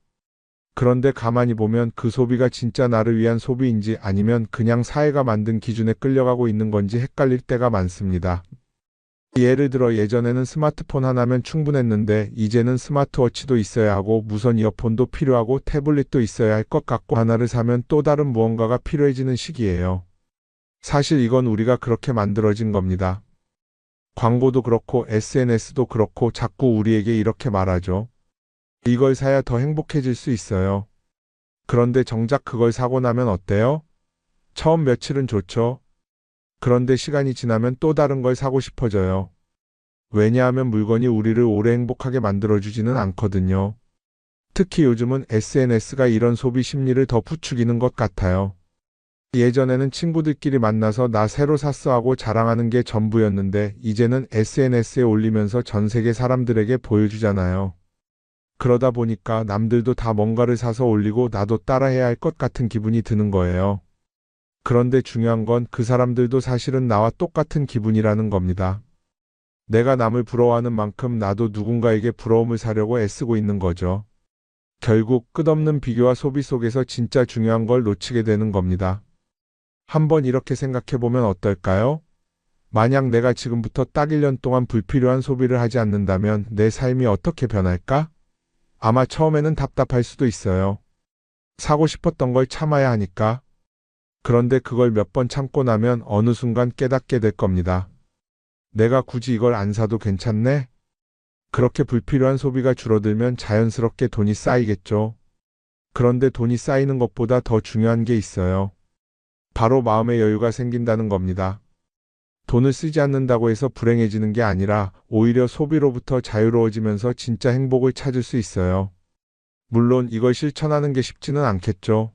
그런데 가만히 보면 그 소비가 진짜 나를 위한 소비인지 아니면 그냥 사회가 만든 기준에 끌려가고 있는 건지 헷갈릴 때가 많습니다. 예를 들어 예전에는 스마트폰 하나면 충분했는데 이제는 스마트워치도 있어야 하고 무선 이어폰도 필요하고 태블릿도 있어야 할 것 같고 하나를 사면 또 다른 무언가가 필요해지는 시기예요. 사실 이건 우리가 그렇게 만들어진 겁니다. 광고도 그렇고 SNS도 그렇고 자꾸 우리에게 이렇게 말하죠. 이걸 사야 더 행복해질 수 있어요. 그런데 정작 그걸 사고 나면 어때요? 처음 며칠은 좋죠. 그런데 시간이 지나면 또 다른 걸 사고 싶어져요. 왜냐하면 물건이 우리를 오래 행복하게 만들어주지는 않거든요. 특히 요즘은 SNS가 이런 소비 심리를 더 부추기는 것 같아요. 예전에는 친구들끼리 만나서 나 새로 샀어 하고 자랑하는 게 전부였는데 이제는 SNS에 올리면서 전 세계 사람들에게 보여주잖아요. 그러다 보니까 남들도 다 뭔가를 사서 올리고 나도 따라해야 할 것 같은 기분이 드는 거예요. 그런데 중요한 건 그 사람들도 사실은 나와 똑같은 기분이라는 겁니다. 내가 남을 부러워하는 만큼 나도 누군가에게 부러움을 사려고 애쓰고 있는 거죠. 결국 끝없는 비교와 소비 속에서 진짜 중요한 걸 놓치게 되는 겁니다. 한번 이렇게 생각해 보면 어떨까요? 만약 내가 지금부터 딱 1년 동안 불필요한 소비를 하지 않는다면 내 삶이 어떻게 변할까? 아마 처음에는 답답할 수도 있어요. 사고 싶었던 걸 참아야 하니까. 그런데 그걸 몇 번 참고 나면 어느 순간 깨닫게 될 겁니다. 내가 굳이 이걸 안 사도 괜찮네? 그렇게 불필요한 소비가 줄어들면 자연스럽게 돈이 쌓이겠죠. 그런데 돈이 쌓이는 것보다 더 중요한 게 있어요. 바로 마음의 여유가 생긴다는 겁니다. 돈을 쓰지 않는다고 해서 불행해지는 게 아니라 오히려 소비로부터 자유로워지면서 진짜 행복을 찾을 수 있어요. 물론 이걸 실천하는 게 쉽지는 않겠죠.